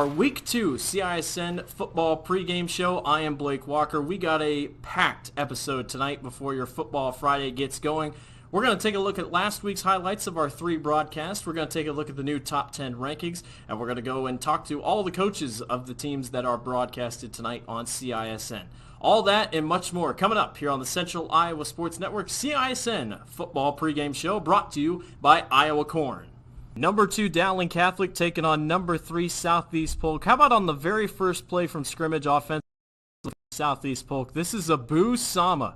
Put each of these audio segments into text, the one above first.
our Week 2 CISN football pregame show. I am Blake Walker. We got a packed episode tonight before your Football Friday gets going. We're going to take a look at last week's highlights of our 3 broadcasts. We're going to take a look at the new top 10 rankings, and we're going to go and talk to all the coaches of the teams that are broadcasted tonight on CISN. All that and much more coming up here on the Central Iowa Sports Network CISN football pregame show, brought to you by Iowa Corn. Number 2 Dowling Catholic taking on number 3 Southeast Polk. How about on the very first play from scrimmage offense, Southeast Polk? This is Abu Sama,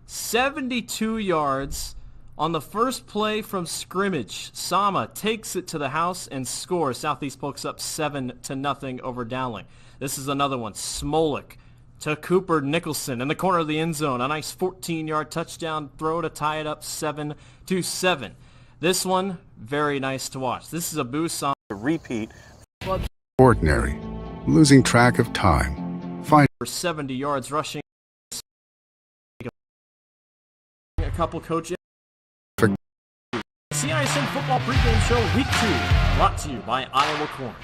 72 yards on the first play from scrimmage. Sama takes it to the house and scores. Southeast Polk's up 7-0 over Dowling. This is another one. Smolik to Cooper Nicholson in the corner of the end zone. A nice 14-yard touchdown throw to tie it up 7-7. This one, very nice to watch. This is Abu Sama. Repeat. Ordinary. Losing track of time. Find for 70 yards rushing. A couple coaches. CISN football pregame show week 2, brought to you by Iowa Corn.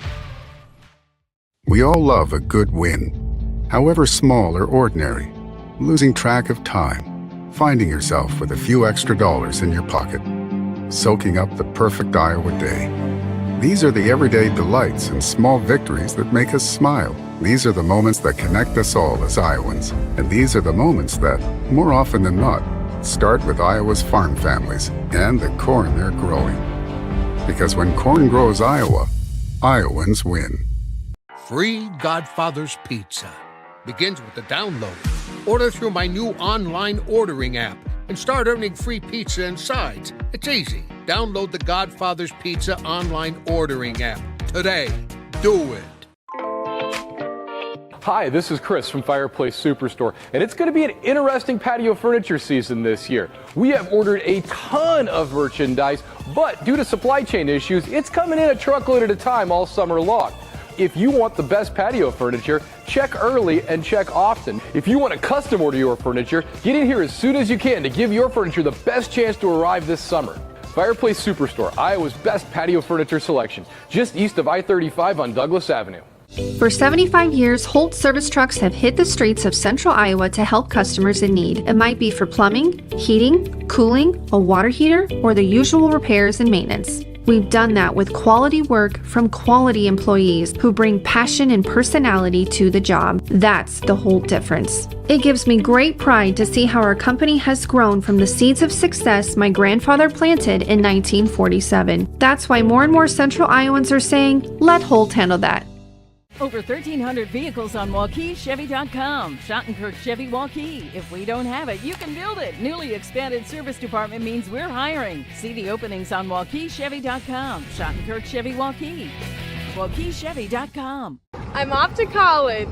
We all love a good win, however small or ordinary. Losing track of time. Finding yourself with a few extra dollars in your pocket. Soaking up the perfect Iowa day. These are the everyday delights and small victories that make us smile. These are the moments that connect us all as Iowans. And these are the moments that, more often than not, start with Iowa's farm families and the corn they're growing. Because when corn grows Iowa, Iowans win. Free Godfather's Pizza begins with the download. Order through my new online ordering app and start earning free pizza and sides. It's easy. Download the Godfather's Pizza online ordering app today. Do it. Hi, this is Chris from Fireplace Superstore, and it's going to be an interesting patio furniture season this year. We have ordered a ton of merchandise, but due to supply chain issues, it's coming in a truckload at a time all summer long. If you want the best patio furniture, check early and check often. If you want to custom order your furniture, get in here as soon as you can to give your furniture the best chance to arrive this summer. Fireplace Superstore, Iowa's best patio furniture selection, just east of I-35 on Douglas Avenue. For 75 years, Holt service trucks have hit the streets of central Iowa to help customers in need. It might be for plumbing, heating, cooling, a water heater, or the usual repairs and maintenance. We've done that with quality work from quality employees who bring passion and personality to the job. That's the Holt difference. It gives me great pride to see how our company has grown from the seeds of success my grandfather planted in 1947. That's why more and more central Iowans are saying, let Holt handle that. Over 1,300 vehicles on WauKeeChevy.com. Schottenkirk Chevy Waukee. If we don't have it, you can build it. Newly expanded service department means we're hiring. See the openings on WauKeeChevy.com. Schottenkirk Chevy Waukee. WauKeeChevy.com. I'm off to college.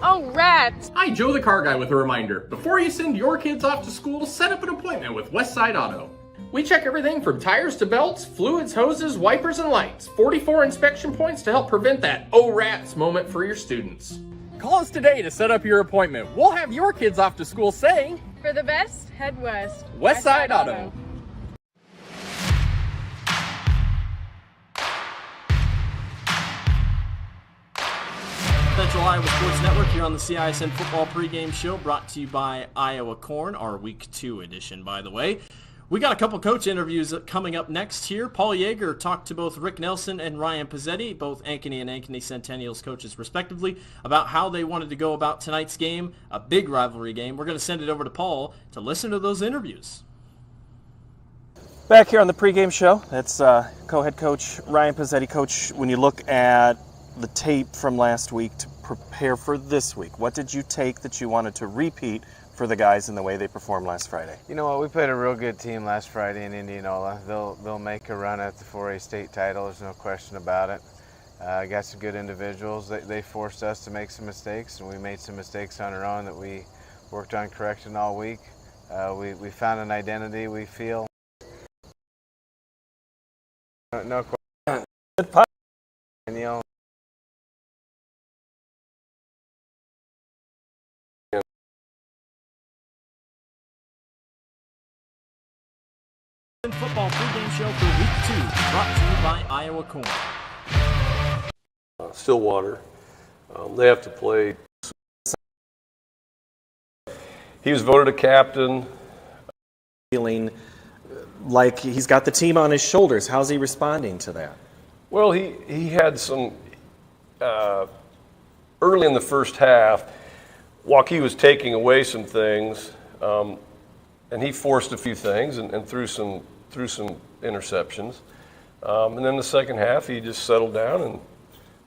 Oh, rats! Hi, Joe the Car Guy with a reminder. Before you send your kids off to school, set up an appointment with Westside Auto. We check everything from tires to belts, fluids, hoses, wipers, and lights. 44 inspection points to help prevent that oh rats moment for your students. Call us today to set up your appointment. We'll have your kids off to school saying, For the best, head west. Westside Auto. Central Iowa Sports Network here on the CISN football pregame show, brought to you by Iowa Corn, our Week 2 edition, by the way. We got a couple coach interviews coming up next here. Paul Yeager talked to both Rick Nelson and Ryan Pizzetti, both Ankeny and Ankeny Centennial's coaches respectively, about how they wanted to go about tonight's game, a big rivalry game. We're going to send it over to Paul to listen to those interviews. Back here on the pregame show, it's co-head coach Ryan Pizzetti. Coach, when you look at the tape from last week to prepare for this week, what did you take that you wanted to repeat for the guys in the way they performed last Friday? You know what, we played a real good team last Friday in Indianola. They'll make a run at the 4A state title, there's no question about it. Got some good individuals. They forced us to make some mistakes, and we made some mistakes on our own that we worked on correcting all week. We found an identity, we feel. No question. Football pregame show for week 2, brought to you by Iowa Corn. Stillwater, they have to play. He was voted a captain. Feeling like he's got the team on his shoulders. How's he responding to that? Well, he had some, early in the first half, Waukee was taking away some things, and he forced a few things and threw some interceptions. And then the second half, he just settled down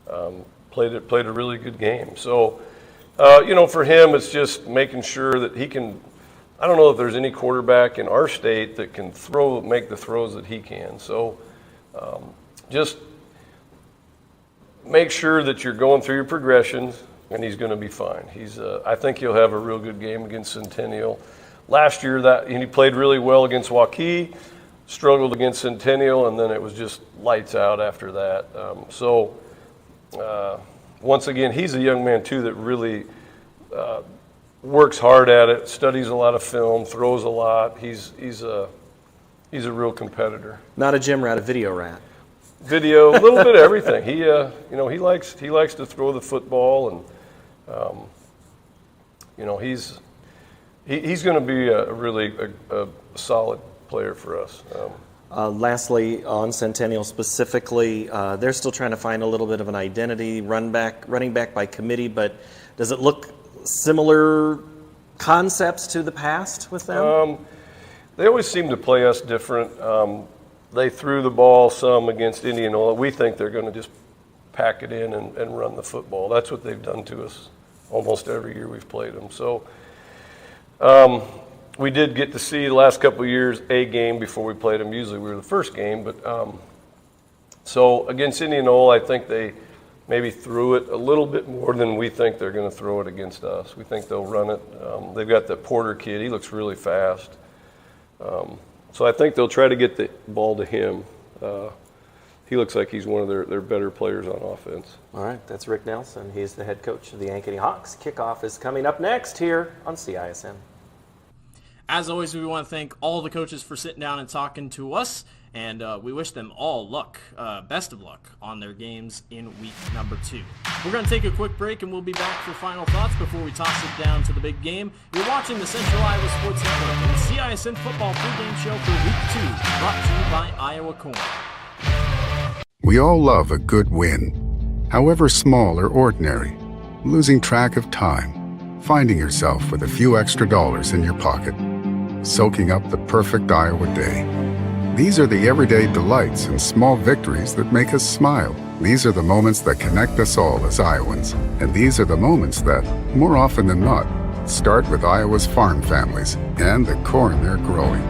and played a really good game. So, for him, it's just making sure that he can. I don't know if there's any quarterback in our state that can make the throws that he can. So, just make sure that you're going through your progressions, and he's going to be fine. I think he'll have a real good game against Centennial. Last year, he played really well against Waukee, struggled against Centennial, and then it was just lights out after that. Once again, he's a young man too that really works hard at it, studies a lot of film, throws a lot. He's a real competitor. Not a gym rat, a video rat. Video, a little bit of everything. He likes to throw the football, and he's going to be a really solid player for us. Lastly, on Centennial specifically, they're still trying to find a little bit of an identity, running back by committee, but does it look similar concepts to the past with them? They always seem to play us different. They threw the ball some against Indianola. We think they're going to just pack it in and run the football. That's what they've done to us almost every year we've played them. So we did get to see the last couple of years a game before we played them. Usually we were the first game. But so against Indianola, I think they maybe threw it a little bit more than we think they're going to throw it against us. We think they'll run it. They've got that Porter kid. He looks really fast. So I think they'll try to get the ball to him. He looks like he's one of their better players on offense. All right, that's Rick Nelson. He's the head coach of the Ankeny Hawks. Kickoff is coming up next here on CISM. As always, we want to thank all the coaches for sitting down and talking to us, and we wish them all luck, best of luck, on their games in week number 2. We're going to take a quick break, and we'll be back for final thoughts before we toss it down to the big game. You're watching the Central Iowa Sports Network and the CISN Football pregame show for week 2, brought to you by Iowa Corn. We all love a good win, however small or ordinary. Losing track of time, finding yourself with a few extra dollars in your pocket, soaking up the perfect Iowa day. These are the everyday delights and small victories that make us smile. These are the moments that connect us all as Iowans. And these are the moments that, more often than not, start with Iowa's farm families and the corn they're growing.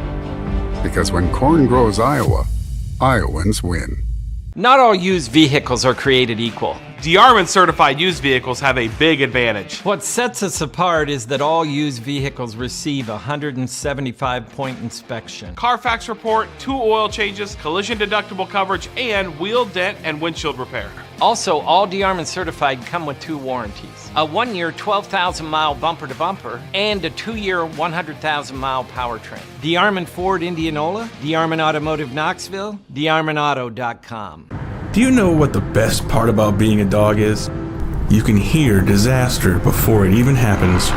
Because when corn grows Iowa, Iowans win. Not all used vehicles are created equal. DeArmond certified used vehicles have a big advantage. What sets us apart is that all used vehicles receive a 175-point inspection. Carfax report, 2 oil changes, collision deductible coverage, and wheel dent and windshield repair. Also, all DeArmond certified come with 2 warranties. A 1-year 12,000-mile bumper-to-bumper and a 2-year 100,000-mile powertrain. DeArmond Ford Indianola, DeArmond Automotive Knoxville, DeArmondAuto.com. Do you know what the best part about being a dog is? You can hear disaster before it even happens.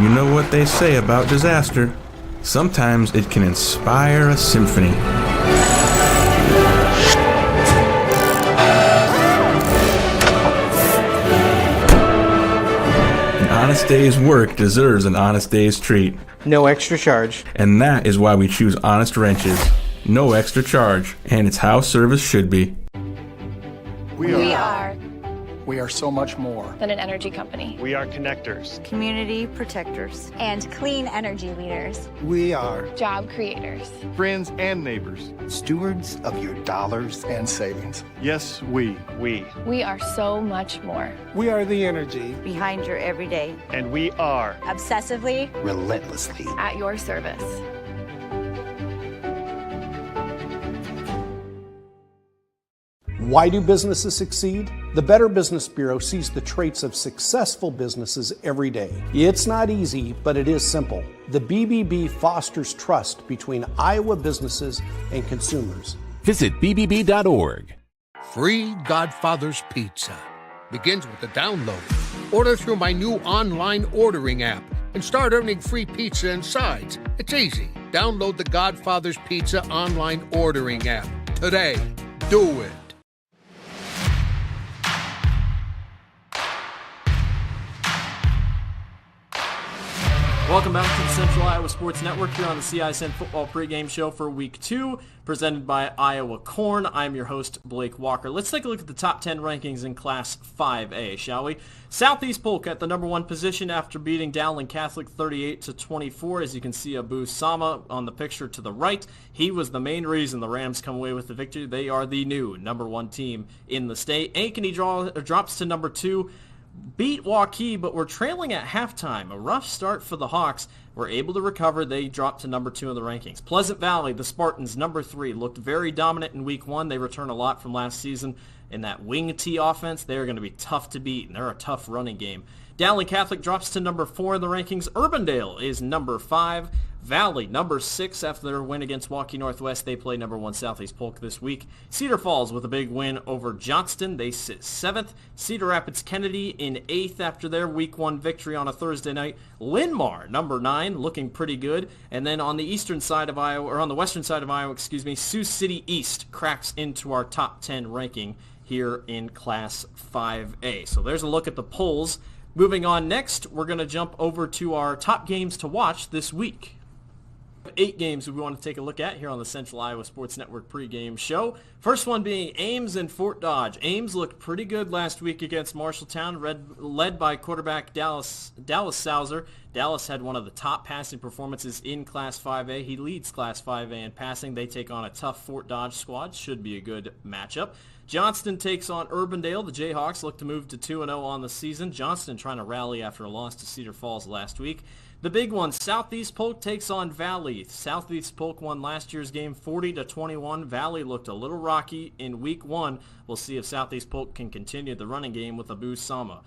You know what they say about disaster? Sometimes it can inspire a symphony. An honest day's work deserves an honest day's treat. No extra charge. And that is why we choose Honest Wrenches. No extra charge. And it's how service should be. We are so much more than an energy company. We are connectors, community protectors, and clean energy leaders. We are job creators, friends and neighbors, stewards of your dollars and savings. Yes, we are so much more. We are the energy behind your everyday. And we are obsessively, relentlessly at your service. Why do businesses succeed? The Better Business Bureau sees the traits of successful businesses every day. It's not easy, but it is simple. The BBB fosters trust between Iowa businesses and consumers. Visit bbb.org. Free Godfather's Pizza begins with the download. Order through my new online ordering app and start earning free pizza and sides. It's easy. Download the Godfather's Pizza online ordering app today. Do it. Welcome back to the Central Iowa Sports Network here on the CIML Football Pregame Show for Week 2, presented by Iowa Corn. I'm your host, Blake Walker. Let's take a look at the top 10 rankings in Class 5A, shall we? Southeast Polk at the number 1 position after beating Dowling Catholic 38-24. As you can see, Abu Sama on the picture to the right. He was the main reason the Rams come away with the victory. They are the new number 1 team in the state. Ankeny drops to number 2. Beat Waukee, but we're trailing at halftime. A rough start for the Hawks. Were able to recover. They dropped to number 2 in the rankings. Pleasant Valley, the Spartans, number 3, looked very dominant in Week 1. They return a lot from last season. In that wing T offense, they're going to be tough to beat, and they're a tough running game. Dowling Catholic drops to number 4 in the rankings. Urbandale is number 5. Valley, number 6 after their win against Waukee Northwest. They play number 1 Southeast Polk this week. Cedar Falls with a big win over Johnston. They sit 7th. Cedar Rapids Kennedy in 8th after their Week 1 victory on a Thursday night. Linn-Mar, number 9, looking pretty good. And then on the eastern side of Iowa, or on the western side of Iowa, Sioux City East cracks into our top 10 ranking here in Class 5A. So there's a look at the polls. Moving on next, we're going to jump over to our top games to watch this week. 8 games we want to take a look at here on the Central Iowa Sports Network pregame show. First one being Ames and Fort Dodge. Ames looked pretty good last week against Marshalltown, led by quarterback Dallas Sauser. Dallas had one of the top passing performances in Class 5A. He leads Class 5A in passing. They take on a tough Fort Dodge squad. Should be a good matchup. Johnston takes on Urbandale. The Jayhawks look to move to 2-0 on the season. Johnston trying to rally after a loss to Cedar Falls last week. The big one, Southeast Polk takes on Valley. Southeast Polk won last year's game 40-21. Valley looked a little rocky in Week 1. We'll see if Southeast Polk can continue the running game with Abu Sama.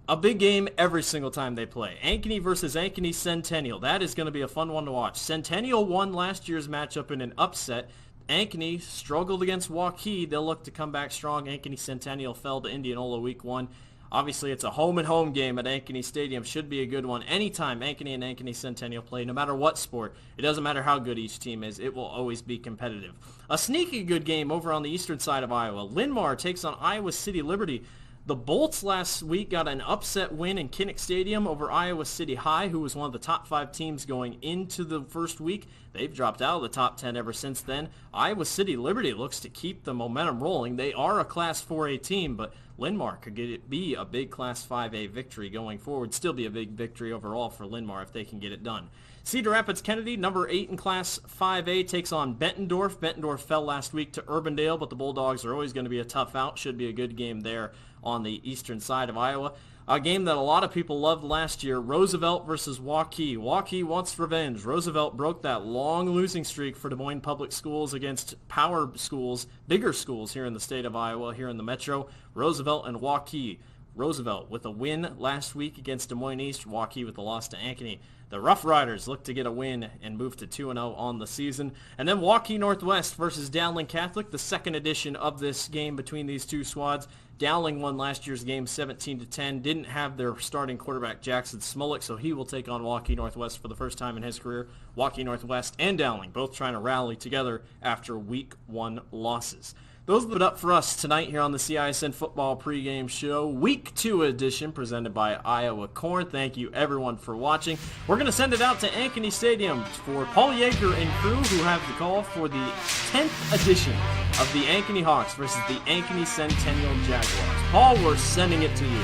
A big game every single time they play. Ankeny versus Ankeny Centennial. That is going to be a fun one to watch. Centennial won last year's matchup in an upset. Ankeny struggled against Waukee. They'll look to come back strong. Ankeny Centennial fell to Indianola Week 1. Obviously, it's a home-and-home game at Ankeny Stadium. Should be a good one. Anytime Ankeny and Ankeny Centennial play, no matter what sport, it doesn't matter how good each team is, it will always be competitive. A sneaky good game over on the eastern side of Iowa. Linn-Mar takes on Iowa City Liberty. The Bolts last week got an upset win in Kinnick Stadium over Iowa City High, who was one of the top 5 teams going into the first week. They've dropped out of the top 10 ever since then. Iowa City Liberty looks to keep the momentum rolling. They are a Class 4A team, but Linn-Mar could be a big Class 5A victory going forward. Still be a big victory overall for Linn-Mar if they can get it done. Cedar Rapids Kennedy, number 8 in Class 5A, takes on Bettendorf. Bettendorf fell last week to Urbandale, but the Bulldogs are always going to be a tough out. Should be a good game there on the eastern side of Iowa. A game that a lot of people loved last year, Roosevelt versus Waukee. Waukee wants revenge. Roosevelt broke that long losing streak for Des Moines Public Schools against power schools, bigger schools here in the state of Iowa, here in the metro. Roosevelt and Waukee. Roosevelt with a win last week against Des Moines East. Waukee with a loss to Ankeny. The Rough Riders look to get a win and move to 2-0 on the season. And then Waukee Northwest versus Dowling Catholic, the second edition of this game between these two squads. Dowling won last year's game 17-10. Didn't have their starting quarterback Jackson Smolik, so he will take on Waukee Northwest for the first time in his career. Waukee Northwest and Dowling both trying to rally together after Week 1 losses. Those are it up for us tonight here on the CISN Football Pregame Show, Week 2 edition, presented by Iowa Corn. Thank you, everyone, for watching. We're going to send it out to Ankeny Stadium for Paul Yeager and crew, who have the call for the 10th edition of the Ankeny Hawks versus the Ankeny Centennial Jaguars. Paul, we're sending it to you.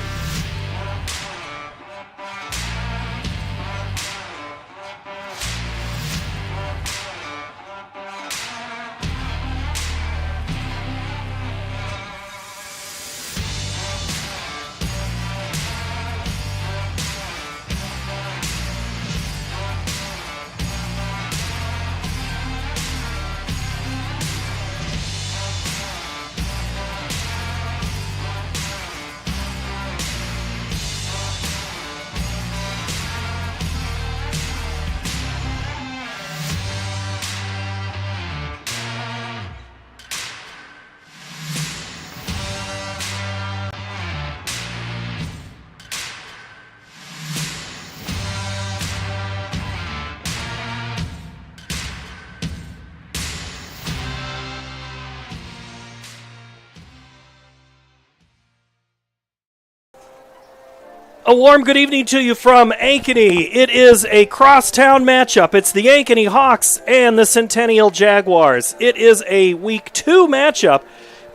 A warm good evening to you from Ankeny. It is a crosstown matchup. It's the Ankeny Hawks and the Centennial Jaguars. It is a Week 2 matchup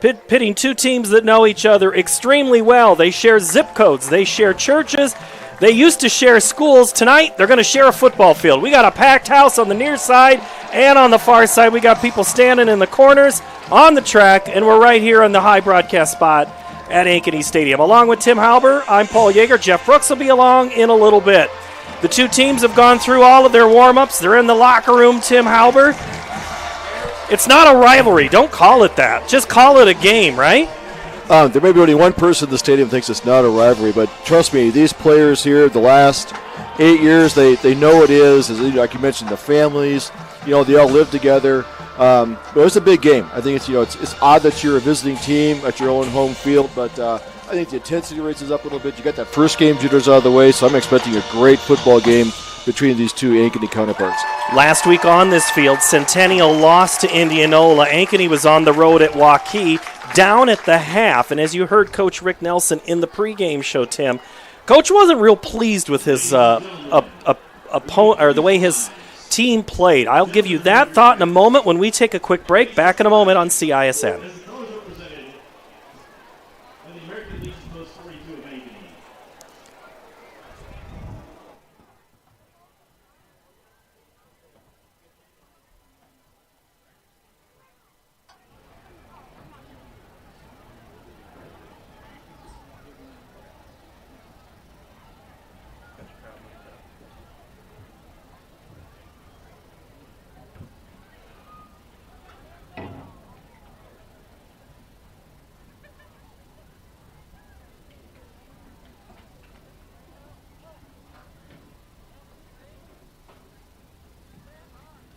pitting two teams that know each other extremely well. They share zip codes. They share churches. They used to share schools. Tonight, they're going to share a football field. We got a packed house on the near side and on the far side. We got people standing in the corners on the track, and we're right here on the high broadcast spot at Ankeny Stadium. Along with Tim Halber, I'm Paul Yeager. Jeff Brooks will be along in a little bit. The two teams have gone through all of their warm-ups. They're in the locker room, Tim Halber. It's not a rivalry. Don't call it that. Just call it a game, right? There may be only one person in the stadium thinks it's not a rivalry, but trust me, these players here, the last 8 years, they know it is. Like you mentioned, the families, they all live together. But it's a big game. I think it's odd that you're a visiting team at your own home field, but I think the intensity raises up a little bit. You got that first game jitters out of the way, so I'm expecting a great football game between these two Ankeny counterparts. Last week on this field, Centennial lost to Indianola. Ankeny was on the road at Waukee, down at the half, and as you heard Coach Rick Nelson in the pregame show, Tim, Coach wasn't real pleased with his opponent or the way his team played. I'll give you that thought in a moment when we take a quick break. Back in a moment on CISN.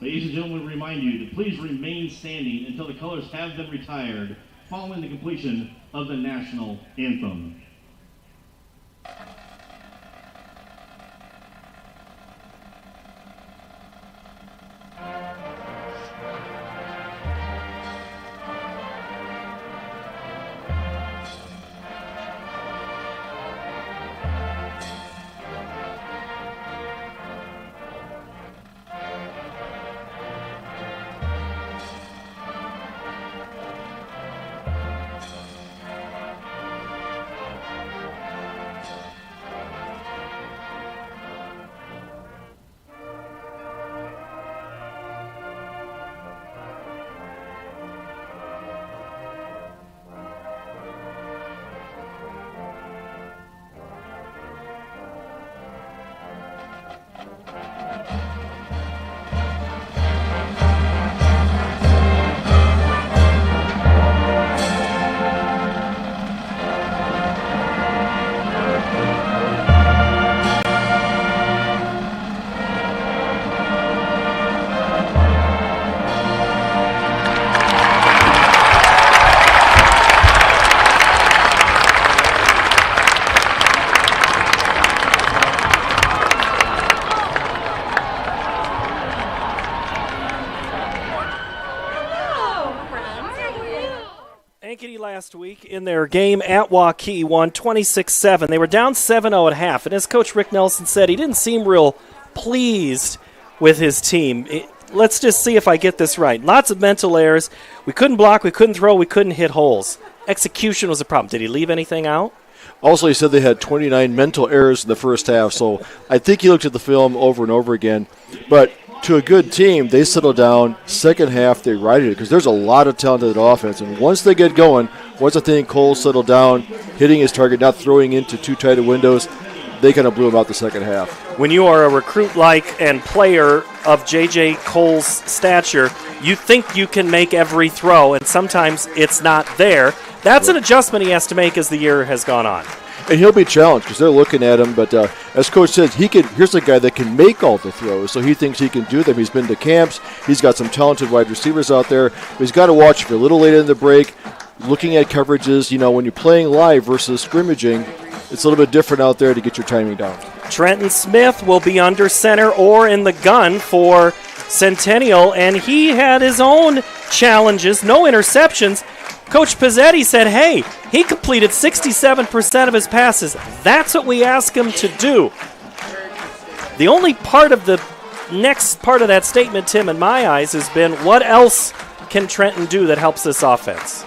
Ladies and gentlemen, we remind you to please remain standing until the colors have been retired following the completion of the national anthem. Last week in their game at Waukee won 26-7. They were down 7-0 at half, and as Coach Rick Nelson said, he didn't seem real pleased with his team. Let's just see if I get this right. Lots of mental errors. We couldn't block, we couldn't throw, we couldn't hit holes. Execution was a problem. Did he leave anything out? Also, he said they had 29 mental errors in the first half, so I think he looked at the film over and over again. But to a good team, they settle down. Second half, they ride it because there's a lot of talent in that offense. And once they get going, once I think Cole settled down, hitting his target, not throwing into too tight of windows, they kind of blew him out the second half. When you are a recruit-like and player of J.J. Cole's stature, you think you can make every throw, and sometimes it's not there. That's an adjustment he has to make as the year has gone on. And he'll be challenged because they're looking at him. But as Coach says, here's a guy that can make all the throws, so he thinks he can do them. He's been to camps. He's got some talented wide receivers out there. But he's got to watch if you're a little late in the break, looking at coverages. You know, when you're playing live versus scrimmaging, it's a little bit different out there to get your timing down. Trenton Smith will be under center or in the gun for Centennial, and he had his own challenges. No interceptions. Coach Pizzetti said, hey, he completed 67% of his passes. That's what we ask him to do. The only part of the next part of that statement, Tim, in my eyes, has been what else can Trenton do that helps this offense?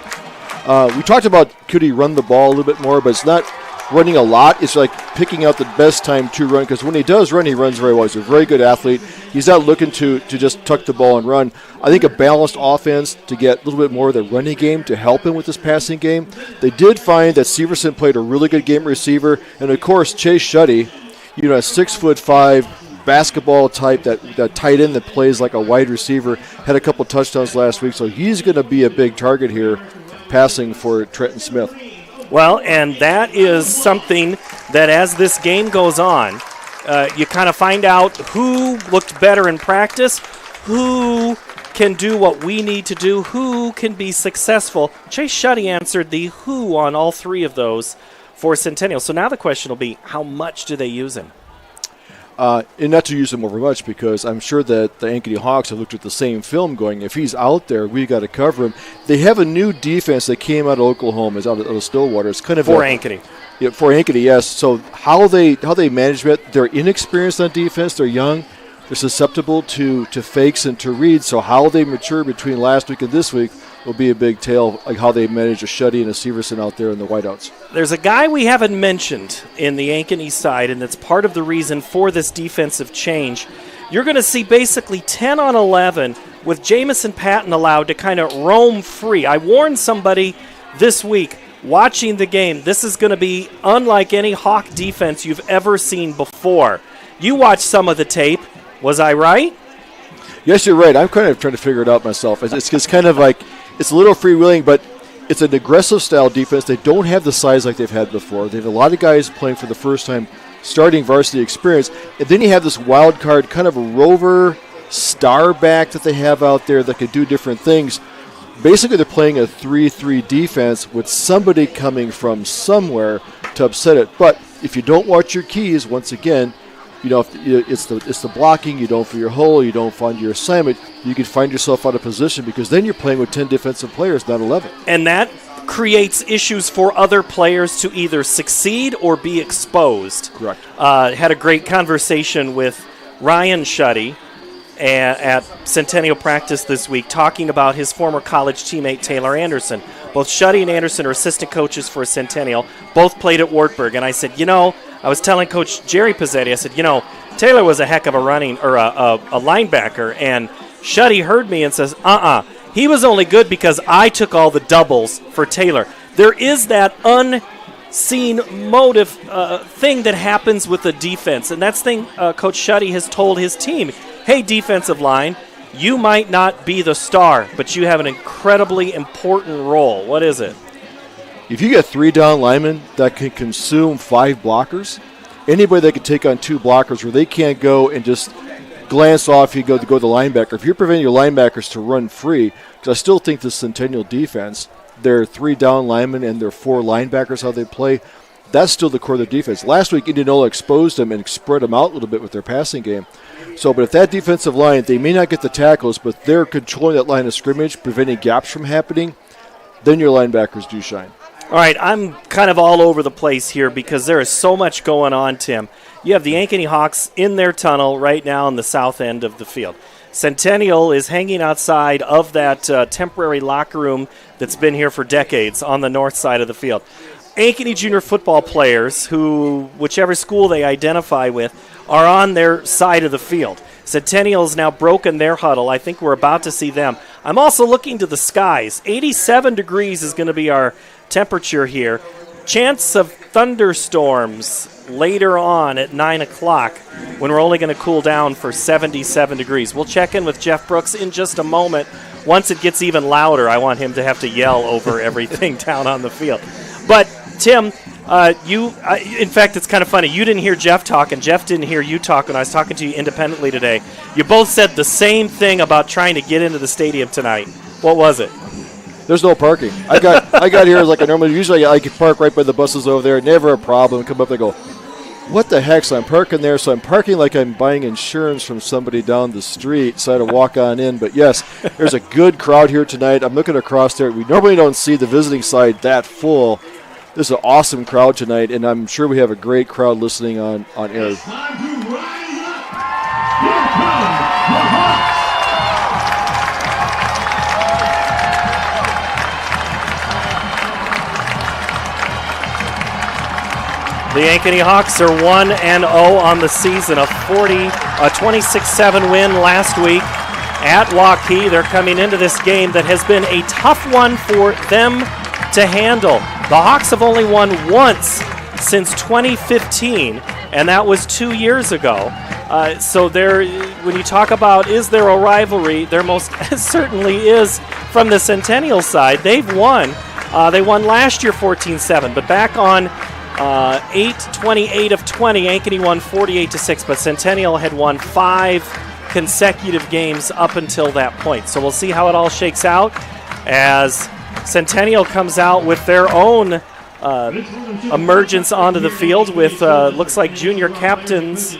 We talked about could he run the ball a little bit more, but it's not running a lot. It's like picking out the best time to run, because when he does run, he runs very well. He's a very good athlete. He's not looking to just tuck the ball and run. I think a balanced offense to get a little bit more of the running game to help him with this passing game. They did find that Severson played a really good game receiver, and of course Chase Shuddy, a 6'5" basketball type, that tight end that plays like a wide receiver, had a couple touchdowns last week, so he's going to be a big target here passing for Trenton Smith. Well, and that is something that as this game goes on, you kind of find out who looked better in practice, who can do what we need to do, who can be successful. Chase Shuddy answered the who on all three of those for Centennial. So now the question will be, how much do they use him? And not to use him over much, because I'm sure that the Ankeny Hawks have looked at the same film going, if he's out there, we got to cover him. They have a new defense that came out of Oklahoma, it's out of Stillwater. It's kind of for Ankeny. Yeah, for Ankeny, yes. So how they manage it, they're inexperienced on defense, they're young, they're susceptible to fakes and to reads, so how they mature between last week and this week will be a big tale, like how they manage a Shuddy and a Severson out there in the whiteouts. There's a guy we haven't mentioned in the Ankeny side, and that's part of the reason for this defensive change. You're going to see basically 10 on 11 with Jamison Patton allowed to kind of roam free. I warned somebody this week watching the game, this is going to be unlike any Hawk defense you've ever seen before. You watched some of the tape. Was I right? Yes, you're right. I'm kind of trying to figure it out myself. It's kind of like, it's a little freewheeling, but it's an aggressive style defense. They don't have the size like they've had before. They have a lot of guys playing for the first time, starting varsity experience. And then you have this wild card, kind of a rover star back that they have out there that can do different things. Basically, they're playing a 3-3 defense with somebody coming from somewhere to upset it. But if you don't watch your keys, once again, it's the blocking, you don't for your hole, you don't find your assignment, you can find yourself out of position, because then you're playing with 10 defensive players, not 11. And that creates issues for other players to either succeed or be exposed. Correct. Had a great conversation with Ryan Shuddy at Centennial practice this week, talking about his former college teammate Taylor Anderson. Both Shuddy and Anderson are assistant coaches for Centennial, both played at Wartburg, and I said, I was telling Coach Jerry Pizzetti, I said, Taylor was a heck of a linebacker, and Shuddy heard me and says, he was only good because I took all the doubles for Taylor. There is that unseen motive thing that happens with the defense, and that's thing Coach Shuddy has told his team, hey, defensive line, you might not be the star, but you have an incredibly important role. What is it? If you get 3 down linemen that can consume 5 blockers, anybody that can take on 2 blockers where they can't go and just glance off, you go to the linebacker. If you're preventing your linebackers to run free, because I still think the Centennial defense, their 3 down linemen and their 4 linebackers, how they play, that's still the core of their defense. Last week, Indianola exposed them and spread them out a little bit with their passing game. So, but if that defensive line, they may not get the tackles, but they're controlling that line of scrimmage, preventing gaps from happening, then your linebackers do shine. All right, I'm kind of all over the place here because there is so much going on, Tim. You have the Ankeny Hawks in their tunnel right now in the south end of the field. Centennial is hanging outside of that temporary locker room that's been here for decades on the north side of the field. Ankeny junior football players, who, whichever school they identify with, are on their side of the field. Centennial's now broken their huddle. I think we're about to see them. I'm also looking to the skies. 87 degrees is going to be our temperature here. Chance of thunderstorms later on at 9 o'clock when we're only going to cool down for 77 degrees. We'll check in with Jeff Brooks in just a moment. Once it gets even louder, I want him to have to yell over everything down on the field. But, Tim, in fact, it's kind of funny. You didn't hear Jeff talk, and Jeff didn't hear you talk when I was talking to you independently today. You both said the same thing about trying to get into the stadium tonight. What was it? There's no parking. I got here like I normally. Usually I can park right by the buses over there. Never a problem. Come up and go, what the heck? So I'm parking there. So I'm parking like I'm buying insurance from somebody down the street. So I had to walk on in. But, yes, there's a good crowd here tonight. I'm looking across there. We normally don't see the visiting side that full. This is an awesome crowd tonight, and I'm sure we have a great crowd listening on air. The Ankeny Hawks are 1-0 on the season, a 26-7 win last week at Waukee. They're coming into this game that has been a tough one for them to handle. The Hawks have only won once since 2015, and that was 2 years ago. So when you talk about is there a rivalry, there most certainly is from the Centennial side. They've won. They won last year 14-7, but back on 8/28 of 20, Ankeny won 48-6, but Centennial had won 5 consecutive games up until that point. So we'll see how it all shakes out as Centennial comes out with their own emergence onto the field with looks like junior captains,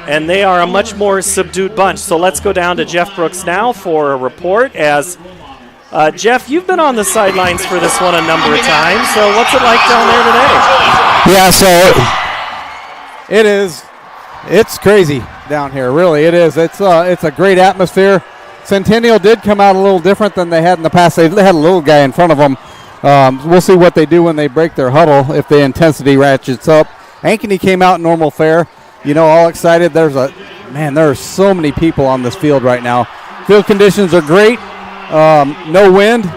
and they are a much more subdued bunch. So let's go down to Jeff Brooks now for a report as Jeff, you've been on the sidelines for this one a number of times, so what's it like down there today? Yeah, so it's crazy down here, really. It is. It's a great atmosphere. Centennial did come out a little different than they had in the past. They had a little guy in front of them. We'll see what they do when they break their huddle, if the intensity ratchets up. Ankeny came out normal fare, all excited. There are so many people on this field right now. Field conditions are great. No wind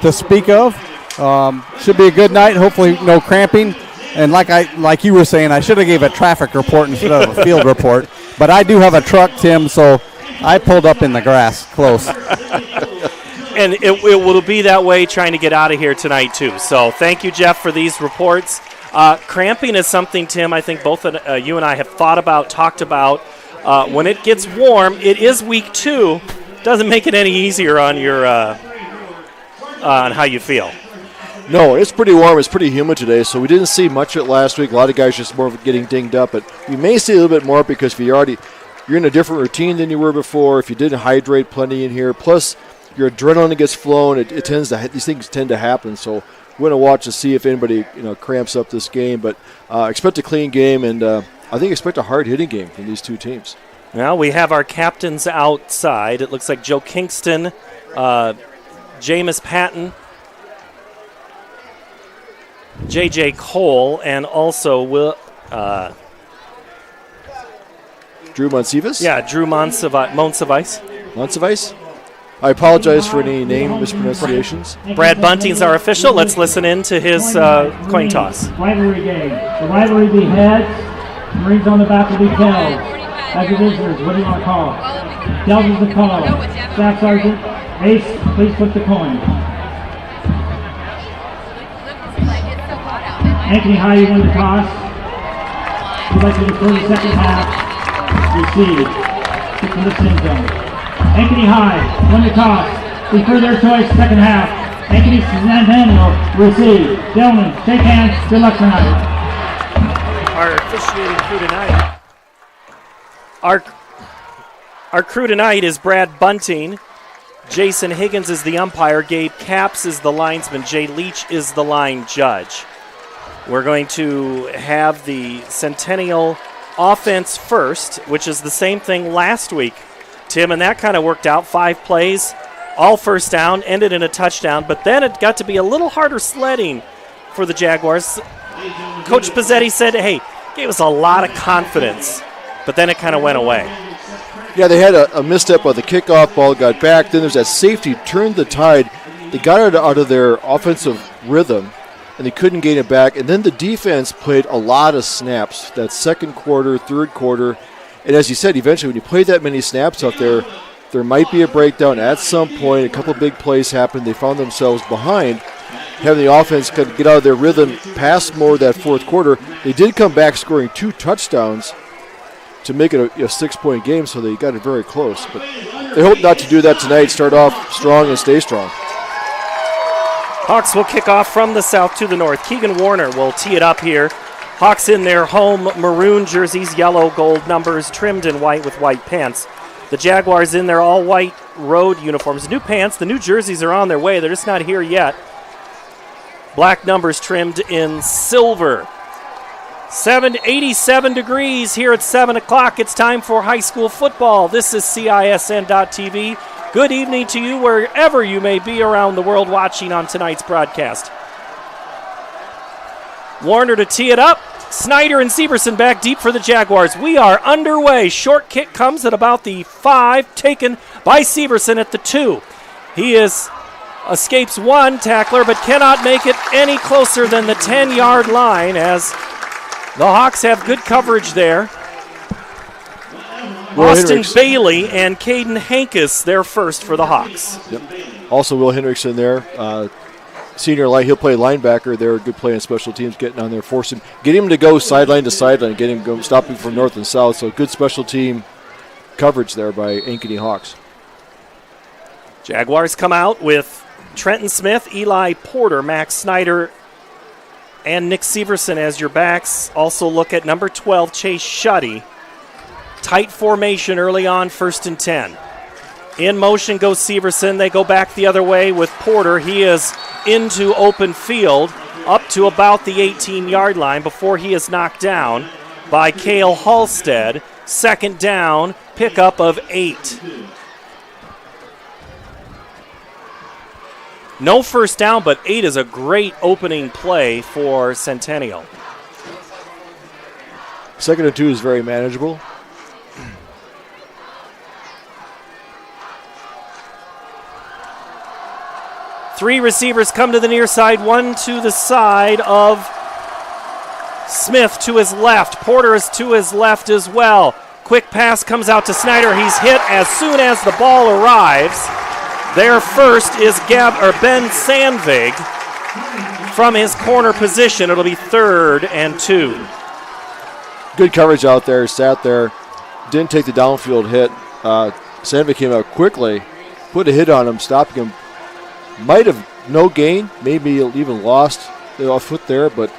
to speak of. Should be a good night. Hopefully no cramping. And like you were saying, I should have gave a traffic report instead of a field report. But I do have a truck, Tim, so I pulled up in the grass close. And it will be that way trying to get out of here tonight, too. So thank you, Jeff, for these reports. Cramping is something, Tim, I think both you and I have talked about. When it gets warm, it is week 2. Doesn't make it any easier on your on how you feel. No, it's pretty warm. It's pretty humid today, so we didn't see much of it last week. A lot of guys just more of getting dinged up, but we may see a little bit more because you're in a different routine than you were before. If you didn't hydrate plenty in here, plus your adrenaline gets flown, these things tend to happen. So we're going to watch to see if anybody cramps up this game, but expect a clean game, and I think expect a hard hitting game from these two teams. Well, we have our captains outside. It looks like Joe Kingston, Jameis Patton, J.J. Cole, and also Drew Monsivas? Yeah, Drew Monsivais. Monsivais? I apologize for any name mispronunciations. Brad Bunting's our official. Let's listen in to his coin toss. Rivalry game. The rivalry be heads. Marines on the back will be tails. As the visitors, what do you want to call? Tails is the call. Staff Sergeant, Ace, please flip the coin. Ankeny High, you win the toss. We'd like to defer the second half. Receive. Stick to the sin zone. Ankeny High, win the toss. Defer their choice, second half. Ankeny Centennial, receive. Gentlemen, shake hands. Good luck tonight. Our officiating crew tonight. Our crew tonight is Brad Bunting. Jason Higgins is the umpire. Gabe Capps is the linesman. Jay Leach is the line judge. We're going to have the Centennial offense first, which is the same thing last week, Tim, and that kind of worked out. 5 plays, all first down, ended in a touchdown, but then it got to be a little harder sledding for the Jaguars. Coach Pizzetti said, hey, gave us a lot of confidence, but then it kind of went away. Yeah, they had a misstep on the kickoff, ball got back, then there's that safety, turned the tide. They got it out of their offensive rhythm, and they couldn't gain it back. And then the defense played a lot of snaps, that second quarter, third quarter. And as you said, eventually when you play that many snaps out there, there might be a breakdown at some point. A couple big plays happened. They found themselves behind, having the offense kind of get out of their rhythm past more that fourth quarter. They did come back scoring 2 touchdowns to make it a 6-point game, so they got it very close. But they hope not to do that tonight. Start off strong and stay strong. Hawks will kick off from the south to the north. Keegan Warner will tee it up here Hawks in their home maroon jerseys, yellow gold numbers, trimmed in white with white pants. The Jaguars in their all-white road uniforms. New pants, the new jerseys are on their way. They're just not here yet. Black numbers trimmed in silver. 87 degrees here at 7 o'clock. It's time for high school football. This is CISN.TV. Good evening to you wherever you may be around the world watching on tonight's broadcast. Warner to tee it up. Snyder and Severson back deep for the Jaguars. We are underway. Short kick comes at about the 5, taken by Severson at the 2. He escapes one tackler, but cannot make it any closer than the 10-yard line as the Hawks have good coverage there. Austin Bailey and Caden Hankus there first for the Hawks. Yep. Also Will Hendrickson there. Senior light, he'll play linebacker there. Good play in special teams, getting on there, getting him to go sideline to sideline, getting him go, stopping from north and south. So good special team coverage there by Ankeny Hawks. Jaguars come out with Trenton Smith, Eli Porter, Max Snyder, and Nick Severson as your backs. Also look at number 12, Chase Shuddy. Tight formation early on, 1st and 10. In motion goes Severson. They go back the other way with Porter. He is into open field up to about the 18-yard line before he is knocked down by Cale Halstead. 2nd down, pickup of 8. No first down, but 8 is a great opening play for Centennial. 2nd and 2 is very manageable. Three receivers come to the near side, one to the side of Smith to his left. Porter is to his left as well. Quick pass comes out to Snyder. He's hit as soon as the ball arrives. There first is Ben Sandvig from his corner position. It'll be 3rd and 2. Good coverage out there, sat there, didn't take the downfield hit. Sandvig came out quickly, put a hit on him, stopping him. Might have no gain, maybe even lost a foot there, but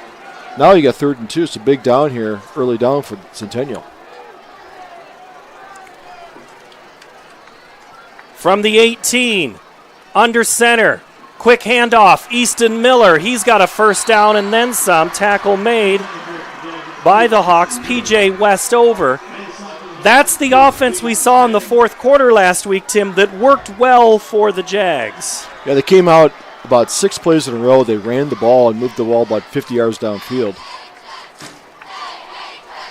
now you got 3rd and 2. It's a big down here, early down for Centennial. From the 18, under center, quick handoff, Easton Miller. He's got a first down and then some. Tackle made by the Hawks, PJ Westover. That's the offense we saw in the 4th quarter last week, Tim, that worked well for the Jags. Yeah, they came out about 6 plays in a row. They ran the ball and moved the ball about 50 yards downfield.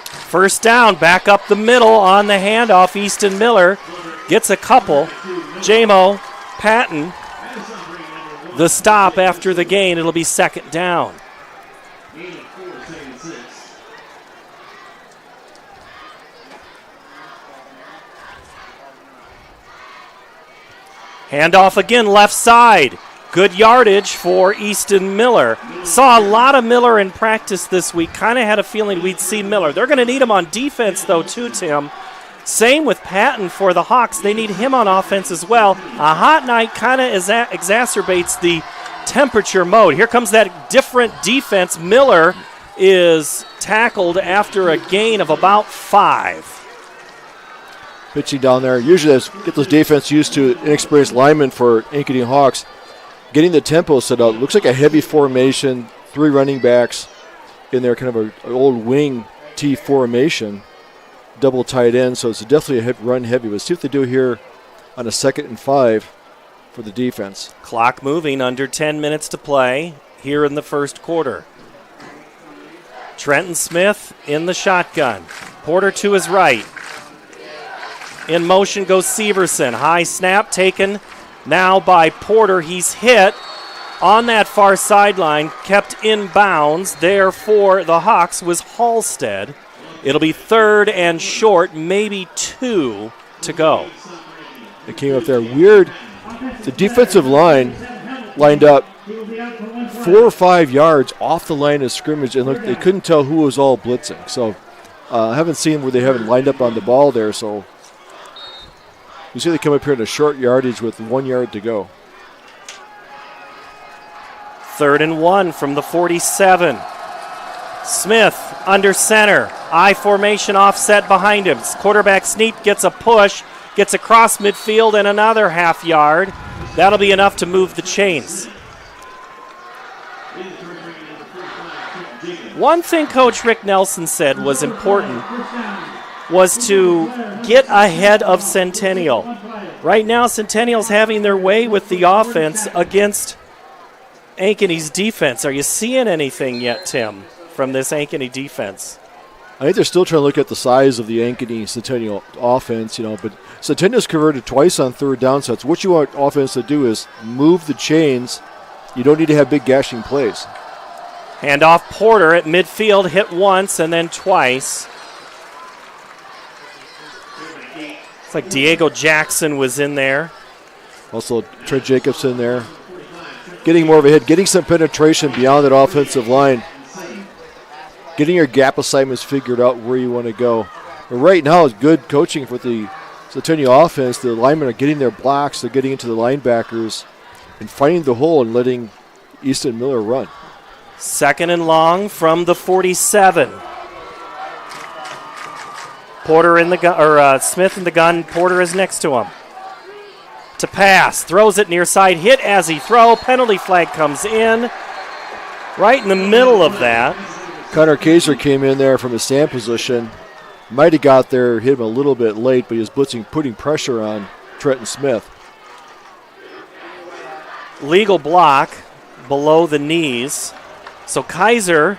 First down, back up the middle on the handoff. Easton Miller gets a couple. J-Mo Patton, the stop after the gain. It'll be 2nd down. Handoff again, left side. Good yardage for Easton Miller. Saw a lot of Miller in practice this week. Kind of had a feeling we'd see Miller. They're going to need him on defense, though, too, Tim. Same with Patton for the Hawks. They need him on offense as well. A hot night kind of exacerbates the temperature mode. Here comes that different defense. Miller is tackled after a gain of about 5. Pitching down there. Usually get those defense used to inexperienced linemen for Ankeny Hawks. Getting the tempo set up. Looks like a heavy formation. 3 running backs in there, kind of an old wing T formation. Double tight end, so it's definitely a run heavy. Let's see what they do here on a 2nd and 5 for the defense. Clock moving, under 10 minutes to play here in the 1st quarter. Trenton Smith in the shotgun. Porter to his right. In motion goes Severson. High snap taken now by Porter. He's hit on that far sideline, kept in bounds. There for the Hawks was Halstead. It'll be 3rd and short, maybe 2 to go. They came up there weird. The defensive line lined up 4 or 5 yards off the line of scrimmage, and look, they couldn't tell who was all blitzing. So I haven't seen where they haven't lined up on the ball there, so you see they come up here in a short yardage with 1 yard to go. 3rd and 1 from the 47. Smith under center. I formation offset behind him. Quarterback sneak gets a push, gets across midfield and another half yard. That'll be enough to move the chains. One thing Coach Rick Nelson said was important was to get ahead of Centennial. Right now, Centennial's having their way with the offense against Ankeny's defense. Are you seeing anything yet, Tim, from this Ankeny defense? I think they're still trying to look at the size of the Ankeny Centennial offense, but Centennial's converted twice on third down, so what you want offense to do is move the chains. You don't need to have big gashing plays. Hand off Porter at midfield, hit once and then twice. It's like Diego Jackson was in there. Also, Trent Jacobs in there. Getting more of a hit, getting some penetration beyond that offensive line. Getting your gap assignments figured out where you want to go. But right now, it's good coaching for the Centennial offense. The linemen are getting their blocks, they're getting into the linebackers, and finding the hole and letting Easton Miller run. Second and long from the 47. Porter in the gun, or Smith in the gun. Porter is next to him. To pass, throws it near side, hit as he throw. Penalty flag comes in. Right in the middle of that. Connor Kaiser came in there from his stand position. Might have got there, hit him a little bit late, but he was blitzing, putting pressure on Trenton Smith. Legal block below the knees. So Kaiser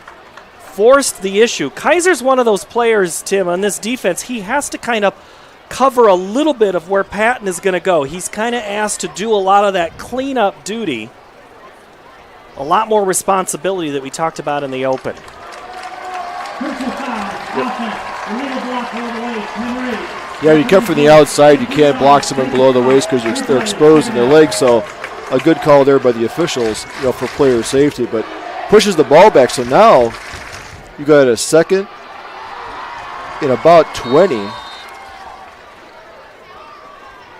forced the issue. Kaiser's one of those players, Tim, on this defense. He has to kind of cover a little bit of where Patton is going to go. He's kind of asked to do a lot of that cleanup duty. A lot more responsibility that we talked about in the open. Yeah, you come from the outside, you can't block someone below the waist because they're exposed in their legs. So a good call there by the officials, for player safety. But pushes the ball back. So now you got a second in about 20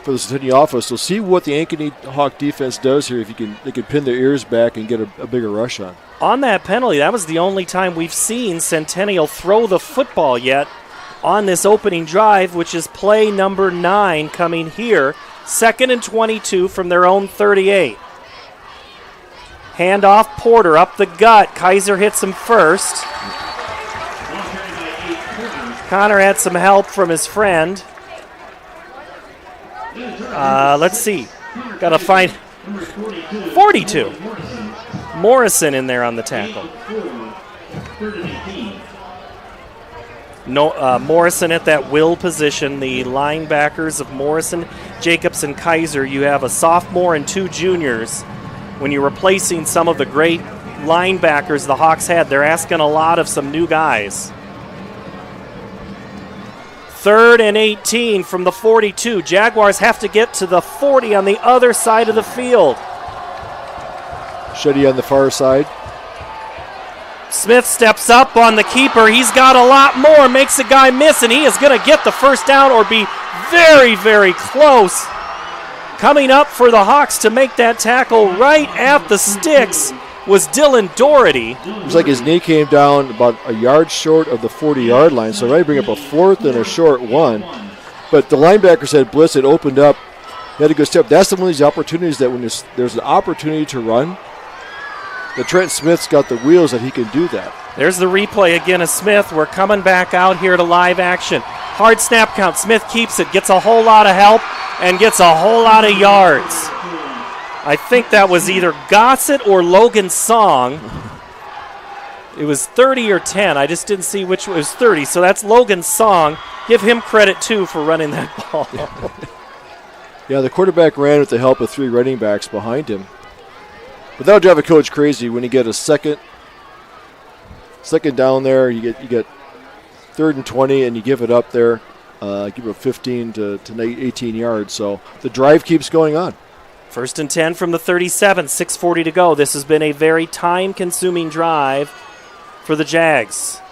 for the Centennial offense. So see what the Ankeny Hawk defense does here. If they can pin their ears back and get a bigger rush on. On that penalty, that was the only time we've seen Centennial throw the football yet on this opening drive, which is play number 9 coming here. 2nd and 22 from their own 38. Hand off Porter up the gut. Kaiser hits him first. Connor had some help from his friend. Let's see. Got to find 42. Morrison in there on the tackle. No, Morrison at that will position. The linebackers of Morrison, Jacobs, and Kaiser. You have a sophomore and 2 juniors. When you're replacing some of the great linebackers the Hawks had, they're asking a lot of some new guys. 3rd and 18 from the 42. Jaguars have to get to the 40 on the other side of the field. Shetty on the far side. Smith steps up on the keeper. He's got a lot more, makes a guy miss, and he is going to get the first down or be very, very close. Coming up for the Hawks to make that tackle right at the sticks was Dylan Doherty. It was like his knee came down about a yard short of the 40-yard line, so ready to bring up a 4th and a short 1. But the linebackers had blitz, it opened up, he had a good step. That's one of these opportunities that when there's an opportunity to run, the Trent Smith's got the wheels that he can do that. There's the replay again of Smith. We're coming back out here to live action. Hard snap count. Smith keeps it, gets a whole lot of help, and gets a whole lot of yards. I think that was either Gossett or Logan Song. It was 30 or 10. I just didn't see which. It was 30, so that's Logan Song. Give him credit, too, for running that ball. Yeah, the quarterback ran with the help of 3 running backs behind him. But that'll drive a coach crazy when you get a second down there. You get 3rd and 20, and you give it up there. Give it 15 to 18 yards. So the drive keeps going on. 1st and 10 from the 37, 6:40 to go. This has been a very time-consuming drive for the Jags.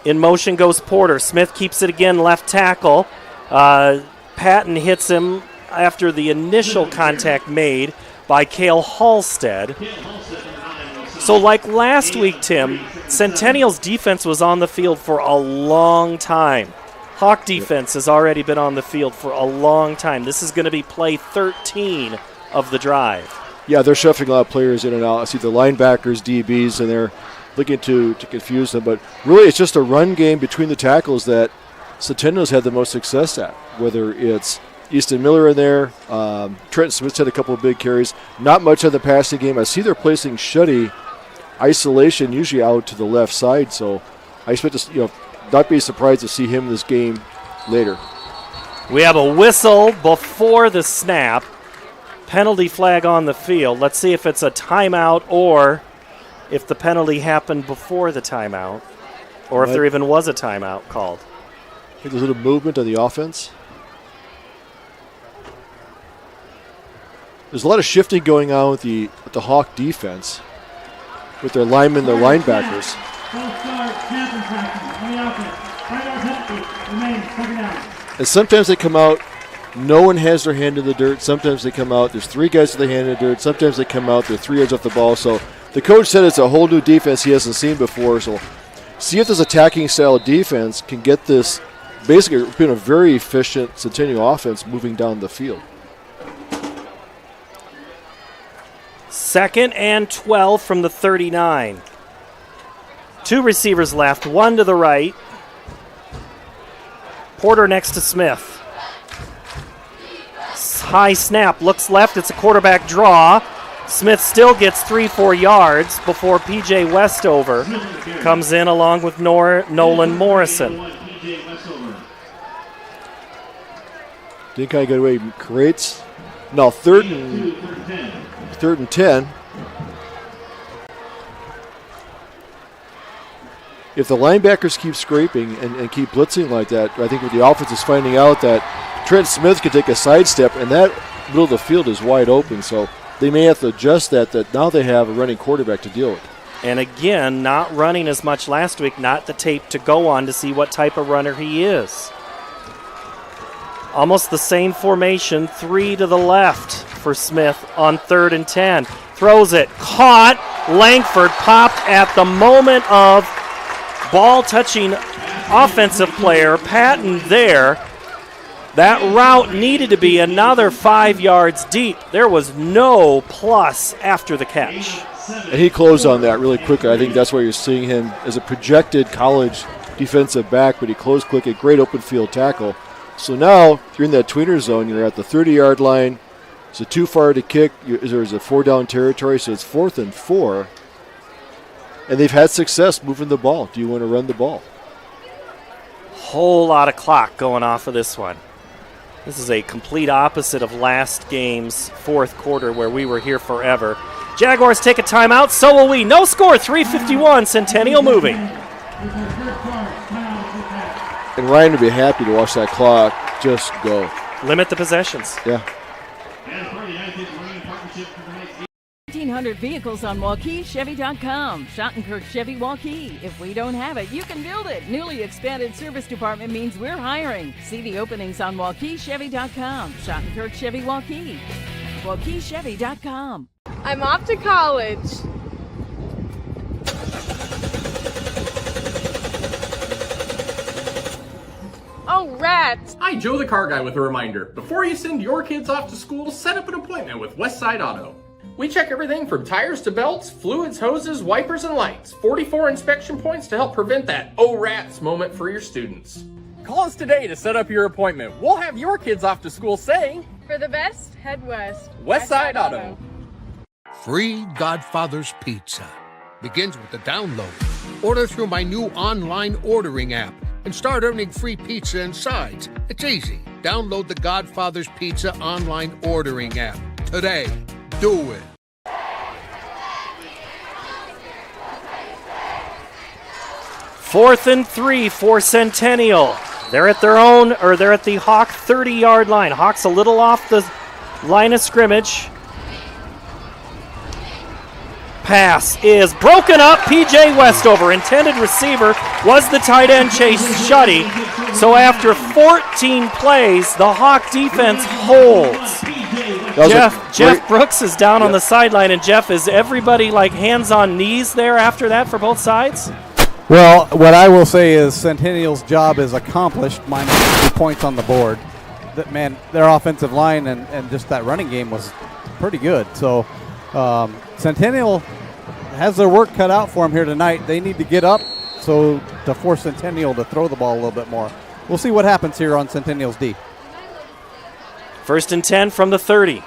In motion goes Porter. Smith keeps it again, left tackle. Patton hits him after the initial contact made by Cale Halstead. So like last week, Tim, Centennial's defense was on the field for a long time. Hawk defense has already been on the field for a long time. This is going to be play 13 of the drive. Yeah, they're shuffling a lot of players in and out. I see the linebackers, DBs, and they're looking to confuse them. But really, it's just a run game between the tackles that Centennial's had the most success at, whether it's Easton Miller in there, Trenton Smith's had a couple of big carries. Not much of the passing game. I see they're placing Shuddy isolation usually out to the left side, so I expect to not be surprised to see him in this game later. We have a whistle before the snap. Penalty flag on the field. Let's see if it's a timeout or if the penalty happened before the timeout, or if there even was a timeout called. I think there's a little movement on the offense. There's a lot of shifting going on with the Hawk defense, with their linemen, their linebackers. And sometimes they come out, no one has their hand in the dirt. Sometimes they come out, there's three guys with their hand in the dirt. Sometimes they come out, they're 3 yards off the ball. So the coach said it's a whole new defense he hasn't seen before. So see if this attacking style defense can get this, basically being a very efficient Centennial offense moving down the field. 2nd and 12 from the 39. 2 receivers left, 1 to the right. Porter next to Smith. High snap, looks left, it's a quarterback draw. Smith still gets 3-4 yards before P.J. Westover comes in along with Nolan Morrison. Didn't kind of get away, creates. Now third and 10. If the linebackers keep scraping and keep blitzing like that, I think the offense is finding out that Trent Smith can take a sidestep, and that middle of the field is wide open. So they may have to adjust that now they have a running quarterback to deal with. And again, not running as much last week, not the tape to go on to see what type of runner he is. Almost the same formation, 3 to the left for Smith on 3rd and 10. Throws it, caught, Langford popped at the moment of ball touching offensive player, Patton there. That route needed to be another 5 yards deep. There was no plus after the catch. And he closed on that really quickly. I think that's why you're seeing him as a projected college defensive back, but he closed quick, a great open field tackle. So now you're in that tweener zone. You're at the 30-yard line. Is it too far to kick? There's a 4-down territory, so it's 4th and 4. And they've had success moving the ball. Do you want to run the ball? Whole lot of clock going off of this one. This is a complete opposite of last game's 4th quarter where we were here forever. Jaguars take a timeout, so will we. No score, 3:51, Centennial moving. And Ryan would be happy to watch that clock just go. Limit the possessions. Yeah. 1,500 vehicles on WaukeeChevy.com. Schottenkirk Chevy Waukee. If we don't have it, you can build it. Newly expanded service department means we're hiring. See the openings on WaukeeChevy.com. Schottenkirk Chevy Waukee. WaukeeChevy.com. I'm off to college. Oh, rats! Hi, Joe the Car Guy with a reminder. Before you send your kids off to school, set up an appointment with Westside Auto. We check everything from tires to belts, fluids, hoses, wipers, and lights. 44 inspection points to help prevent that oh rats moment for your students. Call us today to set up your appointment. We'll have your kids off to school saying, For the best, head west. Westside Auto. Free Godfather's Pizza begins with the download. Order through my new online ordering app and start earning free pizza and sides. It's easy. Download the Godfather's Pizza online ordering app today. Do it. Fourth and 3 for Centennial. They're at their own, or they're at the Hawk 30-yard line. Hawks a little off the line of scrimmage. Pass is broken up. P.J. Westover, intended receiver, was the tight end Chase Shuddy. So after 14 plays, the Hawk defense holds. Jeff Brooks is down on the sideline, and Jeff, is everybody like hands on knees there after that for both sides? Well, what I will say is Centennial's job is accomplished, minus 2 points on the board. Man, their offensive line and just that running game was pretty good. So Centennial has their work cut out for them here tonight. They need to get up to force Centennial to throw the ball a little bit more. We'll see what happens here on Centennial's D. 1st and 10 from the 30.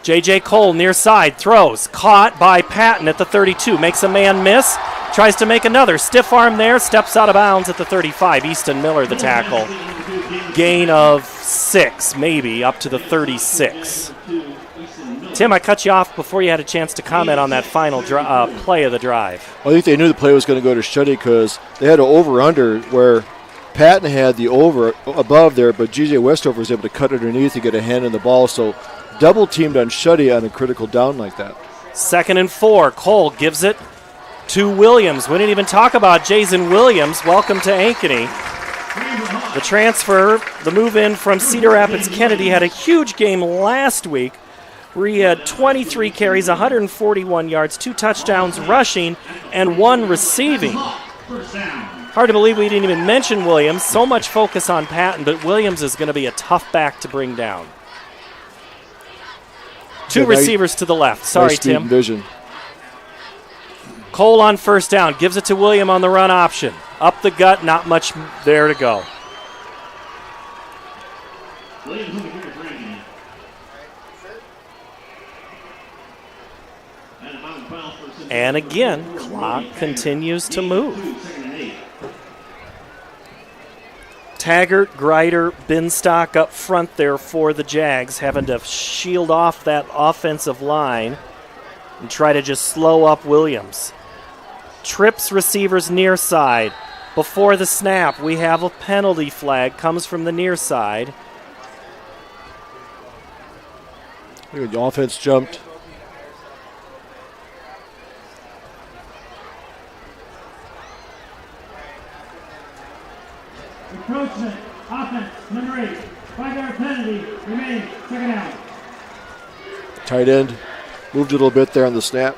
J.J. Cole near side, throws, caught by Patton at the 32, makes a man miss, tries to make another, stiff arm there, steps out of bounds at the 35. Easton Miller the tackle. Gain of 6, maybe, up to the 36. Tim, I cut you off before you had a chance to comment on that final play of the drive. Well, I think they knew the play was going to go to Shuddy because they had an over-under where Patton had the over above there, but G.J. Westover was able to cut underneath to get a hand in the ball, so double-teamed on Shuddy on a critical down like that. 2nd and 4. Cole gives it to Williams. We didn't even talk about Jason Williams. Welcome to Ankeny. The transfer, the move-in from Cedar Rapids Kennedy, had a huge game last week where he had 23 carries, 141 yards, 2 touchdowns rushing, and 1 receiving. Hard to believe we didn't even mention Williams. So much focus on Patton, but Williams is going to be a tough back to bring down. 2 receivers to the left. Sorry, nice Tim. Vision. Cole on 1st down. Gives it to William on the run option. Up the gut, not much there to go. And again, clock continues to move. Taggart, Greider, Binstock up front there for the Jags, having to shield off that offensive line and try to just slow up Williams. Trips receivers near side. Before the snap, we have a penalty flag, comes from the near side. The offense jumped. Encroachment, offense, number 8. 5-yard penalty, remains, 2nd down. Tight end moved a little bit there on the snap.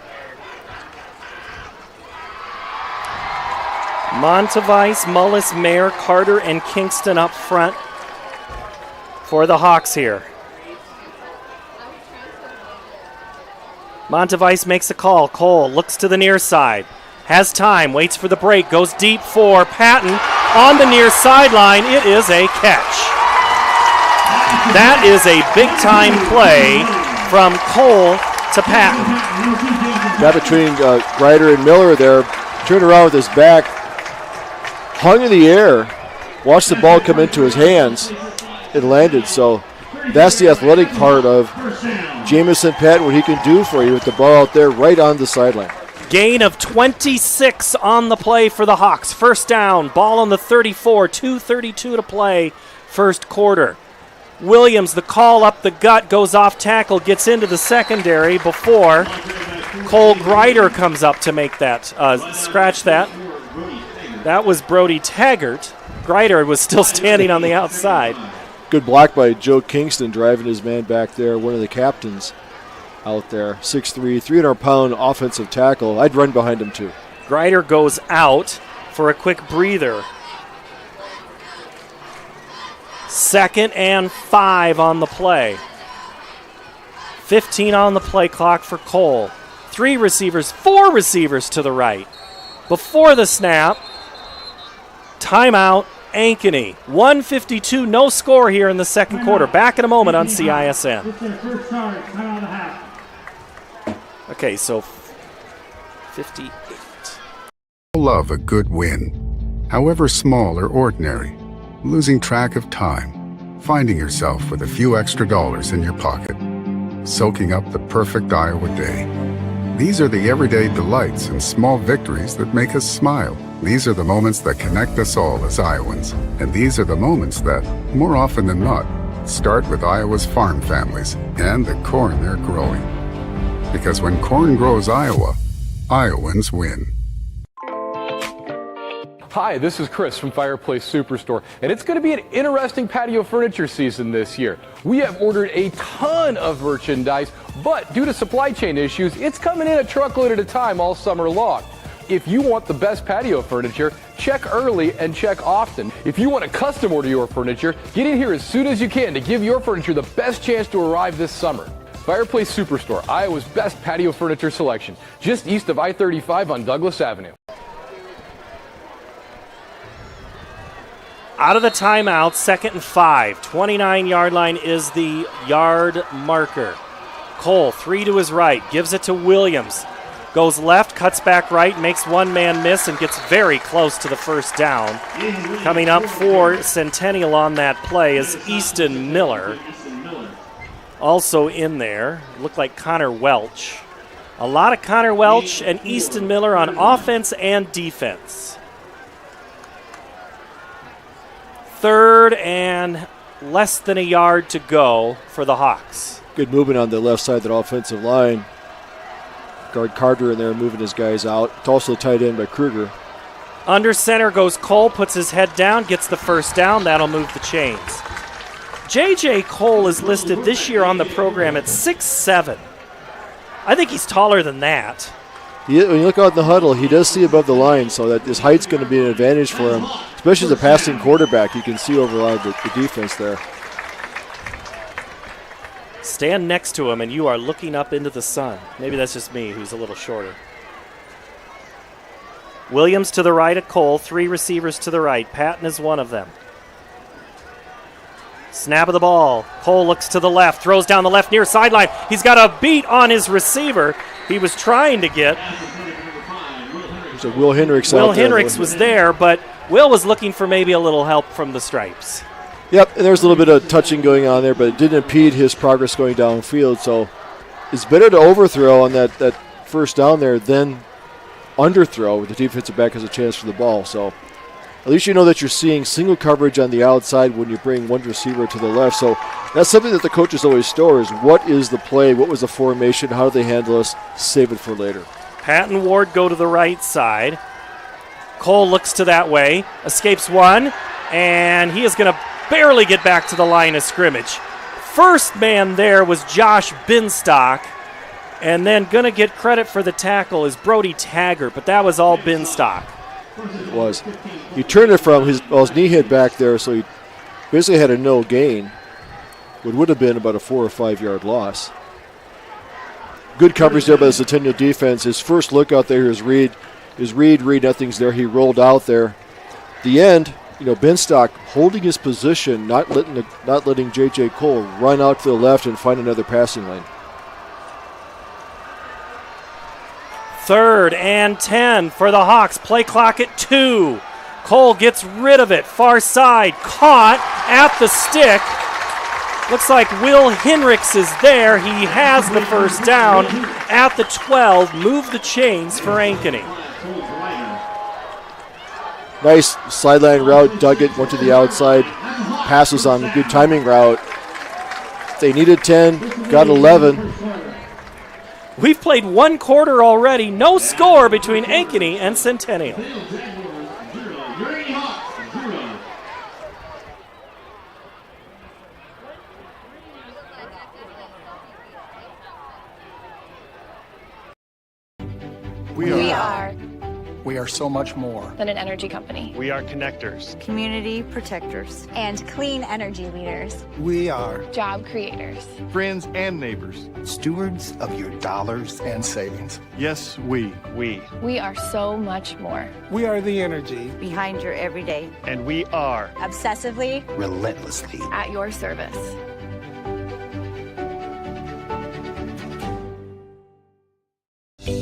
Montevice, Mullis, Mayer, Carter, and Kingston up front for the Hawks here. Montevice makes a call. Cole looks to the near side. Has time, waits for the break, goes deep for Patton on the near sideline. It is a catch. That is a big-time play from Cole to Patton. Got between Greider and Miller there, turned around with his back, hung in the air, watched the ball come into his hands, and landed. So that's the athletic part of Jamison Patton, what he can do for you with the ball out there right on the sideline. Gain of 26 on the play for the Hawks. 1st down, ball on the 34, 2:32 to play, 1st quarter. Williams, the call up the gut, goes off tackle, gets into the secondary before Cole Greider comes up to make that, scratch that. That was Brody Taggart. Greider was still standing on the outside. Good block by Joe Kingston, driving his man back there, one of the captains out there. 6'3", 300-pound offensive tackle. I'd run behind him too. Greider goes out for a quick breather. 2nd and 5 on the play. 15 on the play clock for Cole. 4 receivers to the right. Before the snap, timeout, Ankeny. 1:52, no score here in the 2nd quarter. Back in a moment on CISN. Okay, so 58. Love a good win, however small or ordinary. Losing track of time, finding yourself with a few extra dollars in your pocket, soaking up the perfect Iowa day. These are the everyday delights and small victories that make us smile. These are the moments that connect us all as Iowans. And these are the moments that, more often than not, start with Iowa's farm families and the corn they're growing. Because when corn grows Iowa, Iowans win. Hi, this is Chris from Fireplace Superstore, and it's going to be an interesting patio furniture season this year. We have ordered a ton of merchandise, but due to supply chain issues, it's coming in a truckload at a time all summer long. If you want the best patio furniture, check early and check often. If you want to custom order your furniture, get in here as soon as you can to give your furniture the best chance to arrive this summer. Fireplace Superstore, Iowa's best patio furniture selection, just east of I-35 on Douglas Avenue. Out of the timeout, 2nd and 5. 29-yard line is the yard marker. Cole, 3 to his right, gives it to Williams. Goes left, cuts back right, makes one man miss, and gets very close to the first down. Coming up for Centennial on that play is Easton Miller. Also in there, looked like Connor Welch. A lot of Connor Welch and Easton Miller on offense and defense. 3rd and less than a yard to go for the Hawks. Good movement on the left side of that offensive line. Guard Carter in there moving his guys out. It's also tight end by Kruger. Under center goes Cole, puts his head down, gets the first down. That'll move the chains. J.J. Cole is listed this year on the program at 6'7". I think he's taller than that. When you look out in the huddle, he does see above the line, so that his height's going to be an advantage for him, especially as a passing quarterback. You can see over a lot of the defense there. Stand next to him and you are looking up into the sun. Maybe that's just me, who's a little shorter. Williams to the right of Cole, 3 receivers to the right. Patton is one of them. Snap of the ball. Cole looks to the left, throws down the left near sideline. He's got a beat on his receiver. He was trying to get. There's a Will Hendricks out there. Will Hendricks was there, but Will was looking for maybe a little help from the stripes. Yep, and there's a little bit of touching going on there, but it didn't impede his progress going downfield. So it's better to overthrow on that first down there than underthrow. The defensive back has a chance for the ball. So at least you know that you're seeing single coverage on the outside when you bring one receiver to the left. So that's something that the coaches always store is what is the play, what was the formation, how do they handle us, save it for later. Patton Ward go to the right side. Cole looks to that way, escapes one, and he is going to barely get back to the line of scrimmage. First man there was Josh Binstock, and then going to get credit for the tackle is Brody Taggart, but that was all Binstock. It was. He turned it from his knee hit back there, so he basically had a no gain. What would have been about a 4 or 5 yard loss. Good coverage there by the Centennial defense. His first look out there is Reed. Nothing's there. He rolled out there. The end, Binstock holding his position, not letting J.J. Cole run out to the left and find another passing lane. 3rd and 10 for the Hawks. Play clock at 2. Cole gets rid of it. Far side. Caught at the stick. Looks like Will Hendricks is there. He has the first down at the 12. Move the chains for Ankeny. Nice sideline route. Dug it, went to the outside. Passes on a good timing route. They needed 10, got 11. We've played 1 quarter already. No score between Ankeny and Centennial. We are so much more than an energy company. We are connectors, community protectors, and clean energy leaders. We are job creators, friends and neighbors, stewards of your dollars and savings. Yes, we are so much more. We are the energy behind your everyday. And we are obsessively, relentlessly at your service.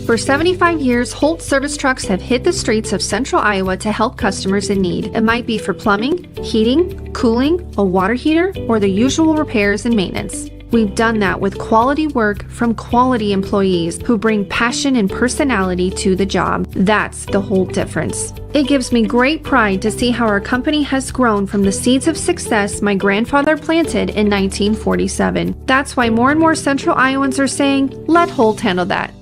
For 75 years, Holt service trucks have hit the streets of central Iowa to help customers in need. It might be for plumbing, heating, cooling, a water heater, or the usual repairs and maintenance. We've done that with quality work from quality employees who bring passion and personality to the job. That's the Holt difference. It gives me great pride to see how our company has grown from the seeds of success my grandfather planted in 1947. That's why more and more central Iowans are saying, let Holt handle that.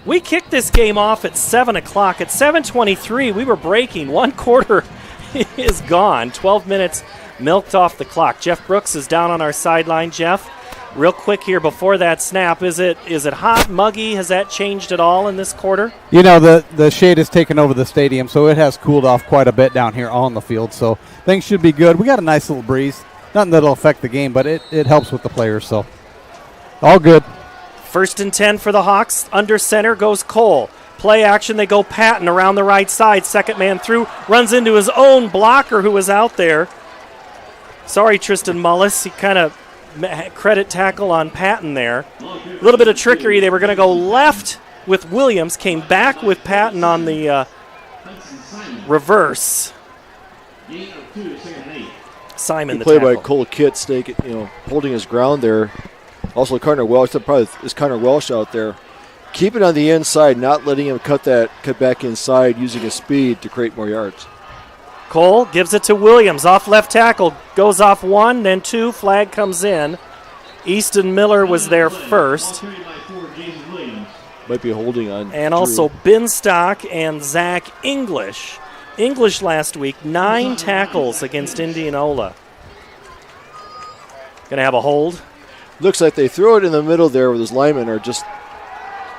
We kicked this game off at 7 o'clock. At 7:23, we were breaking. One quarter is gone. 12 minutes milked off the clock. Jeff Brooks is down on our sideline. Jeff, real quick here before that snap, is it hot, muggy? Has that changed at all in this quarter? You know, the shade has taken over the stadium, so it has cooled off quite a bit down here on the field. So things should be good. We got a nice little breeze. Nothing that'll affect the game, but it helps with the players. So all good. 1st and 10 for the Hawks. Under center goes Cole. Play action, they go Patton around the right side. Second man through, runs into his own blocker who was out there. Sorry, Tristan Mullis. He kind of credit tackle on Patton there. A little bit of trickery. They were going to go left with Williams, came back with Patton on the reverse. Simon, the play tackle. by Cole Kitt, holding his ground there. Also, Connor Welsh, probably is Connor Welsh out there. Keep it on the inside, not letting him cut back inside, using his speed to create more yards. Cole gives it to Williams, off left tackle, goes off 1, then 2, flag comes in. Easton Miller was there first. Might be holding on. And also Binstock and Zach English. English last week, 9 tackles against Indianola. Going to have a hold. Looks like they throw it in the middle there where those linemen are just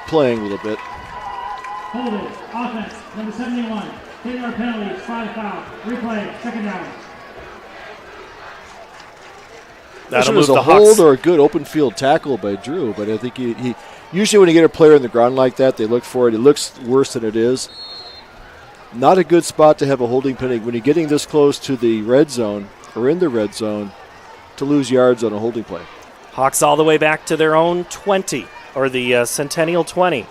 playing a little bit. Hold it. Offense, number 71. 10-yard penalties, 5 foul. Replay, 2nd down. It was a hold or a good open field tackle by Drew, but I think he usually when you get a player on the ground like that, they look for it. It looks worse than it is. Not a good spot to have a holding penalty when you're getting this close to the red zone or in the red zone to lose yards on a holding play. Hawks all the way back to their own 20, or the Centennial 20.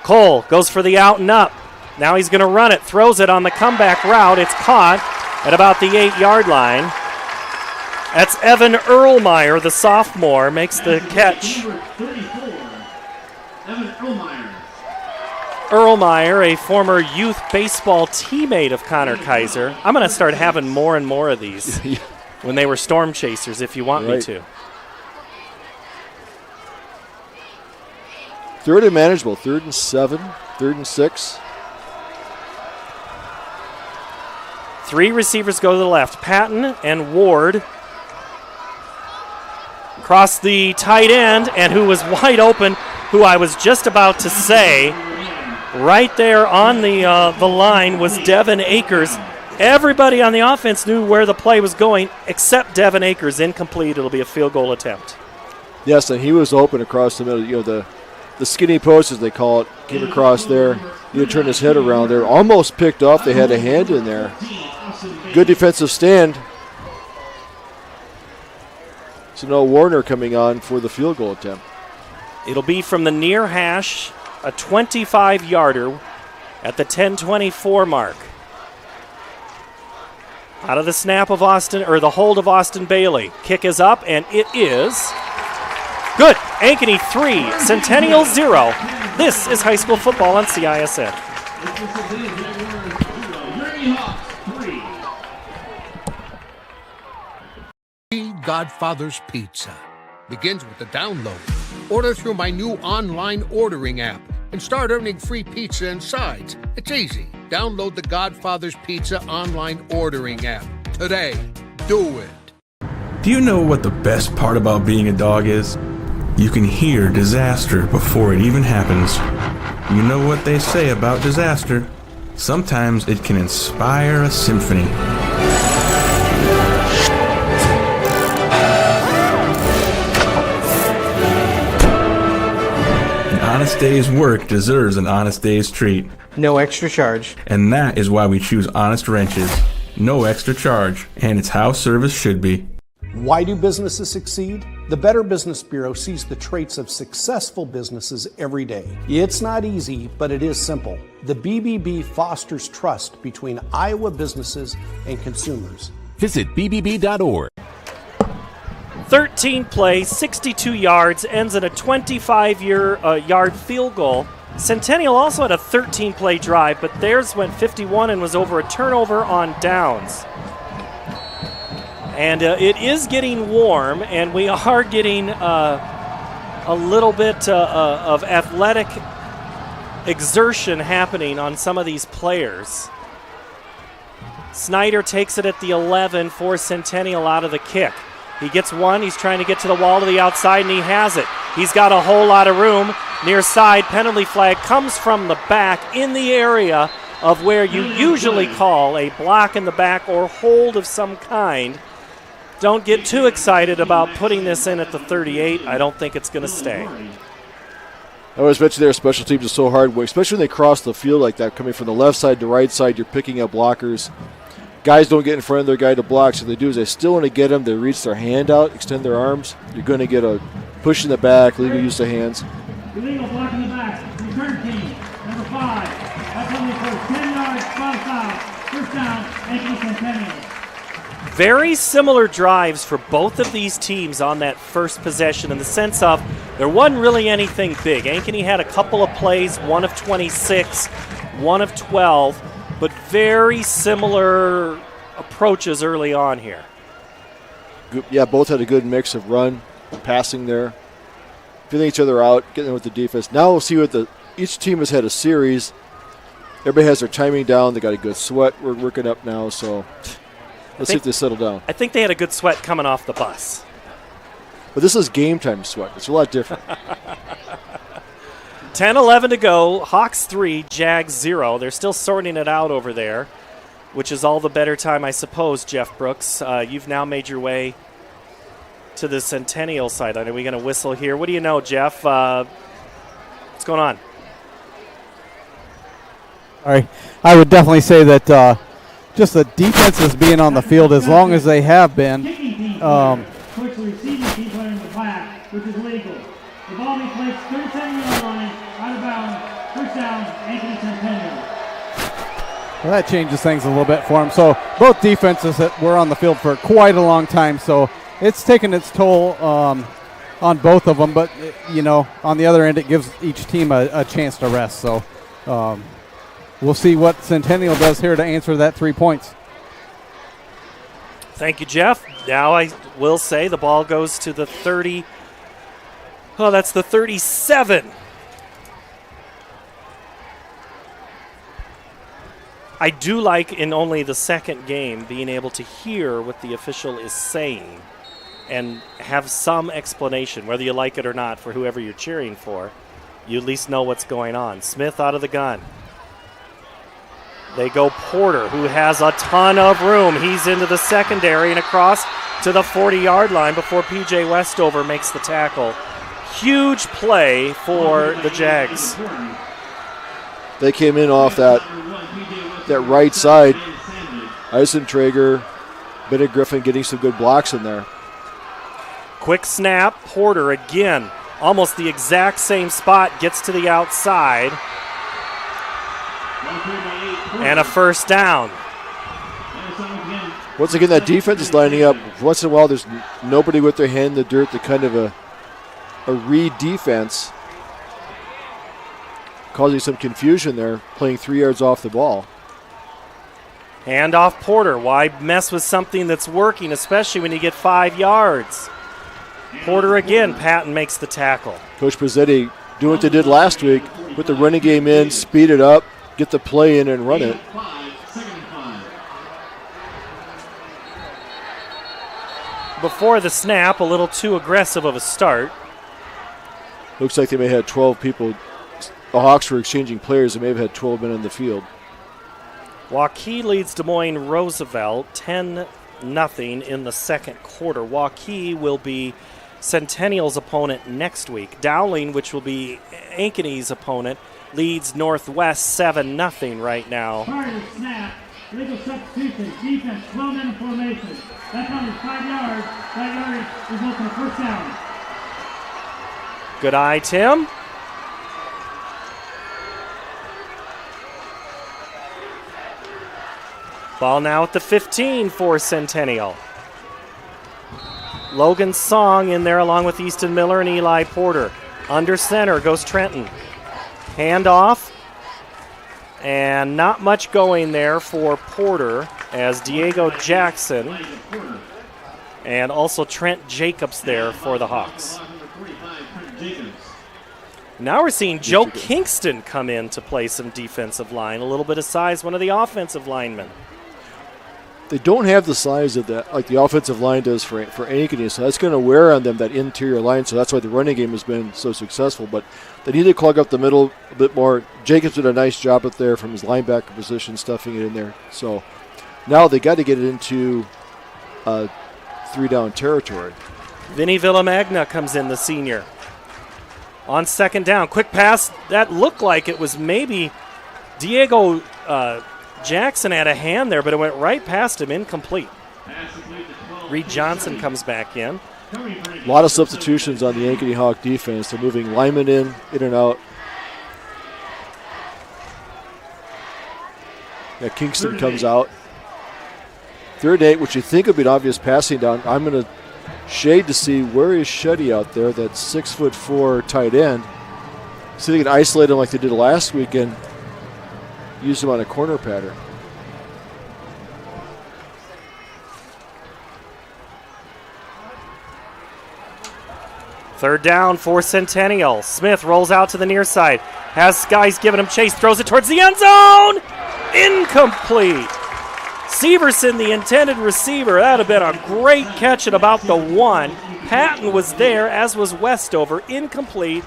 Cole goes for the out and up. Now he's going to run it, throws it on the comeback route. It's caught at about the 8-yard line. That's Evan Erlmeyer, the sophomore, makes the catch. Erlmeyer, a former youth baseball teammate of Connor Kaiser. I'm going to start having more and more of these when they were storm chasers, if you want me to. 3rd and manageable, 3rd and 7, 3rd and 6. 3 receivers go to the left. Patton and Ward cross the tight end, and who was wide open, who I was just about to say, right there on the line was Devin Akers. Everybody on the offense knew where the play was going except Devin Akers. Incomplete. It'll be a field goal attempt. Yes, and he was open across the middle. The skinny post, as they call it, came across there. He had turned his head around there. Almost picked off. They had a hand in there. Good defensive stand. So no Warner coming on for the field goal attempt. It'll be from the near hash, a 25-yarder at the 10:24 mark. Out of the snap of Austin, or the hold of Austin Bailey. Kick is up, and it is good. Ankeny 3, Centennial 0. This is high school football on CISN. Godfather's Pizza begins with the download. Order through my new online ordering app and start earning free pizza and sides. It's easy. Download the Godfather's Pizza online ordering app today. Do it. Do you know what the best part about being a dog is? You can hear disaster before it even happens. You know what they say about disaster? Sometimes it can inspire a symphony. An honest day's work deserves an honest day's treat. No extra charge. And that is why we choose Honest Wrenches. No extra charge. And it's how service should be. Why do businesses succeed? The Better Business Bureau sees the traits of successful businesses every day. It's not easy, but it is simple. The BBB fosters trust between Iowa businesses and consumers. Visit bbb.org. 13 play, 62 yards, ends in a 25-yard field goal. Centennial also had a 13-play drive, but theirs went 51 and was over a turnover on downs. And it is getting warm, and we are getting a little bit of athletic exertion happening on some of these players. Snyder takes it at the 11 for Centennial out of the kick. He gets one. He's trying to get to the wall to the outside, and he has it. He's got a whole lot of room near side. Penalty flag comes from the back in the area of where you usually call a block in the back or hold of some kind. Don't get too excited about putting this in at the 38. I don't think it's going to stay. I always mention their special teams is so hard, especially when they cross the field like that, coming from the left side to right side, you're picking up blockers. Guys don't get in front of their guy to block, so they do is they still want to get them. They reach their hand out, extend their arms. You're going to get a push in the back, legal use of hands. Illegal block in the back. Return team, number 5. That's only for 10 yards, foul. First down, Ankeny Centennial. Very similar drives for both of these teams on that first possession in the sense of there wasn't really anything big. Ankeny had a couple of plays, one of 26, one of 12, but very similar approaches early on here. Yeah, both had a good mix of run, passing there, feeling each other out, getting with the defense. Now we'll see what each team has had a series. Everybody has their timing down. They got a good sweat. We're working up now, so let's see if they settle down. I think they had a good sweat coming off the bus. But this is game time sweat. It's a lot different. 10-11 to go. Hawks 3, Jags 0. They're still sorting it out over there, which is all the better time, I suppose, Jeff Brooks. You've now made your way to the Centennial side. Are we going to whistle here? What do you know, Jeff? What's going on? All right. I would definitely say that just the defenses being on the field as long as they have been. Push the receiving team player in the flag, which is legal. The ball be placed 37-yard line, out of bounds. First down, Ankeny Centennial. Well, that changes things a little bit for them. So both defenses that were on the field for quite a long time. So it's taken its toll on both of them. But, on the other end, it gives each team a chance to rest. So we'll see what Centennial does here to answer that 3 points. Thank you, Jeff. Now I will say the ball goes to the 30. Oh, that's the 37. I do like in only the second game being able to hear what the official is saying and have some explanation, whether you like it or not, for whoever you're cheering for. You at least know what's going on. Smith out of the gun. They go Porter, who has a ton of room. He's into the secondary and across to the 40-yard line before P.J. Westover makes the tackle. Huge play for the Jags. They came in off that right side. Eisentrager, Bennett Griffin getting some good blocks in there. Quick snap. Porter again, almost the exact same spot, gets to the outside. And a first down. Once again, that defense is lining up. Once in a while, there's nobody with their hand in the dirt. They're kind of a read defense, causing some confusion there, playing 3 yards off the ball. Hand off Porter. Why mess with something that's working, especially when you get 5 yards? Porter again. Patton makes the tackle. Coach Pizzetti doing what they did last week, put the running game in, speed it up, get the play in and run it. Before the snap, a little too aggressive of a start. Looks like they may have had 12 people. The Hawks were exchanging players. They may have had 12 men in the field. Waukee leads Des Moines Roosevelt 10-0 in the second quarter. Waukee will be Centennial's opponent next week. Dowling, which will be Ankeny's opponent, leads Northwest 7-0 right now. Target snap, legal substitution, defense, 12 men in formation. That number 5 yards. That yard results in a first down. Good eye, Tim. Ball now at the 15 for Centennial. Logan Song in there along with Easton Miller and Eli Porter. Under center goes Trenton. Hand off. And not much going there for Porter as Diego Jackson and also Trent Jacobs there for the Hawks. Now we're seeing Joe Kingston come in to play some defensive line, a little bit of size, one of the offensive linemen. They don't have the size of that, like the offensive line does for Ankeny, so that's going to wear on them, that interior line, so that's why the running game has been so successful. But they need to clog up the middle a bit more. Jacobs did a nice job up there from his linebacker position, stuffing it in there. So now they got to get it into 3-down territory. Vinny Villamagna comes in, the senior. On second down, quick pass. That looked like it was maybe Diego Jackson had a hand there, but it went right past him, incomplete. Reed Johnson comes back in. A lot of substitutions on the Ankeny Hawk defense. They're moving linemen in and out. Yeah, Kingston comes out. 3rd and 8, which you think would be an obvious passing down. I'm going to shade to see where is Shetty out there, that 6'4" tight end. See if they can isolate him like they did last weekend. Use him on a corner pattern. Third down for Centennial. Smith rolls out to the near side. Has guys giving him chase. Throws it towards the end zone. Incomplete. Severson, the intended receiver. That would have been a great catch at about the 1. Patton was there, as was Westover. Incomplete.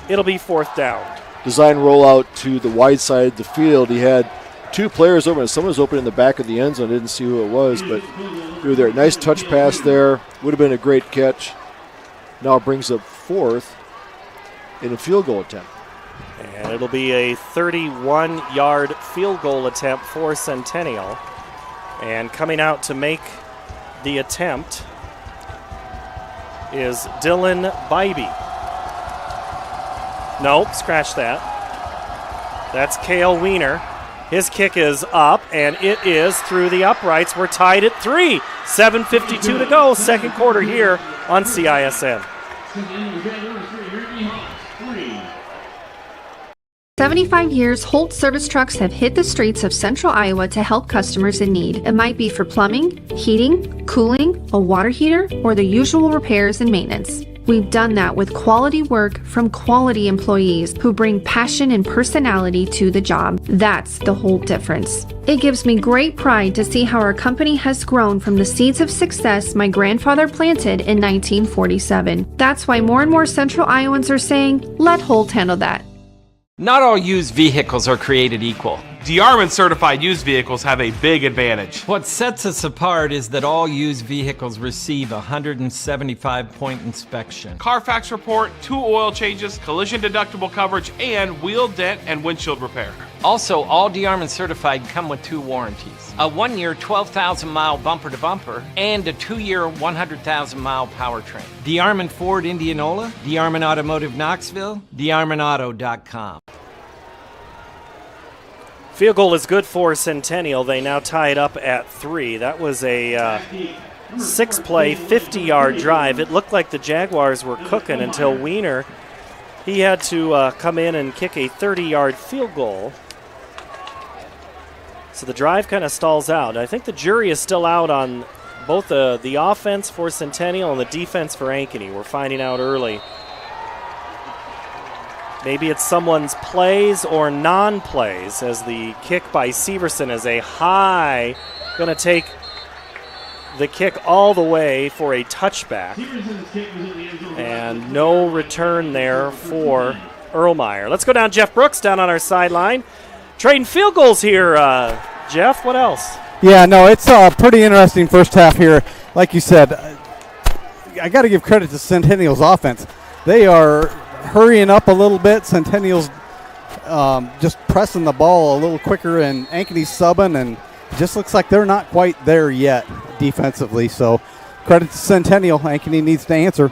It'll be 4th down. Design rollout to the wide side of the field. He had 2 players open. Someone was open in the back of the end zone. Didn't see who it was, but they were there. Nice touch pass there. Would have been a great catch. Now it brings up 4th in a field goal attempt. And it'll be a 31-yard field goal attempt for Centennial. And coming out to make the attempt is Dylan Bybee. Nope, scratch that. That's Cale Wiener. His kick is up, and it is through the uprights. We're tied at 3. 7:52 to go, second quarter here on CISN. 75 years, Holt service trucks have hit the streets of central Iowa to help customers in need. It might be for plumbing, heating, cooling, a water heater, or the usual repairs and maintenance. We've done that with quality work from quality employees who bring passion and personality to the job. That's the Holt difference. It gives me great pride to see how our company has grown from the seeds of success my grandfather planted in 1947. That's why more and more central Iowans are saying, let Holt handle that. Not all used vehicles are created equal. DeArmond certified used vehicles have a big advantage. What sets us apart is that all used vehicles receive a 175-point inspection. Carfax report, 2 oil changes, collision deductible coverage, and wheel dent and windshield repair. Also, all DeArmond certified come with 2 warranties. A 1-year 12,000-mile bumper-to-bumper and a 2-year 100,000-mile powertrain. DeArmond Ford Indianola, DeArmond Automotive Knoxville, DeArmondAuto.com. Field goal is good for Centennial. They now tie it up at 3. That was a 6-play, 50-yard drive. It looked like the Jaguars were cooking until Wiener, he had to come in and kick a 30-yard field goal. So the drive kind of stalls out. I think the jury is still out on both the offense for Centennial and the defense for Ankeny. We're finding out early. Maybe it's someone's plays or non-plays, as the kick by Severson is a high, going to take the kick all the way for a touchback. And no return there for Erlmeyer. Let's go down Jeff Brooks down on our sideline. Trading field goals here, Jeff. What else? Yeah, no, it's a pretty interesting first half here. Like you said, I got to give credit to Centennial's offense. They are hurrying up a little bit. Centennial's just pressing the ball a little quicker, and Ankeny's subbing, and it just looks like they're not quite there yet defensively. So credit to Centennial. Ankeny needs to answer.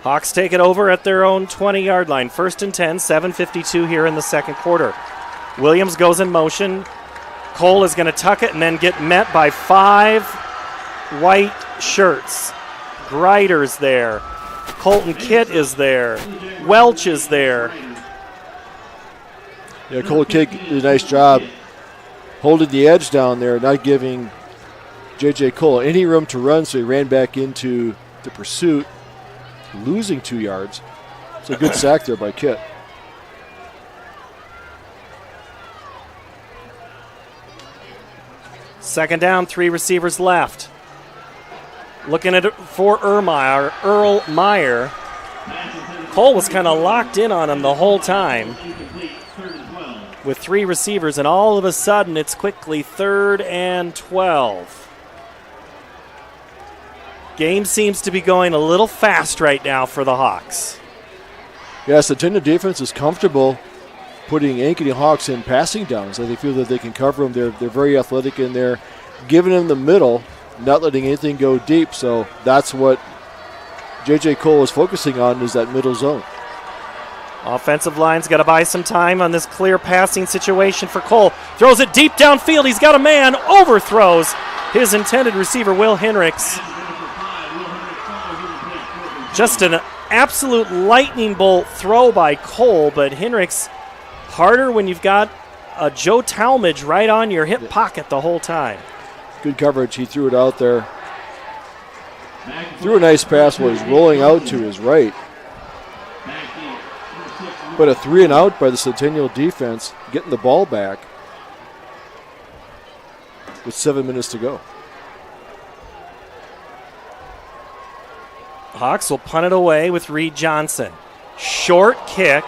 Hawks take it over at their own 20-yard line. 1st and 10, 7:52 here in the second quarter. Williams goes in motion. Cole is going to tuck it and then get met by 5 white shirts. Greider's there. Colton Kitt is there. Welch is there. Yeah, Colton Kitt did a nice job holding the edge down there, not giving J.J. Cole any room to run, so he ran back into the pursuit, losing 2 yards. It's a good sack there by Kit. Second down, 3 receivers left. Looking at it for Earl Meyer. Cole was kind of locked in on him the whole time with 3 receivers, and all of a sudden it's quickly 3rd and 12. Game seems to be going a little fast right now for the Hawks. Yes, the Centennial defense is comfortable putting Ankeny Hawks in passing downs. They feel that they can cover them. They're very athletic in there, giving them the middle, not letting anything go deep. So that's what J.J. Cole is focusing on, is that middle zone. Offensive line's got to buy some time on this clear passing situation for Cole. Throws it deep downfield. He's got a man. Overthrows his intended receiver, Will Henricks. Just an absolute lightning bolt throw by Cole, but Henricks harder when you've got a Joe Talmadge right on your hip pocket the whole time. Good coverage. He threw it out there. Threw a nice pass while he's rolling out to his right. But a 3 and out by the Centennial defense, getting the ball back with 7 minutes to go. Hawks will punt it away with Reed Johnson. Short kick.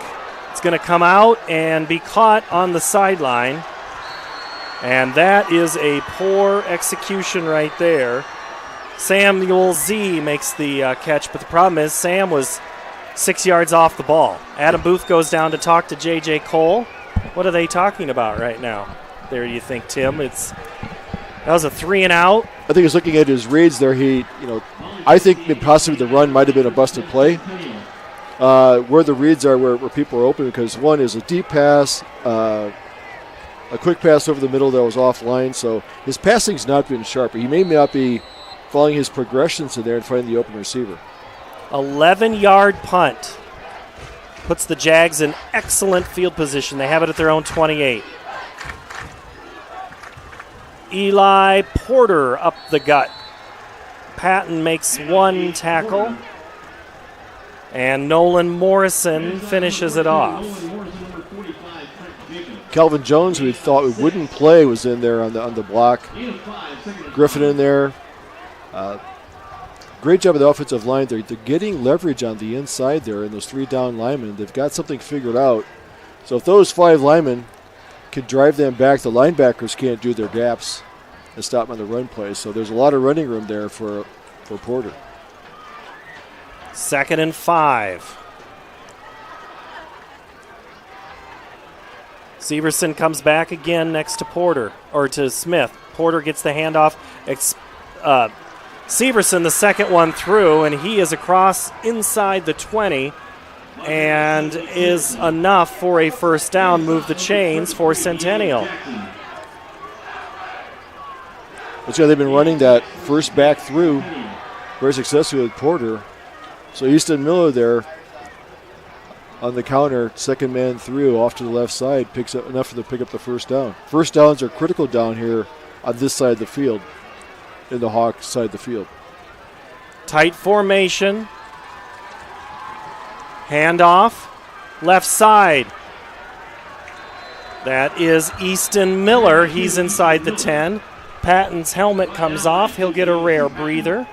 It's going to come out and be caught on the sideline. And that is a poor execution right there. Samuel Z makes the catch, but the problem is Sam was 6 yards off the ball. Adam Booth goes down to talk to J.J. Cole. What are they talking about right now? There, you think, Tim? That was a 3 and out. I think he's looking at his reads there. I think that possibly the run might have been a busted play. Where the reads are, where people are open, because one is a deep pass, a quick pass over the middle that was offline. So his passing's not been sharp. He may not be following his progressions in there and finding the open receiver. 11-yard punt puts the Jags in excellent field position. They have it at their own 28. Eli Porter up the gut. Patton makes 1 tackle. And Nolan Morrison finishes it off. Calvin Jones, who we thought wouldn't play, was in there on the block. Griffin in there. Great job of the offensive line. They're getting leverage on the inside there in those 3 down linemen. They've got something figured out. So if those 5 linemen can drive them back, the linebackers can't do their gaps and stop on the run play. So there's a lot of running room there for Porter. 2nd and 5. Severson comes back again next to Porter, or to Smith. Porter gets the handoff. Severson, the second one through, and he is across inside the 20 and is enough for a first down. Move the chains for Centennial. But yeah, they've been running that first back through very successfully with Porter. So Easton Miller there on the counter, second man through off to the left side, picks up enough to pick up the first down. First downs are critical down here on this side of the field, in the Hawks side of the field. Tight formation. Handoff. Left side. That is Easton Miller. He's inside the 10. Patton's helmet comes off. He'll get a rare breather.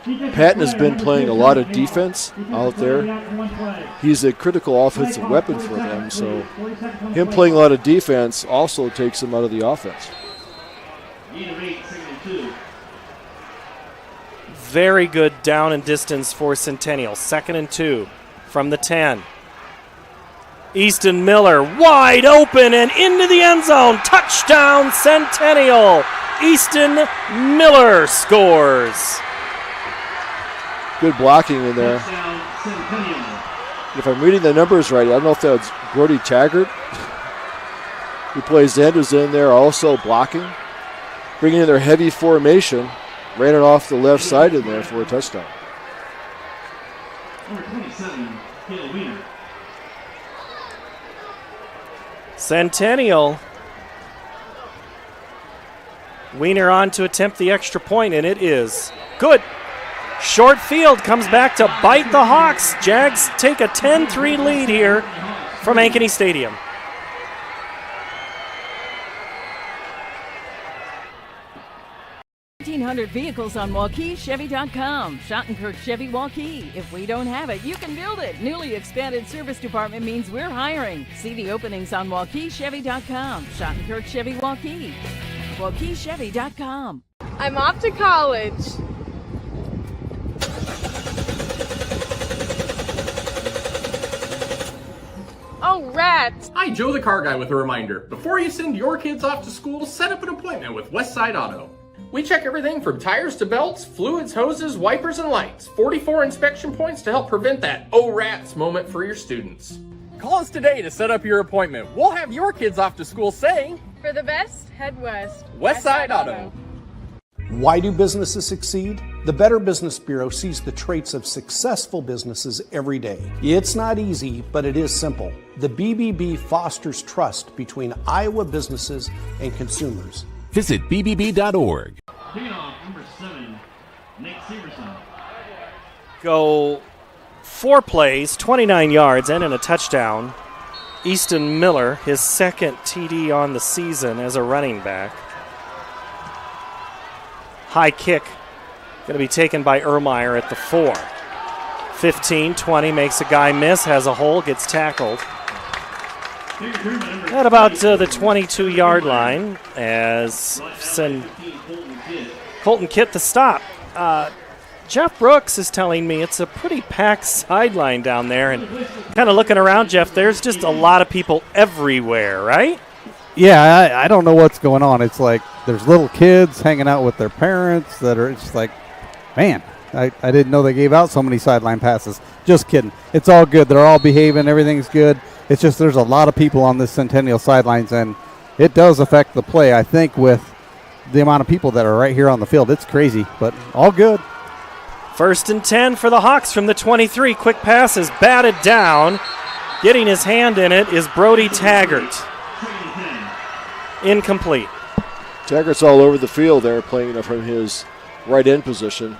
Patton has been playing a lot of defense out there. He's a critical offensive weapon for them, so him playing a lot of defense also takes him out of the offense. Very good down and distance for Centennial. 2nd and 2 from the 10. Easton Miller wide open and into the end zone. Touchdown Centennial. Easton Miller scores. Good blocking in there. If I'm reading the numbers right, I don't know if that was Brody Taggart, who plays end, who's in there also blocking. Bringing in their heavy formation. Ran it off the left side in there for a touchdown. Centennial. Wiener on to attempt the extra point, and it is good. Short field comes back to bite the Hawks. Jags take a 10-3 lead here from Ankeny Stadium. Vehicles on WaukeeChevy.com. Schottenkirk Chevy Waukee. If we don't have it, you can build it. Newly expanded service department means we're hiring. See the openings on WaukeeChevy.com. Schottenkirk Chevy Waukee. WaukeeChevy.com. I'm off to college. Oh, rats! Hi, Joe the Car Guy with a reminder. Before you send your kids off to school, set up an appointment with Westside Auto. We check everything from tires to belts, fluids, hoses, wipers, and lights. 44 inspection points to help prevent that oh rats moment for your students. Call us today to set up your appointment. We'll have your kids off to school saying, For the best, head west. Westside Auto. Why do businesses succeed? The Better Business Bureau sees the traits of successful businesses every day. It's not easy, but it is simple. The BBB fosters trust between Iowa businesses and consumers. Visit bbb.org. Number 7, Nate Severson. Go 4 plays, 29 yards, and in a touchdown. Easton Miller, his second TD on the season as a running back. High kick going to be taken by Ermeyer at the 4. 15, 20, makes a guy miss, has a hole, gets tackled. At about the 22-yard line as Colton Kitt the stop. Jeff Brooks is telling me it's a pretty packed sideline down there, and kind of looking around, Jeff, there's just a lot of people everywhere, right? Yeah, I don't know what's going on. It's like there's little kids hanging out with their parents that are just like, man, I didn't know they gave out so many sideline passes. Just kidding. It's all good. They're all behaving. Everything's good. It's just there's a lot of people on this Centennial sidelines, and it does affect the play, I think, with the amount of people that are right here on the field. It's crazy, but all good. 1st and 10 for the Hawks from the 23. Quick pass is batted down. Getting his hand in it is Brody Taggart. Incomplete. Taggart's all over the field there, playing from his right end position.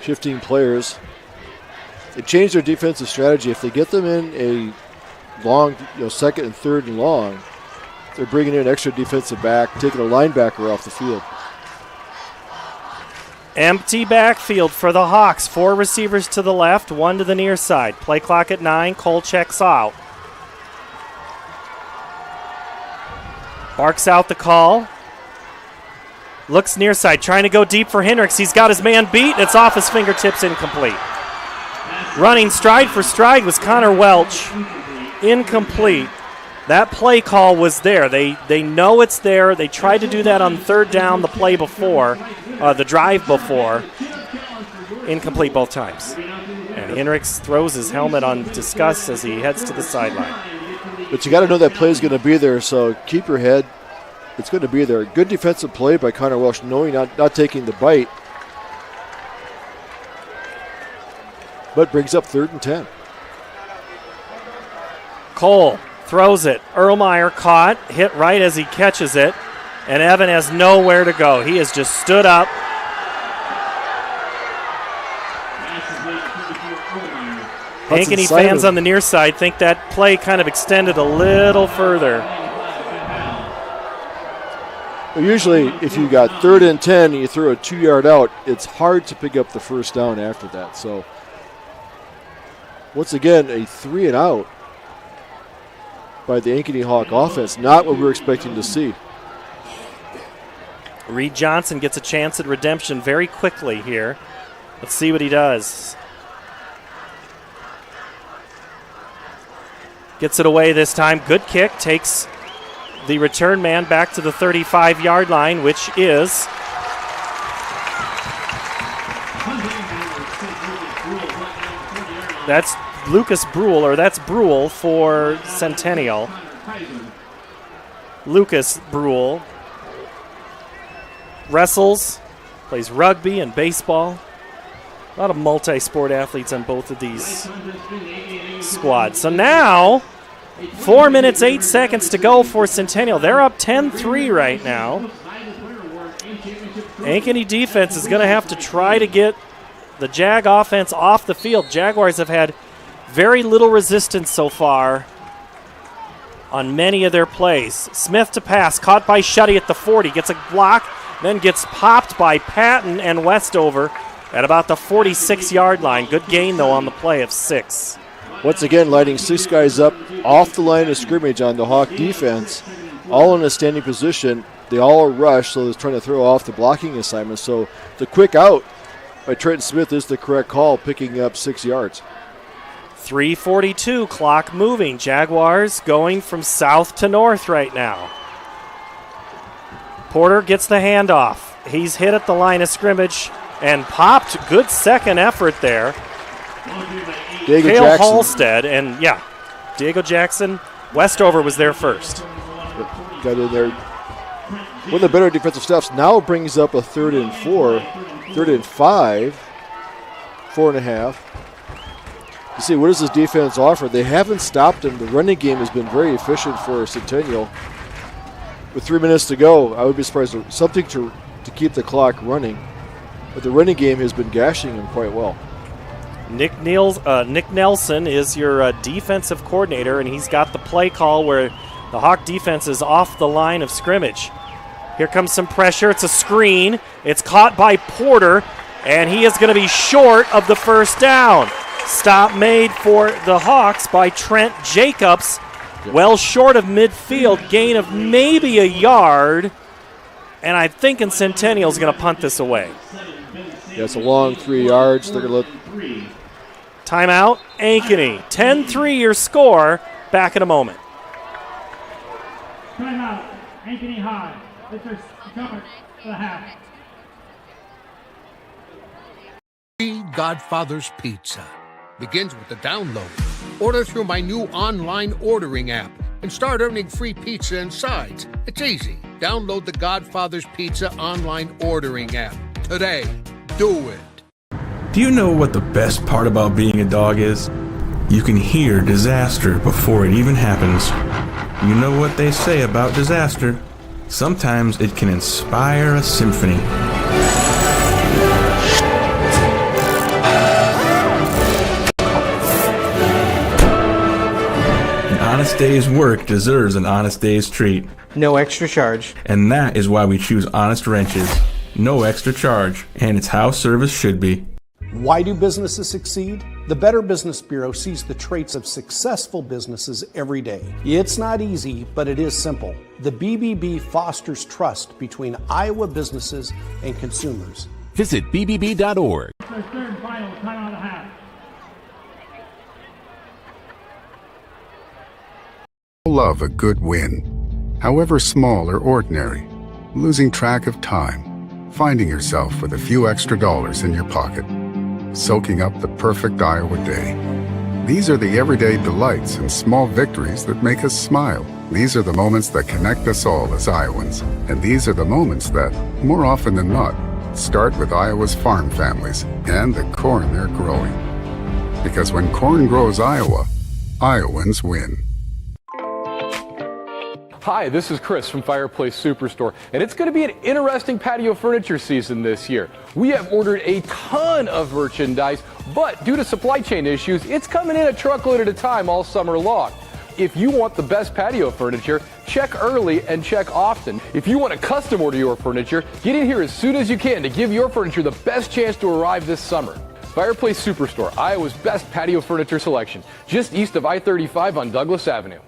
Shifting players. They changed their defensive strategy. If they get them in a long, 2nd and 3rd and long, they're bringing in an extra defensive back, taking a linebacker off the field. Empty backfield for the Hawks. 4 receivers to the left, 1 to the near side. Play clock at 9. Cole checks out. Barks out the call. Looks near side, trying to go deep for Hendricks. He's got his man beat. It's off his fingertips, incomplete. Running stride for stride was Connor Welch. Incomplete. That play call was there. They know it's there. They tried to do that on 3rd down the play before, the drive before. Incomplete both times. And Hendricks throws his helmet on disgust as he heads to the sideline. But you got to know that play is going to be there, so keep your head. It's going to be there. Good defensive play by Connor Welsh, knowing not taking the bite. But brings up 3rd and 10. Cole throws it. Ermeyer caught, hit right as he catches it, and Evan has nowhere to go. He has just stood up. Ankeny fans on the near side think that play kind of extended a little further. Well, usually, if you got 3rd and 10 and you throw a 2-yard out, it's hard to pick up the 1st down after that. So, once again, a 3 and out by the Ankeny Hawk offense. Not what we were expecting to see. Reed Johnson gets a chance at redemption very quickly here. Let's see what he does. Gets it away this time. Good kick. Takes the return man back to the 35-yard line, which is that's Lucas Brule, or that's Brule for Centennial. Lucas Brule wrestles, plays rugby and baseball. A lot of multi-sport athletes on both of these squads. So now 4 minutes, 8 seconds to go for Centennial. They're up 10-3 right now. Ankeny defense is going to have to try to get the Jag offense off the field. Jaguars have had very little resistance so far on many of their plays. Smith to pass, caught by Shuddy at the 40, gets a block, then gets popped by Patton and Westover at about the 46-yard line. Good gain, though, on the play of 6. Once again, lighting 6 guys up off the line of scrimmage on the Hawk defense, all in a standing position. They all are rushed, so they're trying to throw off the blocking assignment. So the quick out by Trenton Smith is the correct call, picking up 6 yards. 3:42, clock moving. Jaguars going from south to north right now. Porter gets the handoff. He's hit at the line of scrimmage and popped. Good second effort there. Diego Cale Jackson. Halstead, and Diego Jackson. Westover was there first. Got in there. One of the better defensive stops now brings up a 3rd and 4, 3rd and 5, 4.5. You see, what does this defense offer? They haven't stopped him. The running game has been very efficient for Centennial. With 3 minutes to go, I would be surprised. Something to keep the clock running. But the running game has been gashing him quite well. Nick Nelson is your defensive coordinator, and he's got the play call where the Hawk defense is off the line of scrimmage. Here comes some pressure. It's a screen. It's caught by Porter, and he is going to be short of the first down. Stop made for the Hawks by Trent Jacobs. Well short of midfield, gain of maybe a yard, and I'm thinking Centennial's going to punt this away. Yeah, it's a long 3 yards. They're going to let. Timeout, Ankeny. 10-3 your score. Back in a moment. Timeout, Ankeny High. Victor covered for the half. Godfather's Pizza begins with the download. Order through my new online ordering app and start earning free pizza and sides. It's easy. Download the Godfather's Pizza online ordering app today. Do it. Do you know what the best part about being a dog is? You can hear disaster before it even happens. You know what they say about disaster? Sometimes it can inspire a symphony. An honest day's work deserves an honest day's treat. No extra charge. And that is why we choose Honest Wrenches. No extra charge, and it's how service should be. Why do businesses succeed? The Better Business Bureau sees the traits of successful businesses every day. It's not easy, but it is simple. The BBB fosters trust between Iowa businesses and consumers. Visit bbb.org. Third and final, timeout of the half. Love a good win, however small or ordinary. Losing track of time, finding yourself with a few extra dollars in your pocket, soaking up the perfect Iowa day. These are the everyday delights and small victories that make us smile. These are the moments that connect us all as Iowans. And these are the moments that, more often than not, start with Iowa's farm families and the corn they're growing. Because when corn grows Iowa, Iowans win. Hi, this is Chris from Fireplace Superstore, and it's going to be an interesting patio furniture season this year. We have ordered a ton of merchandise, but due to supply chain issues, it's coming in a truckload at a time all summer long. If you want the best patio furniture, check early and check often. If you want to custom order your furniture, get in here as soon as you can to give your furniture the best chance to arrive this summer. Fireplace Superstore, Iowa's best patio furniture selection, just east of I-35 on Douglas Avenue.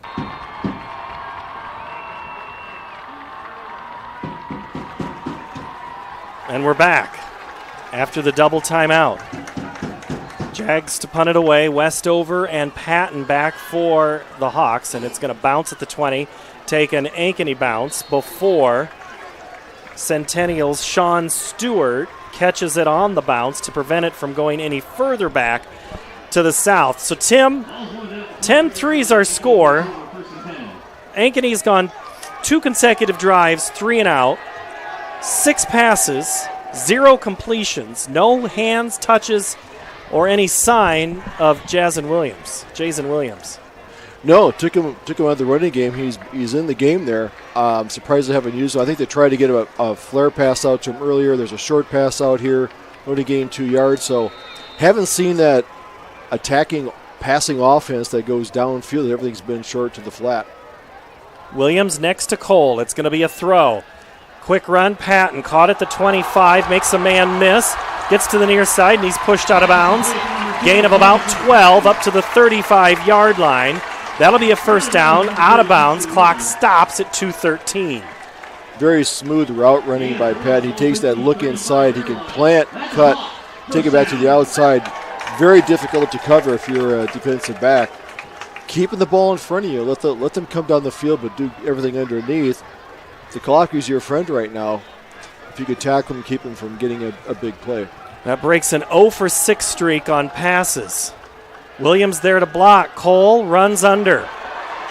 And we're back after the double timeout. Jags to punt it away. Westover and Patton back for the Hawks, and it's going to bounce at the 20, take an Ankeny bounce before Centennial's Sean Stewart catches it on the bounce to prevent it from going any further back to the south. So, Tim, 10-3 is our score. Ankeny's gone 2 consecutive drives, 3 and out. 6 passes, 0 completions, no hands, touches, or any sign of Jason Williams. No, took him out of the running game. He's in the game there. Surprised they haven't used him. I think they tried to get a flare pass out to him earlier. There's a short pass out here. Only gained 2 yards. So haven't seen that passing offense that goes downfield. Everything's been short to the flat. Williams next to Cole. It's going to be a throw. Quick run, Patton caught at the 25, makes a man miss, gets to the near side, and he's pushed out of bounds. Gain of about 12 up to the 35-yard line. That'll be a first down, out of bounds. Clock stops at 2:13. Very smooth route running by Pat. He takes that look inside. He can plant, cut, take it back to the outside. Very difficult to cover if you're a defensive back. Keeping the ball in front of you. Let them come down the field, but do everything underneath. The clock is your friend right now. If you could tackle him, keep him from getting a big play. That breaks an 0 for 6 streak on passes. Williams there to block. Cole runs under.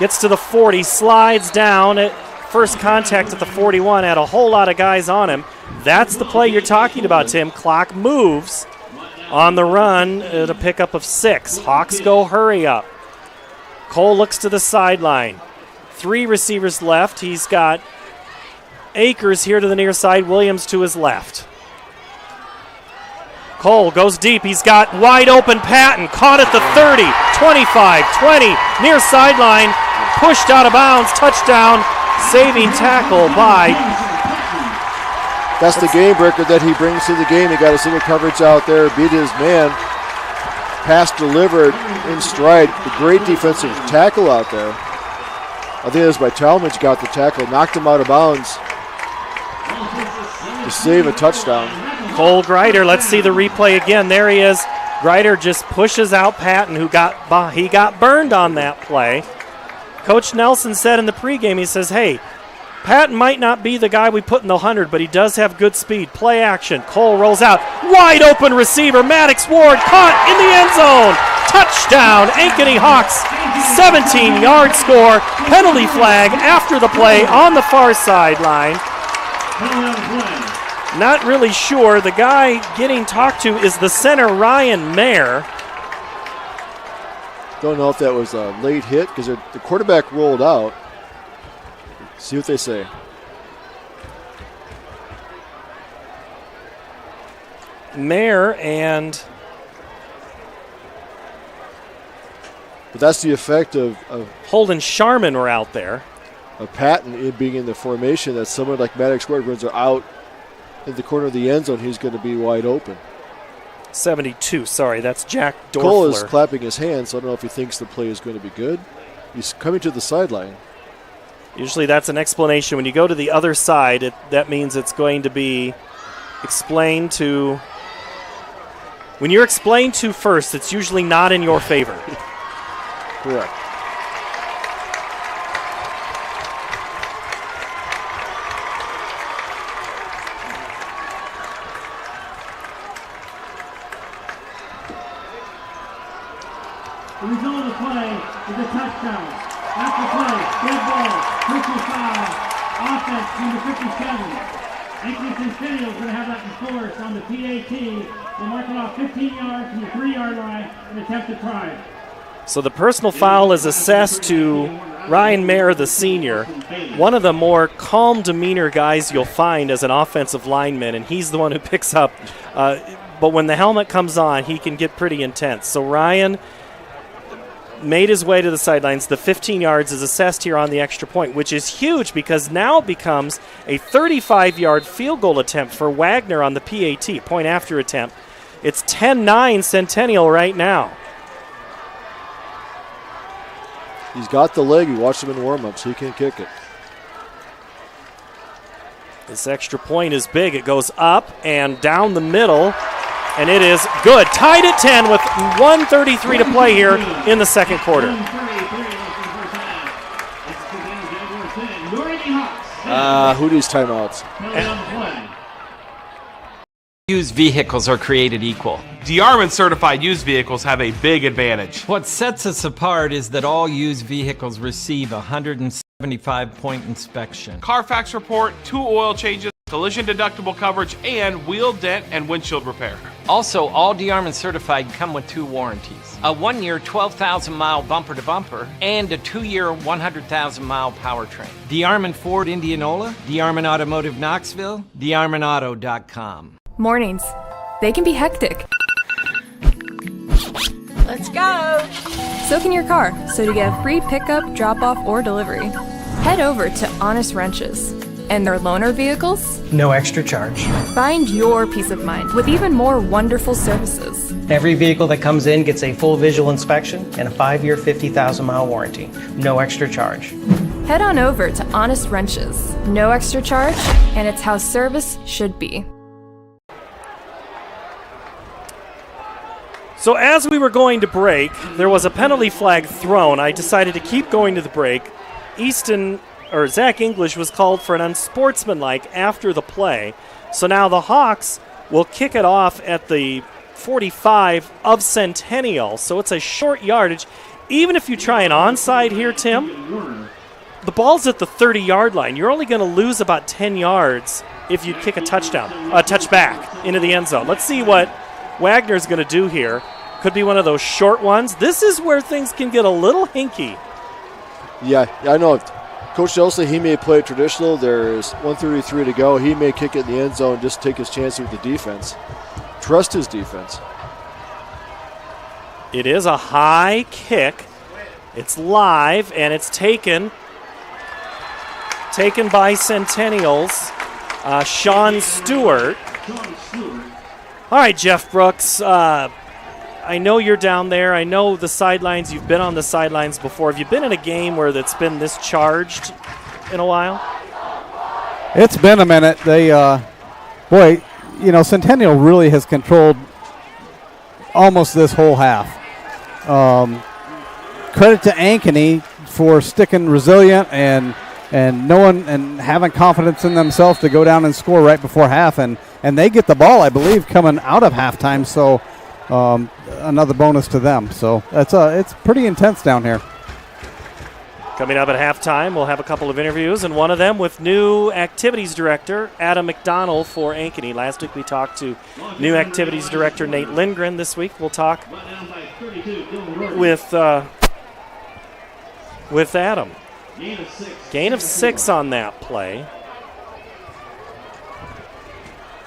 Gets to the 40, slides down. At first contact at the 41, had a whole lot of guys on him. That's the play you're talking about, Tim. Clock moves on the run at a pickup of 6. Hawks go hurry up. Cole looks to the sideline. 3 receivers left. He's got Akers here to the near side, Williams to his left. Cole goes deep. He's got wide open Patton. Caught at the 30, 25, 20. Near sideline. Pushed out of bounds. Touchdown. Saving tackle by. That's the game breaker that he brings to the game. He got a single coverage out there. Beat his man. Pass delivered in stride. A great defensive tackle out there. I think it was by Talmadge got the tackle. Knocked him out of bounds to save a touchdown. Cole Greider, let's see the replay again. There he is. Greider just pushes out Patton, who got burned on that play. Coach Nelson said in the pregame, he says, hey, Patton might not be the guy we put in the 100, but he does have good speed. Play action. Cole rolls out. Wide open receiver. Maddox Ward caught in the end zone. Touchdown. Ankeny Hawks. 17-yard score. Penalty flag after the play on the far sideline. Not really sure. The guy getting talked to is the center, Ryan Mayer. Don't know if that was a late hit because the quarterback rolled out. See what they say. Mayer and... But that's the effect of Holden Sharman were out there. Of Patton being in the formation that someone like Maddox Ward runs out in the corner of the end zone, he's going to be wide open. 72, sorry, that's Jack Dorfler. Cole is clapping his hands, so I don't know if he thinks the play is going to be good. He's coming to the sideline. Usually that's an explanation. When you go to the other side, that means it's going to be explained to... When you're explained to first, it's usually not in your favor. Correct. The result of the play is a touchdown. After play, dead ball, personal foul, offense number 57. Ankeny Centennial is going to have that enforced on the PAT. They're marking off 15 yards from the 3-yard line and attempted try. So the personal foul is assessed to Ryan Mayer, the senior, one of the more calm demeanor guys you'll find as an offensive lineman, and he's the one who picks up. But when the helmet comes on, he can get pretty intense. So Ryan made his way to the sidelines. The 15 yards is assessed here on the extra point, which is huge because now it becomes a 35-yard field goal attempt for Wagner on the PAT, point after attempt. It's 10-9 Centennial right now. He's got the leg. You watched him in warm-ups. He can kick it. This extra point is big. It goes up and down the middle, and it is good. Tied at 10 with 1:33 to play here in the second quarter. Who needs timeouts? Used vehicles are created equal. DeArmond certified used vehicles have a big advantage. What sets us apart is that all used vehicles receive a 175-point inspection. Carfax report, 2 oil changes, collision deductible coverage, and wheel, dent, and windshield repair. Also, all DeArmond certified come with 2 warranties. A 1-year 12,000-mile bumper-to-bumper and a 2-year 100,000-mile powertrain. DeArmond Ford Indianola, DeArmond Automotive Knoxville, DeArmondAuto.com. Mornings. They can be hectic. Let's go! So can your car, so to get a free pickup, drop-off, or delivery, head over to Honest Wrenches. And their loaner vehicles? No extra charge. Find your peace of mind with even more wonderful services. Every vehicle that comes in gets a full visual inspection and a 5-year, 50,000-mile warranty. No extra charge. Head on over to Honest Wrenches. No extra charge, and it's how service should be. So as we were going to break, there was a penalty flag thrown. I decided to keep going to the break. Zach English was called for an unsportsmanlike after the play. So now the Hawks will kick it off at the 45 of Centennial. So it's a short yardage. Even if you try an onside here, Tim, the ball's at the 30-yard line. You're only going to lose about 10 yards if you kick a touchback into the end zone. Let's see what Wagner's going to do here. Could be one of those short ones. This is where things can get a little hinky. Yeah, I know. Coach Nelson, he may play traditional. There's 1:33 to go. He may kick it in the end zone, just take his chances with the defense. Trust his defense. It is a high kick. It's live, and it's taken by Centennial's Sean Stewart. All right, Jeff Brooks. I know you're down there. I know the sidelines. You've been on the sidelines before. Have you been in a game where it's been this charged in a while? It's been a minute. Centennial really has controlled almost this whole half. Credit to Ankeny for sticking resilient and knowing and having confidence in themselves to go down and score right before half. And they get the ball, I believe, coming out of halftime. So another bonus to them. So it's pretty intense down here. Coming up at halftime, we'll have a couple of interviews, and one of them with new activities director Adam McDonald for Ankeny. Last week we talked to new activities director Nate Lindgren. This week we'll talk with Adam. Gain of 6 on that play.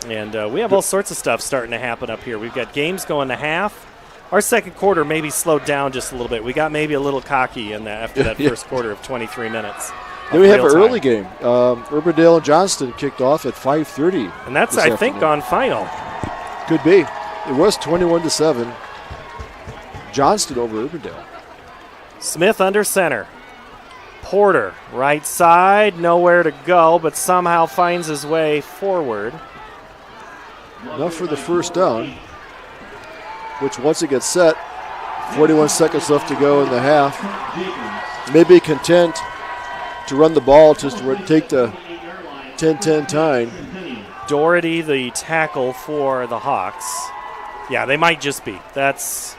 And we have all sorts of stuff starting to happen up here. We've got games going to half. Our second quarter maybe slowed down just a little bit. We got maybe a little cocky after that first quarter of 23 minutes. Then we have an early game. Urbandale and Johnston kicked off at 5:30. And that's, I think, gone final. Could be. It was 21-7. Johnston over Urbandale. Smith under center. Porter, right side, nowhere to go, but somehow finds his way forward. Enough for the first down, which once it gets set, 41 seconds left to go in the half. May be content to run the ball just to take the 10-10 time. Doherty, the tackle for the Hawks. Yeah, they might just be. That's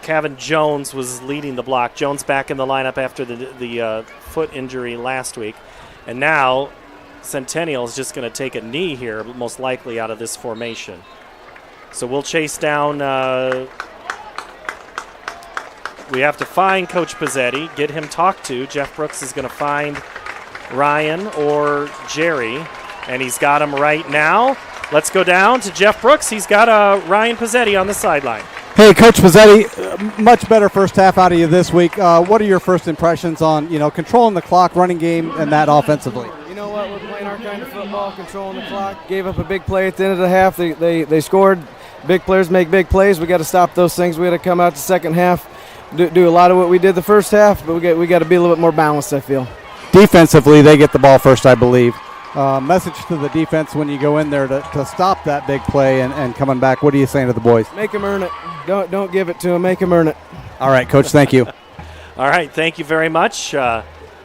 Kevin Jones was leading the block. Jones back in the lineup after the foot injury last week. And now Centennial is just going to take a knee here, most likely out of this formation. So we'll chase down. We have to find Coach Pizzetti, get him talked to. Jeff Brooks is going to find Ryan or Jerry, and he's got him right now. Let's go down to Jeff Brooks. He's got Ryan Pizzetti on the sideline. Hey, Coach Pizzetti, much better first half out of you this week. What are your first impressions on controlling the clock, running game, and that offensively? You know what? We're playing our kind of football, controlling the clock. Gave up a big play at the end of the half. They scored. Big players make big plays. We got to stop those things. We got to come out the second half, do a lot of what we did the first half, but we got to be a little bit more balanced, I feel. Defensively, they get the ball first, I believe. Message to the defense when you go in there to stop that big play and coming back. What are you saying to the boys? Make them earn it. Don't give it to them. Make them earn it. All right, Coach, thank you. All right, thank you very much.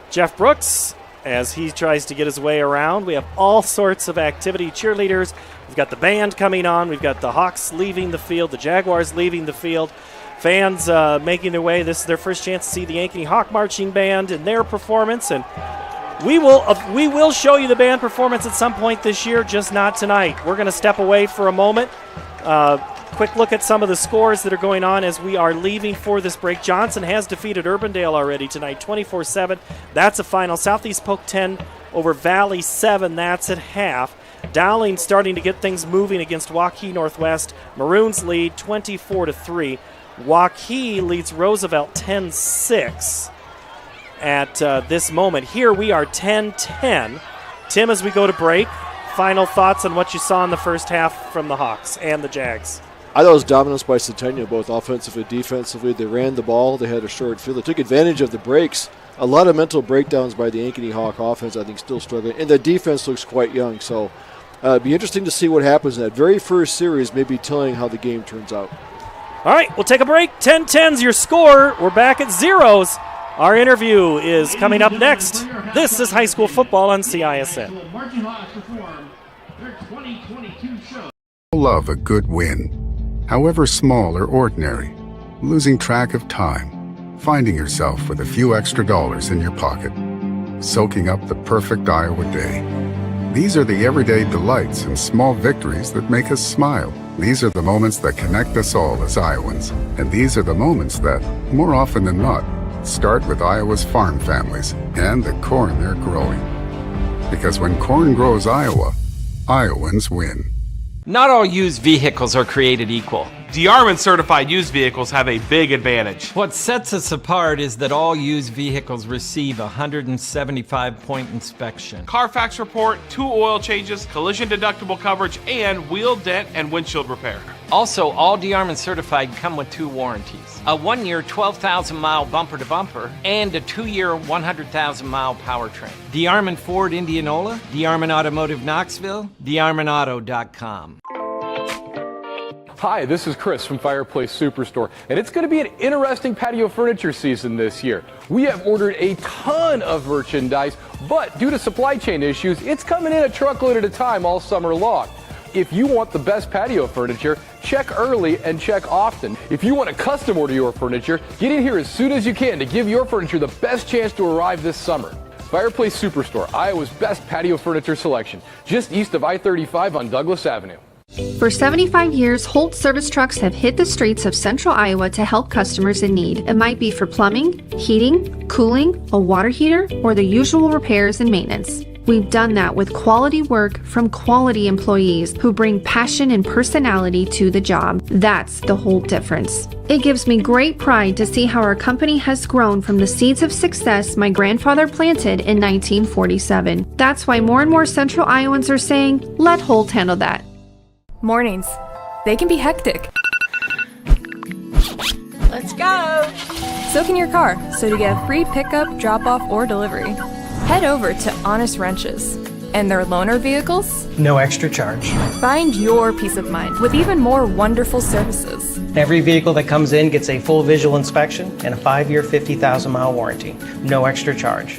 Jeff Brooks, as he tries to get his way around. We have all sorts of activity. Cheerleaders. We've got the band coming on. We've got the Hawks leaving the field, the Jaguars leaving the field. Fans making their way. This is their first chance to see the Ankeny Hawk Marching Band and their performance. And We will show you the band performance at some point this year, just not tonight. We're going to step away for a moment. Quick look at some of the scores that are going on as we are leaving for this break. Johnston has defeated Urbandale already tonight, 24-7. That's a final. Southeast Polk 10 over Valley 7. That's at half. Dowling starting to get things moving against Waukee Northwest. Maroons lead 24-3. Waukee leads Roosevelt 10-6 at this moment. Here we are 10-10. Tim, as we go to break, final thoughts on what you saw in the first half from the Hawks and the Jags. I thought it was dominance by Centennial, both offensively and defensively. They ran the ball. They had a short field. They took advantage of the breaks. A lot of mental breakdowns by the Ankeny Hawk offense, I think, still struggling. And the defense looks quite young. So it'd be interesting to see what happens in that very first series, maybe telling how the game turns out. All right, we'll take a break. 10-10's your score. We're back at zeros. Our interview is coming up next. This is high school football on CISN. Love a good win. However small or ordinary, losing track of time, finding yourself with a few extra dollars in your pocket, soaking up the perfect Iowa day. These are the everyday delights and small victories that make us smile. These are the moments that connect us all as Iowans. And these are the moments that, more often than not, start with Iowa's farm families and the corn they're growing. Because when corn grows Iowa, Iowans win. Not all used vehicles are created equal. DeArmond certified used vehicles have a big advantage. What sets us apart is that all used vehicles receive a 175-point inspection. Carfax report, 2 oil changes, collision deductible coverage, and wheel dent and windshield repair. Also, all DeArmond certified come with 2 warranties. A 1-year 12,000-mile bumper-to-bumper and a 2-year 100,000-mile powertrain. DeArmond Ford Indianola, DeArmond Automotive Knoxville, DeArmondAuto.com. Hi, this is Chris from Fireplace Superstore, and it's going to be an interesting patio furniture season this year. We have ordered a ton of merchandise, but due to supply chain issues, it's coming in a truckload at a time all summer long. If you want the best patio furniture, check early and check often. If you want to custom order your furniture, get in here as soon as you can to give your furniture the best chance to arrive this summer. Fireplace Superstore, Iowa's best patio furniture selection, just east of I-35 on Douglas Avenue. For 75 years, Holt service trucks have hit the streets of central Iowa to help customers in need. It might be for plumbing, heating, cooling, a water heater, or the usual repairs and maintenance. We've done that with quality work from quality employees who bring passion and personality to the job. That's the Holt difference. It gives me great pride to see how our company has grown from the seeds of success my grandfather planted in 1947. That's why more and more central Iowans are saying, let Holt handle that. Mornings. They can be hectic. Let's go! So can your car, so to get a free pickup, drop-off, or delivery, head over to Honest Wrenches. And their loaner vehicles? No extra charge. Find your peace of mind with even more wonderful services. Every vehicle that comes in gets a full visual inspection and a 5-year, 50,000-mile warranty. No extra charge.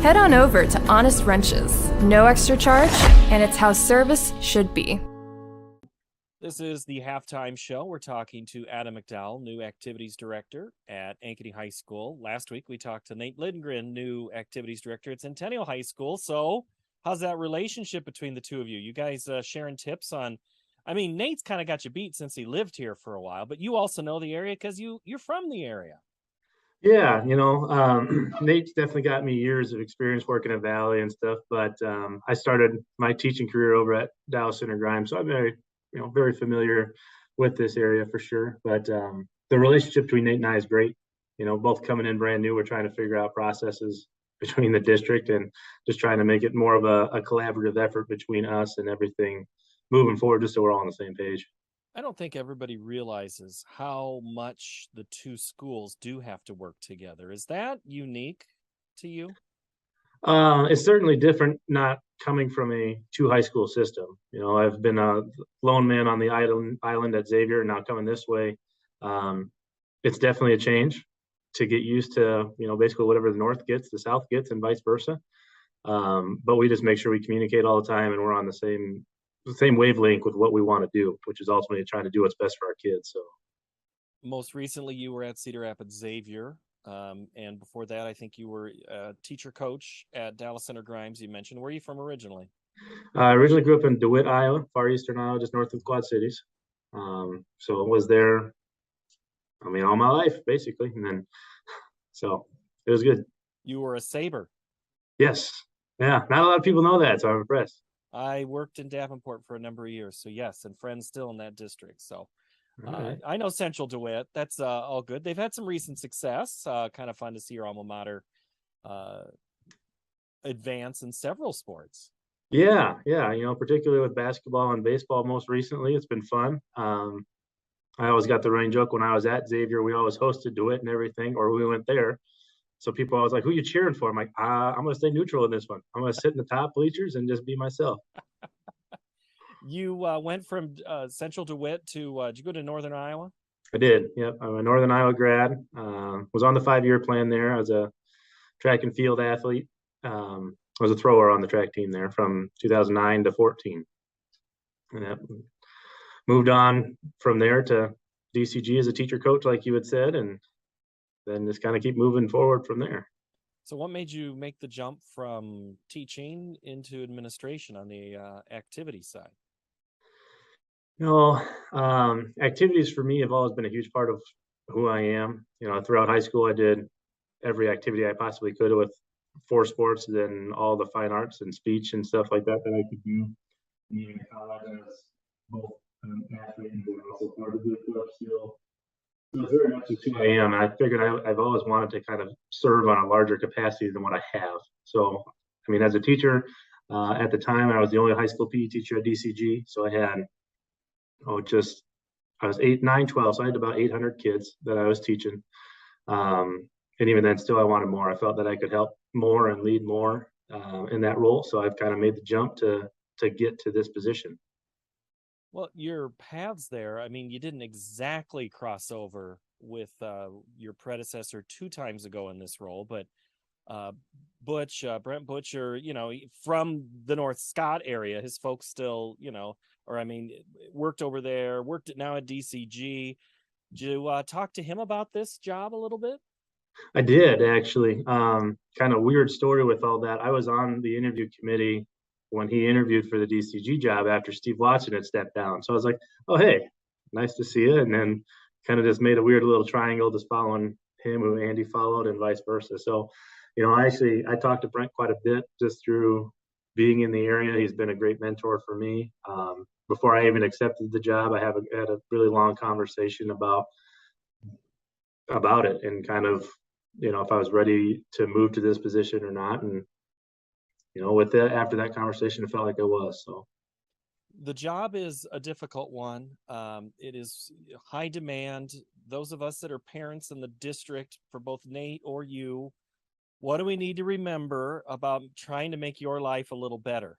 Head on over to Honest Wrenches. No extra charge, and it's how service should be. This is the halftime show. We're talking to Adam McDowell, new activities director at Ankeny High School. Last week, we talked to Nate Lindgren, new activities director at Centennial High School. So how's that relationship between the two of you? You guys sharing tips on, I mean, Nate's kind of got you beat since he lived here for a while, but you also know the area because you're from the area. Yeah, Nate's definitely got me years of experience working in Valley and stuff, but I started my teaching career over at Dallas Center Grimes, so I'm very familiar with this area for sure. But the relationship between Nate and I is great. Both coming in brand new, we're trying to figure out processes between the district and just trying to make it more of a collaborative effort between us and everything moving forward, just so we're all on the same page. I don't think everybody realizes how much the two schools do have to work together. Is that unique to you? It's certainly different, not coming from a 2 high school system. I've been a lone man on the island at Xavier, and now coming this way, it's definitely a change to get used to, basically whatever the North gets, the South gets, and vice versa. But we just make sure we communicate all the time, and we're on the same wavelength with what we want to do, which is ultimately trying to do what's best for our kids. So, most recently, you were at Cedar Rapids Xavier. And before that, I think you were a teacher coach at Dallas Center Grimes, you mentioned. Where are you from originally? I originally grew up in DeWitt, Iowa, far eastern Iowa, just north of the Quad Cities. So I was there, all my life, basically. And then, so it was good. You were a Sabre. Yes. Yeah. Not a lot of people know that, so I'm impressed. I worked in Davenport for a number of years. So, yes, and friends still in that district. So, Right. I know Central DeWitt. That's all good. They've had some recent success. Kind of fun to see your alma mater advance in several sports. Yeah. Particularly with basketball and baseball most recently. It's been fun. I always got the running joke when I was at Xavier, we always hosted DeWitt and everything, or we went there. So people always like, who you cheering for? I'm like, I'm going to stay neutral in this one. I'm going to sit in the top bleachers and just be myself. You went from Central DeWitt to, did you go to Northern Iowa? I did. Yep. I'm a Northern Iowa grad. Was on the 5-year plan there. I was a track and field athlete. I was a thrower on the track team there from 2009 to 14. And moved on from there to DCG as a teacher coach, like you had said, and then just kind of keep moving forward from there. So what made you make the jump from teaching into administration on the activity side? Activities for me have always been a huge part of who I am. Throughout high school, I did every activity I possibly could with 4 sports, then all the fine arts and speech and stuff like that I could do. And even in college, I was both an athlete and also part of the club still. So it's very much who I am. I figured I've always wanted to kind of serve on a larger capacity than what I have. So, as a teacher, at the time, I was the only high school PE teacher at DCG. So I had, I was 8, 9, 12. So I had about 800 kids that I was teaching. And even then, still, I wanted more. I felt that I could help more and lead more in that role. So I've kind of made the jump to get to this position. Well, your paths there, you didn't exactly cross over with your predecessor 2 times ago in this role, but Brent Butcher, from the North Scott area, his folks still, worked over there, worked now at DCG. Did you talk to him about this job a little bit? I did, actually. Kind of weird story with all that. I was on the interview committee when he interviewed for the DCG job after Steve Watson had stepped down. So I was like, oh, hey, nice to see you. And then kind of just made a weird little triangle just following him who Andy followed and vice versa. So, I talked to Brent quite a bit just through being in the area. He's been a great mentor for me. Before I even accepted the job, I had a really long conversation about it and kind of, if I was ready to move to this position or not. And with that, after that conversation, it felt like I was. So the job is a difficult one. It is high demand. Those of us that are parents in the district, for both Nate or you, what do we need to remember about trying to make your life a little better?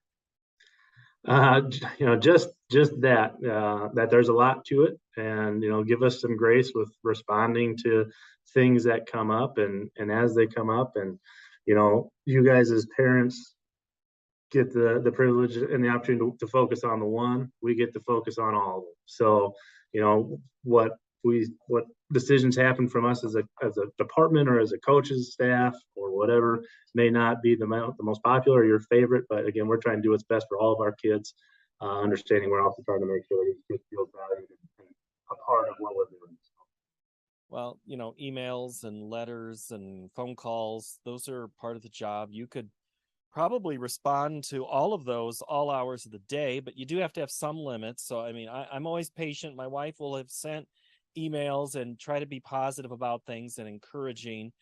Just that there's a lot to it, and give us some grace with responding to things that come up and as they come up, and you guys as parents get the privilege and the opportunity to focus on the one. We get to focus on all of them. So what decisions happen from us as a department or as a coach's staff or whatever may not be the most popular or your favorite, but again, we're trying to do what's best for all of our kids, understanding we're also trying to make sure that kids feel valued and a part of what we're doing. Well, emails and letters and phone calls, those are part of the job. You could probably respond to all of those all hours of the day, but you do have to have some limits. So, I'm always patient. My wife will have sent emails and try to be positive about things and encouraging.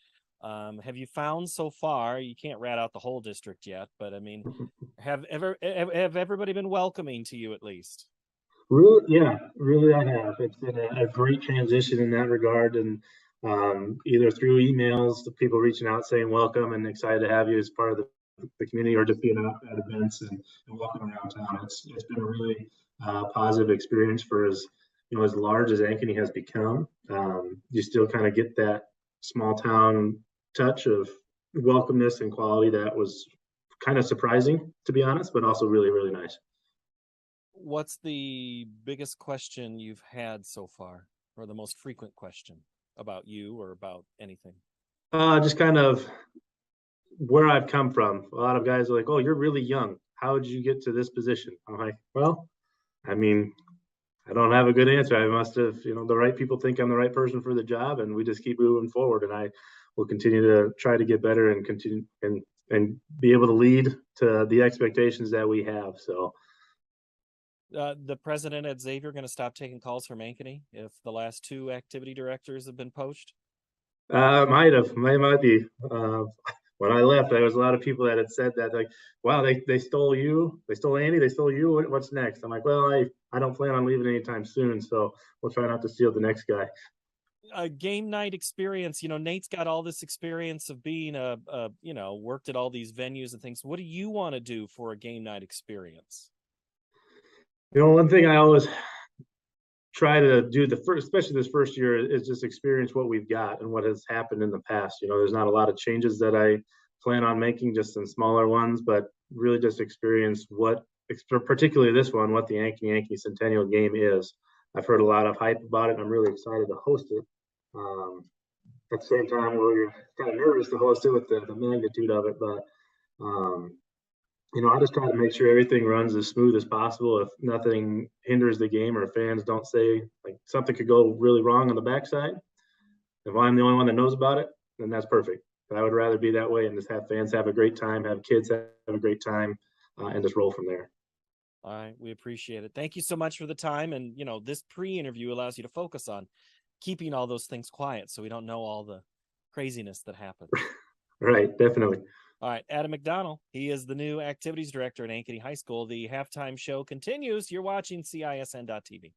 Have you found so far, you can't rat out the whole district yet, but have everybody been welcoming to you at least? Really I have. It's been a great transition in that regard, and either through emails, the people reaching out saying welcome and excited to have you as part of the community, or just being out at events and walking around town. It's been a really positive experience for as large as Ankeny has become. You still kind of get that small town touch of welcomeness and quality that was kind of surprising, to be honest, but also really, really nice. What's the biggest question you've had so far, or the most frequent question about you or about anything? Just kind of where I've come from. A lot of guys are like, "Oh, you're really young. How did you get to this position?" I'm like, "Well, I mean, I don't have a good answer. I must have, the right people think I'm the right person for the job, and we just keep moving forward. And I will continue to try to get better and continue and be able to lead to the expectations that we have." So, The president at Xavier going to stop taking calls from Ankeny if the last 2 activity directors have been poached? might be. When I left, there was a lot of people that had said that, like, "Wow, they stole you, they stole Andy, they stole you. What's next?" I'm like, "Well, I don't plan on leaving anytime soon, so we'll try not to steal the next guy." A game night experience. Nate's got all this experience of being worked at all these venues and things. What do you want to do for a game night experience? One thing I always try to do especially this first year, is just experience what we've got and what has happened in the past. There's not a lot of changes that I plan on making, just some smaller ones, but really just experience particularly this one, what the Ankeny Centennial game is. I've heard a lot of hype about it, and I'm really excited to host it. At the same time, we're kind of nervous to host it with the magnitude of it, but I just try to make sure everything runs as smooth as possible. If nothing hinders the game, or fans don't say, like, something could go really wrong on the backside, if I'm the only one that knows about it, then that's perfect. But I would rather be that way and just have fans have a great time, have kids have a great time, and just roll from there. All right, we appreciate it. Thank you so much for the time. And, this pre-interview allows you to focus on keeping all those things quiet so we don't know all the craziness that happens. Right, definitely. All right, Adam McDonald, he is the new activities director at Ankeny High School. The halftime show continues. You're watching CISN.TV.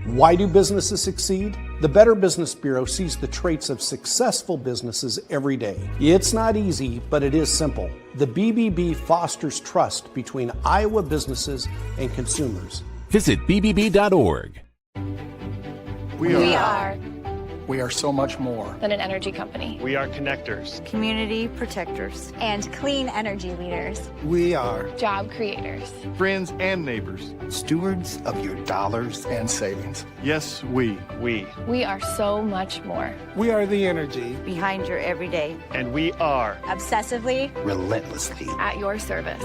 Why do businesses succeed? The Better Business Bureau sees the traits of successful businesses every day. It's not easy, but it is simple. The BBB fosters trust between Iowa businesses and consumers. Visit bbb.org. We are so much more than an energy company. We are connectors, community protectors, and clean energy leaders. We are job creators, friends and neighbors, stewards of your dollars and savings. Yes, we are so much more. We are the energy behind your everyday, and we are obsessively, relentlessly at your service.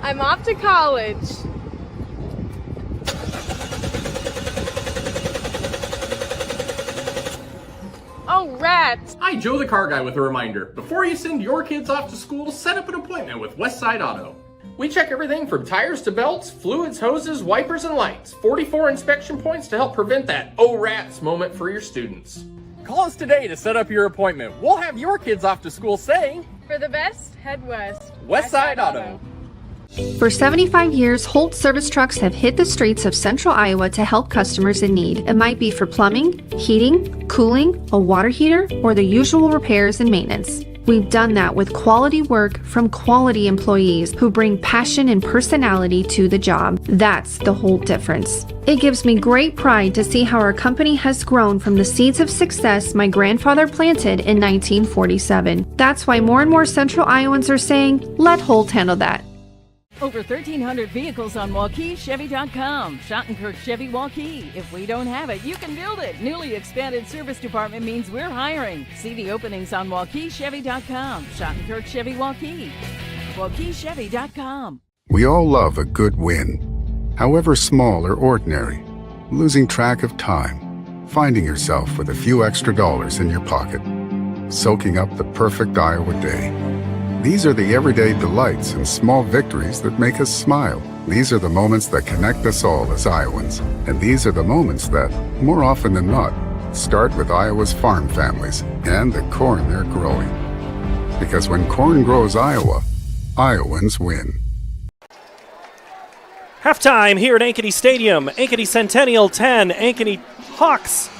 I'm off to college. Oh, rats! Hi, Joe the Car Guy with a reminder. Before you send your kids off to school, set up an appointment with Westside Auto. We check everything from tires to belts, fluids, hoses, wipers, and lights. 44 inspection points to help prevent that oh rats moment for your students. Call us today to set up your appointment. We'll have your kids off to school saying, For the best, head west. Westside Auto. For 75 years, Holt service trucks have hit the streets of central Iowa to help customers in need. It might be for plumbing, heating, cooling, a water heater, or the usual repairs and maintenance. We've done that with quality work from quality employees who bring passion and personality to the job. That's the Holt difference. It gives me great pride to see how our company has grown from the seeds of success my grandfather planted in 1947. That's why more and more central Iowans are saying, let Holt handle that. Over 1,300 vehicles on WaukeeChevy.com. Schottenkirk Chevy Waukee. If we don't have it, you can build it. Newly expanded service department means we're hiring. See the openings on WaukeeChevy.com. Schottenkirk Chevy Waukee. WaukeeChevy.com. We all love a good win, however small or ordinary. Losing track of time, finding yourself with a few extra dollars in your pocket, soaking up the perfect Iowa day. These are the everyday delights and small victories that make us smile. These are the moments that connect us all as Iowans. And these are the moments that, more often than not, start with Iowa's farm families and the corn they're growing. Because when corn grows Iowa, Iowans win. Halftime here at Ankeny Stadium. Ankeny Centennial 10, Ankeny Hawks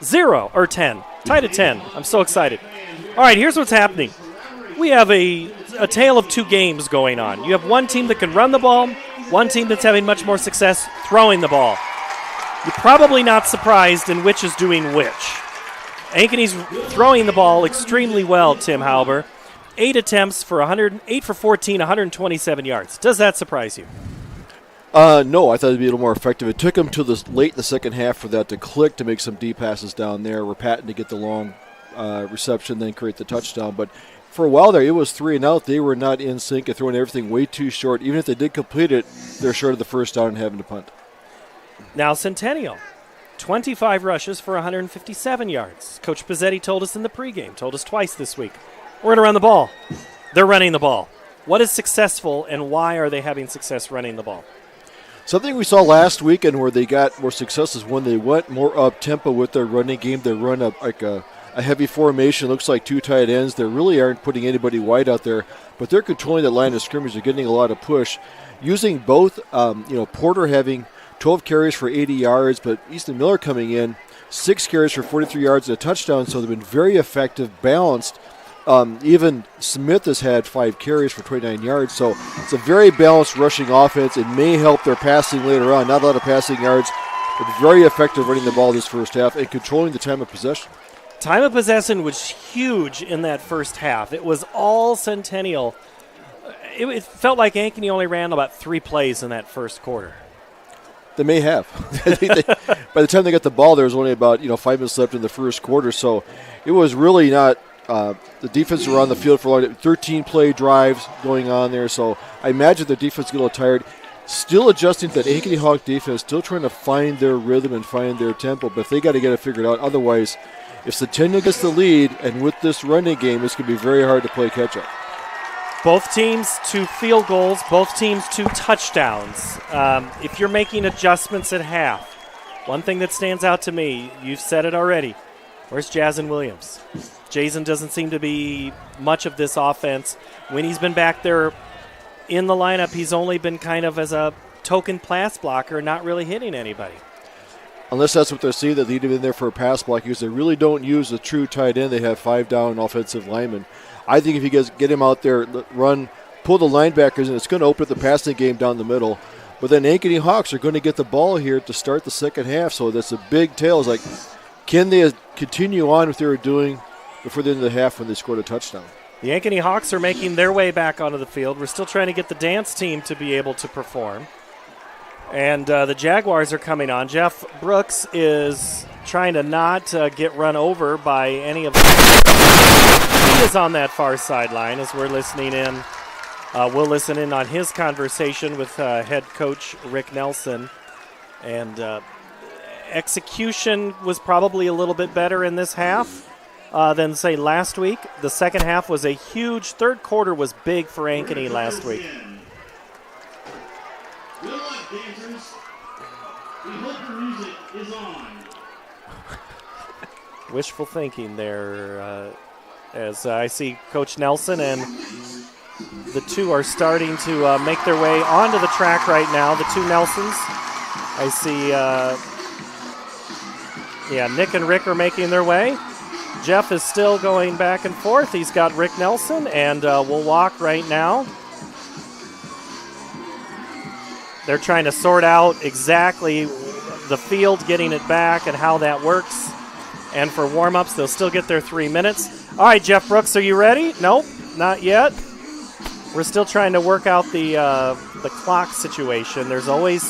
0 or 10. Tied at 10. I'm so excited. All right, here's what's happening. We have a tale of two games going on. You have one team that can run the ball, one team that's having much more success throwing the ball. You're probably not surprised in which is doing which. Ankeny's throwing the ball extremely well, Tim Halber. 8 attempts for 8 for 14, 127 yards. Does that surprise you? No, I thought it'd be a little more effective. It took them to the late in the second half for that to click to make some deep passes down there. We're patting to get the long reception, then create the touchdown. But for a while there, it was 3 and out. They were not in sync and throwing everything way too short. Even if they did complete it, they're short of the first down and having to punt. Now Centennial, 25 rushes for 157 yards. Coach Pizzetti told us in the pregame, told us twice this week, we're going to run the ball. They're running the ball. What is successful, and why are they having success running the ball? Something we saw last weekend where they got more success is when they went more up-tempo with their running game. They run a heavy formation, looks like 2 tight ends. They really aren't putting anybody wide out there, but they're controlling the line of scrimmage. They're getting a lot of push. Using both, Porter having 12 carries for 80 yards, but Easton Miller coming in, 6 carries for 43 yards and a touchdown, so they've been very effective, balanced. Even Smith has had 5 carries for 29 yards, so it's a very balanced rushing offense. It may help their passing later on. Not a lot of passing yards, but very effective running the ball this first half and controlling the time of possession. Time of possession was huge in that first half. It was all Centennial. It felt like Ankeny only ran about 3 plays in that first quarter. They may have. By the time they got the ball, there was only about 5 minutes left in the first quarter, so it was really not. The defense were on the field for a long 13-play drives going on there, so I imagine the defense got a little tired. Still adjusting to that Ankeny Hawk defense, still trying to find their rhythm and find their tempo, but they got to get it figured out. Otherwise, if Centennial gets the lead, and with this running game, it's going to be very hard to play catch-up. Both teams 2 field goals, both teams 2 touchdowns. If you're making adjustments at half, one thing that stands out to me, you've said it already, where's Jason Williams? Jason doesn't seem to be much of this offense. When he's been back there in the lineup, he's only been kind of as a token pass blocker, not really hitting anybody. Unless that's what they're seeing, that lead him in there for a pass block, because they really don't use a true tight end. They have 5 down offensive linemen. I think if you guys get him out there, pull the linebackers, and it's going to open up the passing game down the middle. But then Ankeny Hawks are going to get the ball here to start the second half, so that's a big tell. It's like, can they continue on what they were doing before the end of the half when they scored a touchdown? The Ankeny Hawks are making their way back onto the field. We're still trying to get the dance team to be able to perform. And the Jaguars are coming on. Jeff Brooks is trying to not get run over by any of them. He is on that far sideline as we're listening in. We'll listen in on his conversation with head coach Rick Nelson. And execution was probably a little bit better in this half than, say, last week. The second half was a huge. Third quarter was big for Ankeny last week. Wishful thinking there as I see Coach Nelson and the 2 are starting to make their way onto the track right now, the 2 Nelsons. I see, Nick and Rick are making their way. Jeff is still going back and forth. He's got Rick Nelson, and we'll walk right now. They're trying to sort out exactly the field, getting it back, and how that works. And for warm-ups, they'll still get their 3 minutes. All right, Jeff Brooks, are you ready? Nope, not yet. We're still trying to work out the clock situation. There's always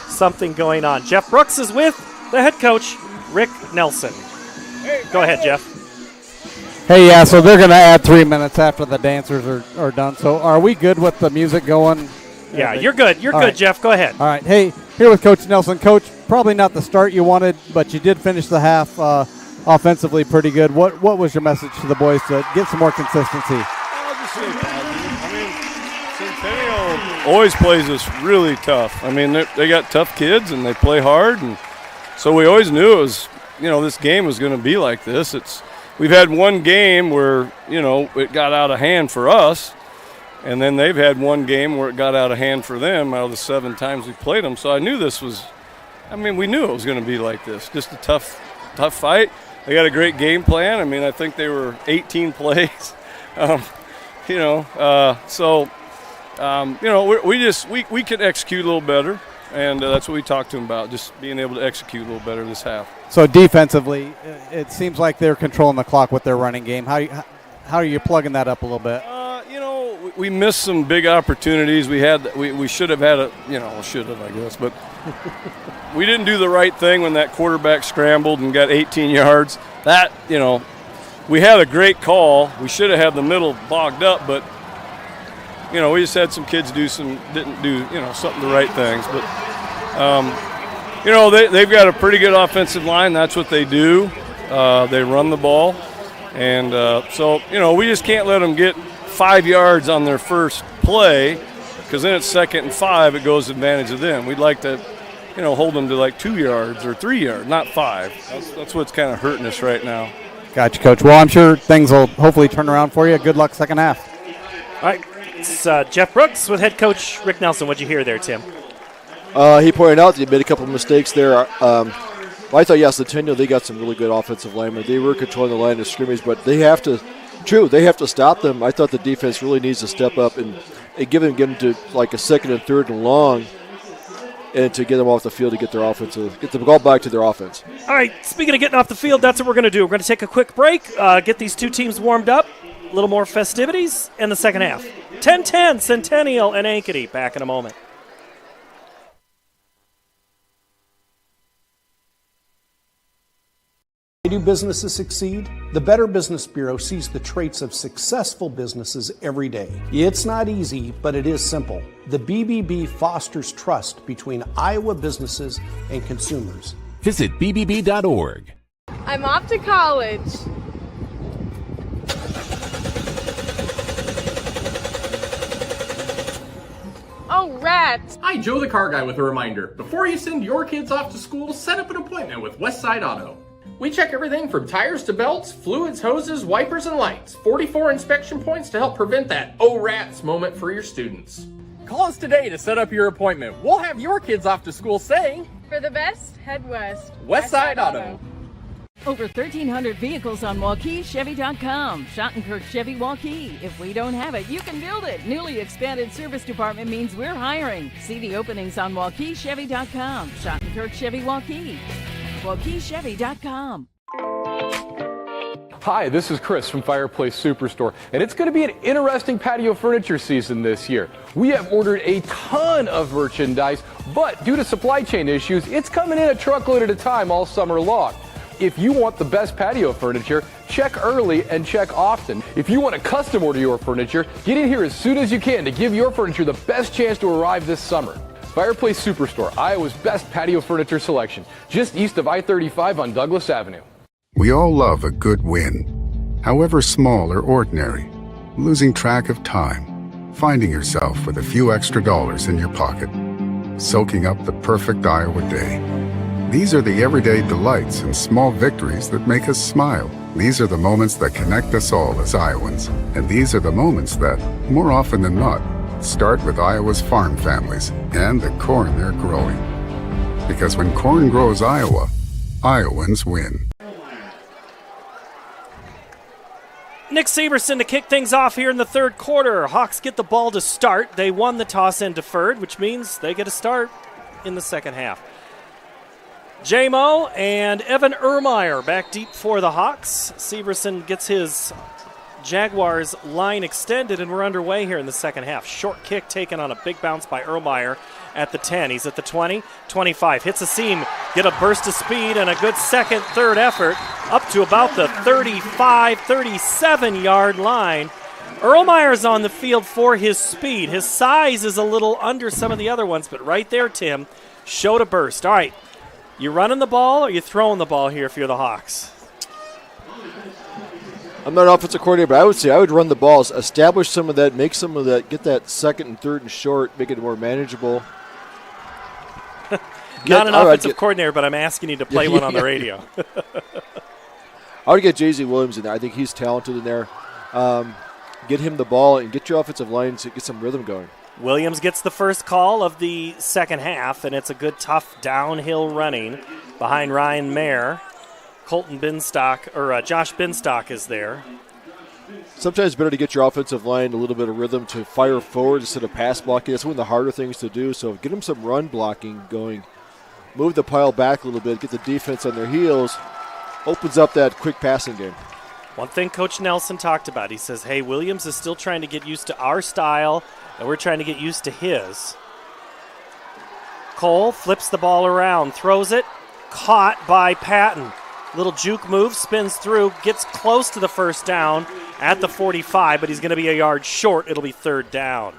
something going on. Jeff Brooks is with the head coach, Rick Nelson. Go ahead, Jeff. Hey, yeah, so they're going to add 3 minutes after the dancers are done. So are we good with the music going? Yeah, you're good. You're good, Jeff. Go ahead. All right. Hey, here with Coach Nelson. Coach, probably not the start you wanted, but you did finish the half offensively pretty good. What was your message to the boys to get some more consistency? I'll just say Centennial always plays us really tough. I mean, they got tough kids, and they play hard, and so we always knew it was, this game was going to be like this. We've had one game where, it got out of hand for us, and then they've had one game where it got out of hand for them out of the 7 times we played them. So I knew we knew it was going to be like this. Just a tough fight. They got a great game plan. I mean, I think they were 18 plays. We can execute a little better, and that's what we talked to them about, just being able to execute a little better this half. So defensively, it seems like they're controlling the clock with their running game. How are you plugging that up a little bit? we missed some big opportunities. We should have had I guess, but we didn't do the right thing when that quarterback scrambled and got 18 yards. That, we had a great call. We should have had the middle bogged up, but we just had some kids didn't do something the right things. But they've got a pretty good offensive line. That's what they do. They run the ball, and so we just can't let them get 5 yards on their first play, because then it's 2nd and 5. It goes advantage of them. We'd like to, hold them to like 2 yards or 3 yards, not 5. That's what's kind of hurting us right now. Gotcha, Coach. Well, I'm sure things will hopefully turn around for you. Good luck second half. All right, it's Jeff Brooks with head coach Rick Nelson. What'd you hear there, Tim? He pointed out that he made a couple of mistakes there. I thought, Centennial, they got some really good offensive linemen. They were controlling the line of scrimmage, but they have to stop them. I thought the defense really needs to step up and get them to like a 2nd and 3rd and long, and to get them off the field to get the ball back to their offense. All right, speaking of getting off the field, that's what we're going to do. We're going to take a quick break, get these two teams warmed up, a little more festivities in the second half. 10-10, Centennial and Ankeny. Back in a moment. Do businesses succeed? The Better Business Bureau sees the traits of successful businesses every day. It's not easy, but it is simple. The BBB fosters trust between Iowa businesses and consumers. Visit bbb.org. I'm off to college. Oh, rats! Hi, Joe the Car Guy with a reminder. Before you send your kids off to school, set up an appointment with Westside Auto. We check everything from tires to belts, fluids, hoses, wipers, and lights. 44 inspection points to help prevent that "oh rats" moment for your students. Call us today to set up your appointment. We'll have your kids off to school saying, For the best, head west. Westside Auto. Over 1,300 vehicles on WauKeeChevy.com. Schottenkirk Chevy Waukee. If we don't have it, you can build it. Newly expanded service department means we're hiring. See the openings on WauKeeChevy.com. Schottenkirk Chevy Waukee. WauKeeChevy.com. Hi, this is Chris from Fireplace Superstore, and it's going to be an interesting patio furniture season this year. We have ordered a ton of merchandise, but due to supply chain issues, it's coming in a truckload at a time all summer long. If you want the best patio furniture, check early and check often. If you want to custom order your furniture, get in here as soon as you can to give your furniture the best chance to arrive this summer. Fireplace Superstore, Iowa's best patio furniture selection, just east of I-35 on Douglas Avenue. We all love a good win, however small or ordinary. Losing track of time, finding yourself with a few extra dollars in your pocket, soaking up the perfect Iowa day. These are the everyday delights and small victories that make us smile. These are the moments that connect us all as Iowans. And these are the moments that, more often than not, start with Iowa's farm families and the corn they're growing. Because when corn grows Iowa, Iowans win. Nick Severson to kick things off here in the third quarter. Hawks get the ball to start. They won the toss and deferred, which means they get a start in the second half. J-Mo and Evan Ermeyer back deep for the Hawks. Severson gets his Jaguars line extended, and we're underway here in the second half. Short kick taken on a big bounce by Ermeyer at the 10. He's at the 20, 25. Hits a seam, get a burst of speed, and a good second, third effort up to about the 35, 37-yard line. Ermeyer's on the field for his speed. His size is a little under some of the other ones, but right there, Tim, showed a burst. All right, you running the ball or you throwing the ball here if you're the Hawks? I'm not an offensive coordinator, but I would say I would run the balls, establish some of that, make some of that, get that 2nd and 3rd and short, make it more manageable. Not an offensive coordinator, but I'm asking you to play one on the radio. I would get J.Z. Williams in there. I think he's talented in there. Get him the ball and get your offensive line to get some rhythm going. Williams gets the first call of the second half, and it's a good, tough downhill running behind Ryan Mayer. Colton Binstock, or Josh Binstock is there. Sometimes it's better to get your offensive line a little bit of rhythm to fire forward instead of pass blocking. That's one of the harder things to do. So get them some run blocking going. Move the pile back a little bit, get the defense on their heels. Opens up that quick passing game. One thing Coach Nelson talked about, he says, hey, Williams is still trying to get used to our style, and we're trying to get used to his. Cole flips the ball around, throws it, caught by Patton. Little juke move, spins through, gets close to the first down at the 45, but he's going to be a yard short. It'll be third down.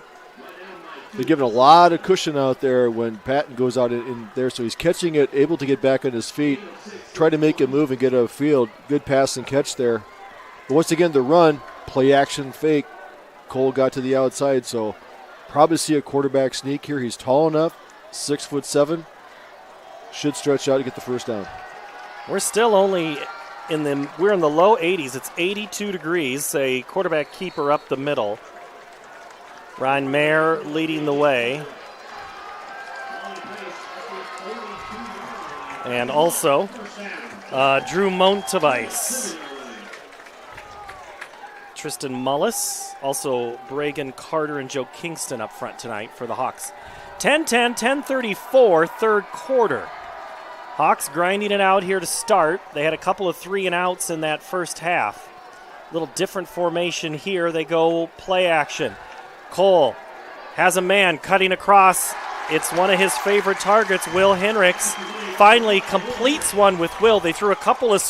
They're giving a lot of cushion out there when Patton goes out in there, so he's catching it, able to get back on his feet, try to make a move and get a field. Good pass and catch there. But once again, the run, play action fake. Cole got to the outside, so probably see a quarterback sneak here. He's tall enough, 6'7", should stretch out to get the first down. We're still only we're in the low 80s. It's 82 degrees, a quarterback keeper up the middle. Ryan Mayer leading the way. And also Drew Montevice. Tristan Mullis, also Bragan Carter and Joe Kingston up front tonight for the Hawks. 10-10, 10:34, third quarter. Hawks grinding it out here to start. They had a couple of 3-and-outs in that first half. Little different formation here. They go play action. Cole has a man cutting across. It's one of his favorite targets, Will Henricks. Finally completes one with Will. They threw a couple of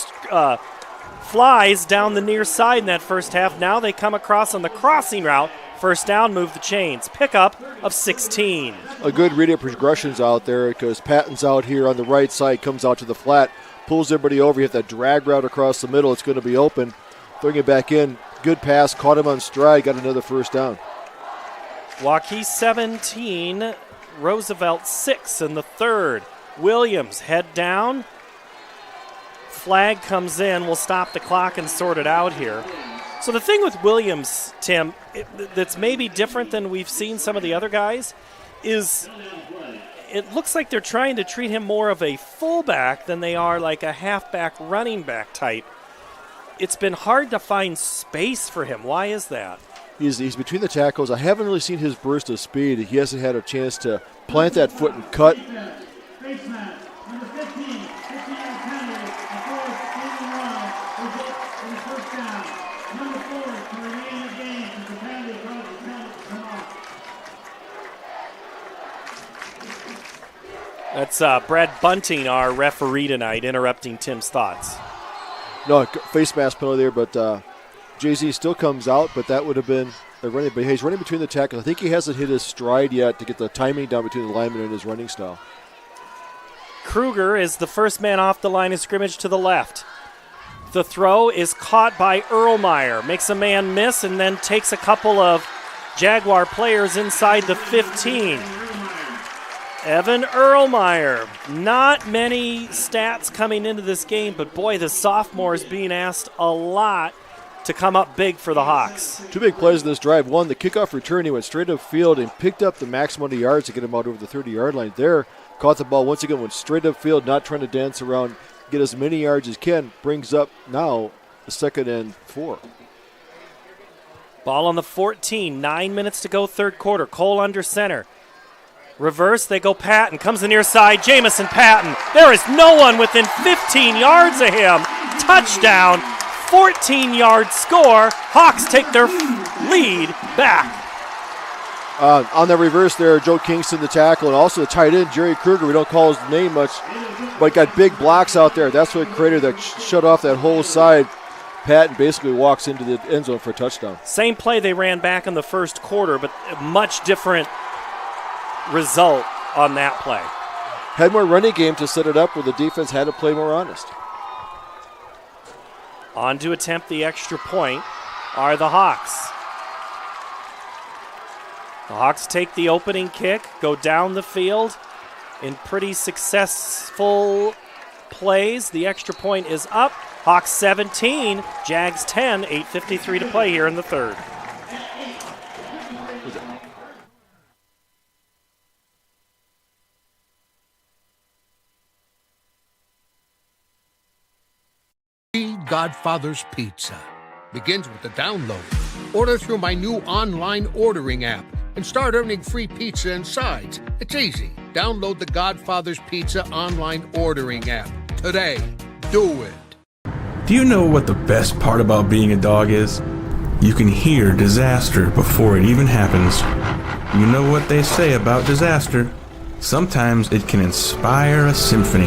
flies down the near side in that first half. Now they come across on the crossing route. First down, move the chains. Pickup of 16. A good read of progressions out there because Patton's out here on the right side, comes out to the flat, pulls everybody over. You have that drag route across the middle. It's going to be open. Throwing it back in. Good pass, caught him on stride, got another first down. Waukee 17, Roosevelt 6 in the third. Williams head down. Flag comes in. We'll stop the clock and sort it out here. So the thing with Williams, Tim, that's maybe different than we've seen some of the other guys, is it looks like they're trying to treat him more of a fullback than they are like a halfback running back type. It's been hard to find space for him. Why is that? He's between the tackles. I haven't really seen his burst of speed. He hasn't had a chance to plant that foot and cut. That's Brad Bunting, our referee tonight, interrupting Tim's thoughts. No, face mask penalty there, but Jay-Z still comes out, but that would have been a running. But he's running between the tackles. I think he hasn't hit his stride yet to get the timing down between the linemen and his running style. Kruger is the first man off the line of scrimmage to the left. The throw is caught by Erlmeyer. Makes a man miss and then takes a couple of Jaguar players inside the 15. Evan Erlmeyer. Not many stats coming into this game, but boy, the sophomore is being asked a lot to come up big for the Hawks. Two big plays in this drive. One, the kickoff return, he went straight upfield and picked up the maximum amount of yards to get him out over the 30-yard line. There, caught the ball once again, went straight upfield, not trying to dance around, get as many yards as can. Brings up now a 2nd and 4. Ball on the 14, 9 minutes to go, third quarter. Cole under center. Reverse, they go Patton. Comes the near side, Jamison Patton. There is no one within 15 yards of him. Touchdown, 14-yard score. Hawks take their lead back. On the reverse there, Joe Kingston, the tackle, and also the tight end, Jerry Kruger. We don't call his name much, but got big blocks out there. That's what created that shut off that whole side. Patton basically walks into the end zone for a touchdown. Same play they ran back in the first quarter, but a much different result on that play. Had more running game to set it up where the defense had to play more honest. On to attempt the extra point are the Hawks. The Hawks take the opening kick, go down the field in pretty successful plays. The extra point is up. Hawks 17, Jags 10, 8:53 to play here in the third. Godfather's Pizza begins with the download. Order through my new online ordering app and start earning free pizza and sides. It's easy. Download the Godfather's Pizza online ordering app today. Do it. Do you know what the best part about being a dog is? You can hear disaster before it even happens. You know what they say about disaster? Sometimes it can inspire a symphony.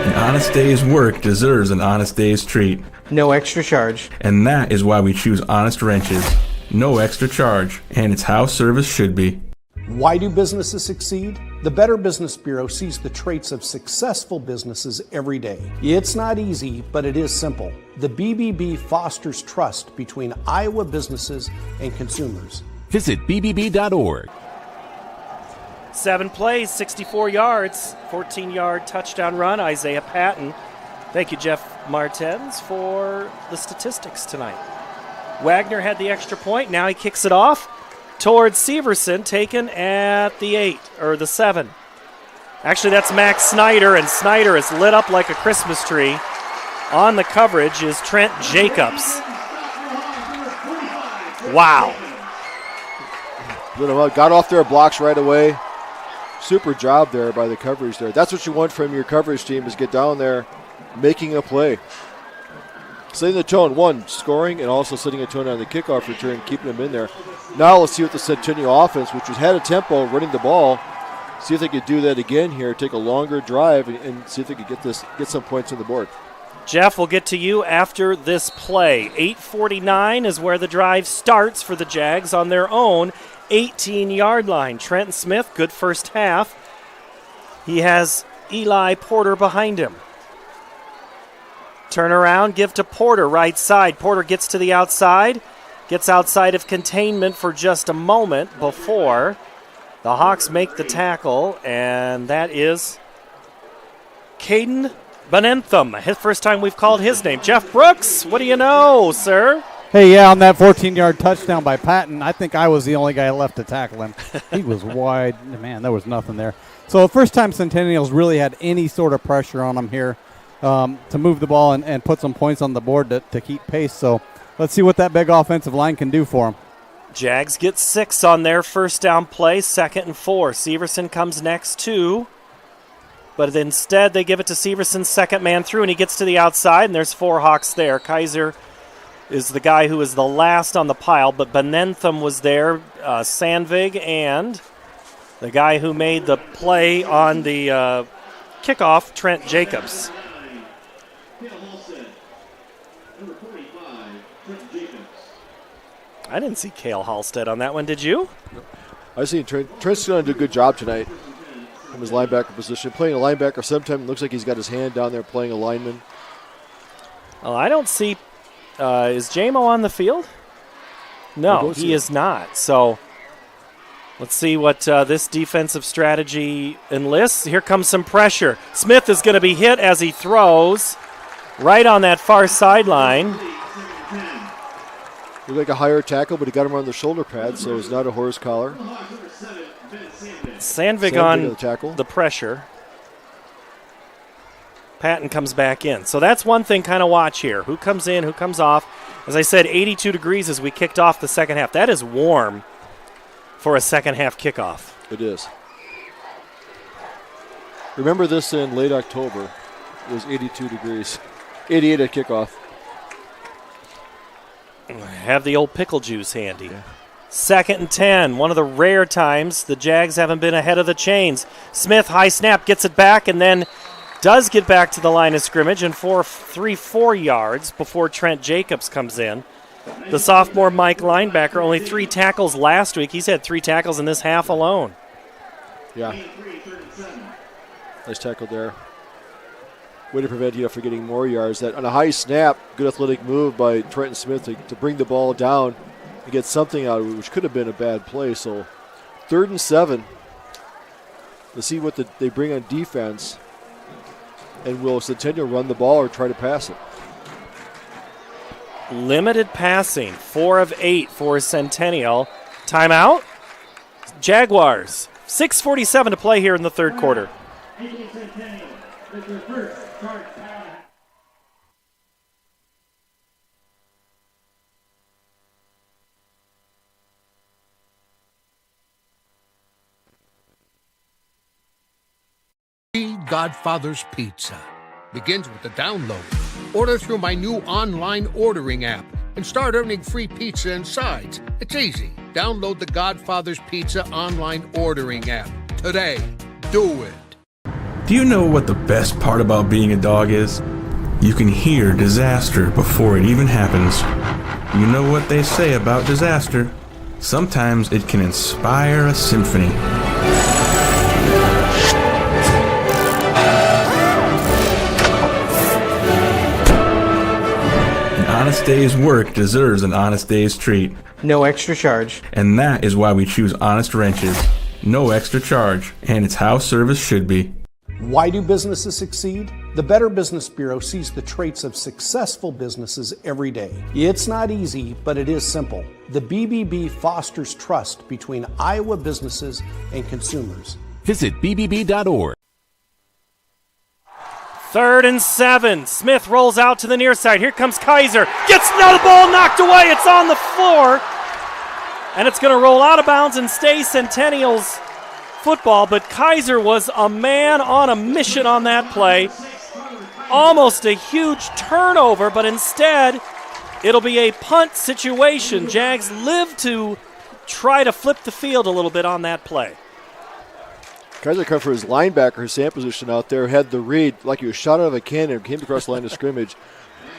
An honest day's work deserves an honest day's treat. No extra charge. And that is why we choose Honest Wrenches. No extra charge, and it's how service should be. Why do businesses succeed? The Better Business Bureau sees the traits of successful businesses every day. It's not easy, but it is simple. The BBB fosters trust between Iowa businesses and consumers. Visit bbb.org. 7 plays, 64 yards, 14-yard touchdown run, Isaiah Patton. Thank you, Jeff Martens, for the statistics tonight. Wagner had the extra point. Now he kicks it off towards Severson, taken at the 8, or the 7. Actually, that's Max Snyder, and Snyder is lit up like a Christmas tree. On the coverage is Trent Jacobs. Wow. Got off their blocks right away. Super job there by the coverage there. That's what you want from your coverage team, is get down there, making a play. Setting the tone, one, scoring, and also setting a tone on the kickoff return, keeping them in there. Now let's see what the Centennial offense, which has had a tempo running the ball, see if they could do that again here, take a longer drive, and see if they could get some points on the board. Jeff, we'll get to you after this play. 8:49 is where the drive starts for the Jags on their own 18-yard line. Trenton Smith, good first half. He has Eli Porter behind him. Turn around, give to Porter, right side. Porter gets to the outside, gets outside of containment for just a moment before the Hawks make the tackle, and that is Caden Benentham. His first time we've called his name. Jeff Brooks, what do you know, sir? Hey, yeah, on that 14-yard touchdown by Patton, I think I was the only guy left to tackle him. He was wide. Man, there was nothing there. So the first time Centennials really had any sort of pressure on them here to move the ball and put some points on the board to keep pace. So let's see what that big offensive line can do for them. Jags get 6 on their first down play, 2nd and 4. Severson comes next too, but instead they give it to Severson's second man through, and he gets to the outside, and there's 4 Hawks there. Kaiser is the guy who is the last on the pile, but Benentham was there, Sandvig, and the guy who made the play on the kickoff, Trent Jacobs. I didn't see Cale Halstead on that one, did you? No. I see Trent's going to do a good job tonight from his linebacker position. Playing a linebacker, sometimes it looks like he's got his hand down there playing a lineman. Well, I don't see. Is J-Mo on the field? No, he is not. So let's see what this defensive strategy enlists. Here comes some pressure. Smith is going to be hit as he throws right on that far sideline. Looked like a higher tackle, but he got him on the shoulder pad, so it's not a horse collar. Sandvig on the pressure. Patton comes back in. So that's one thing kind of watch here. Who comes in, who comes off. As I said, 82 degrees as we kicked off the second half. That is warm for a second half kickoff. It is. Remember this in late October. It was 82 degrees. 88 at kickoff. Have the old pickle juice handy. Yeah. 2nd and 10. One of the rare times the Jags haven't been ahead of the chains. Smith, high snap, gets it back, and then does get back to the line of scrimmage and 4 yards before Trent Jacobs comes in. The sophomore Mike linebacker, only 3 tackles last week. He's had 3 tackles in this half alone. Yeah. Nice tackle there. Way to prevent you from getting more yards. That on a high snap, good athletic move by Trenton Smith to bring the ball down and get something out of it, which could have been a bad play. So 3rd and 7. Let's see what they bring on defense. And will Centennial run the ball or try to pass it? Limited passing, 4 of 8 for Centennial. Timeout. Jaguars. 6:47 to play here in the third quarter. Godfather's Pizza. Begins with the download. Order through my new online ordering app and start earning free pizza and sides. It's easy. Download the Godfather's Pizza online ordering app today. Do it. Do you know what the best part about being a dog is? You can hear disaster before it even happens. You know what they say about disaster? Sometimes it can inspire a symphony. An honest day's work deserves an honest day's treat. No extra charge. And that is why we choose Honest Wrenches. No extra charge, and it's how service should be. Why do businesses succeed? The Better Business Bureau sees the traits of successful businesses every day. It's not easy, but it is simple. The BBB fosters trust between Iowa businesses and consumers. Visit BBB.org. 3rd and 7. Smith rolls out to the near side. Here comes Kaiser. Gets the ball knocked away. It's on the floor. And it's going to roll out of bounds and stay Centennial's football. But Kaiser was a man on a mission on that play. Almost a huge turnover, but instead it'll be a punt situation. Jags live to try to flip the field a little bit on that play. Kaiser come for his linebacker, his Sam position out there, had the read like he was shot out of a cannon, came across the line of scrimmage.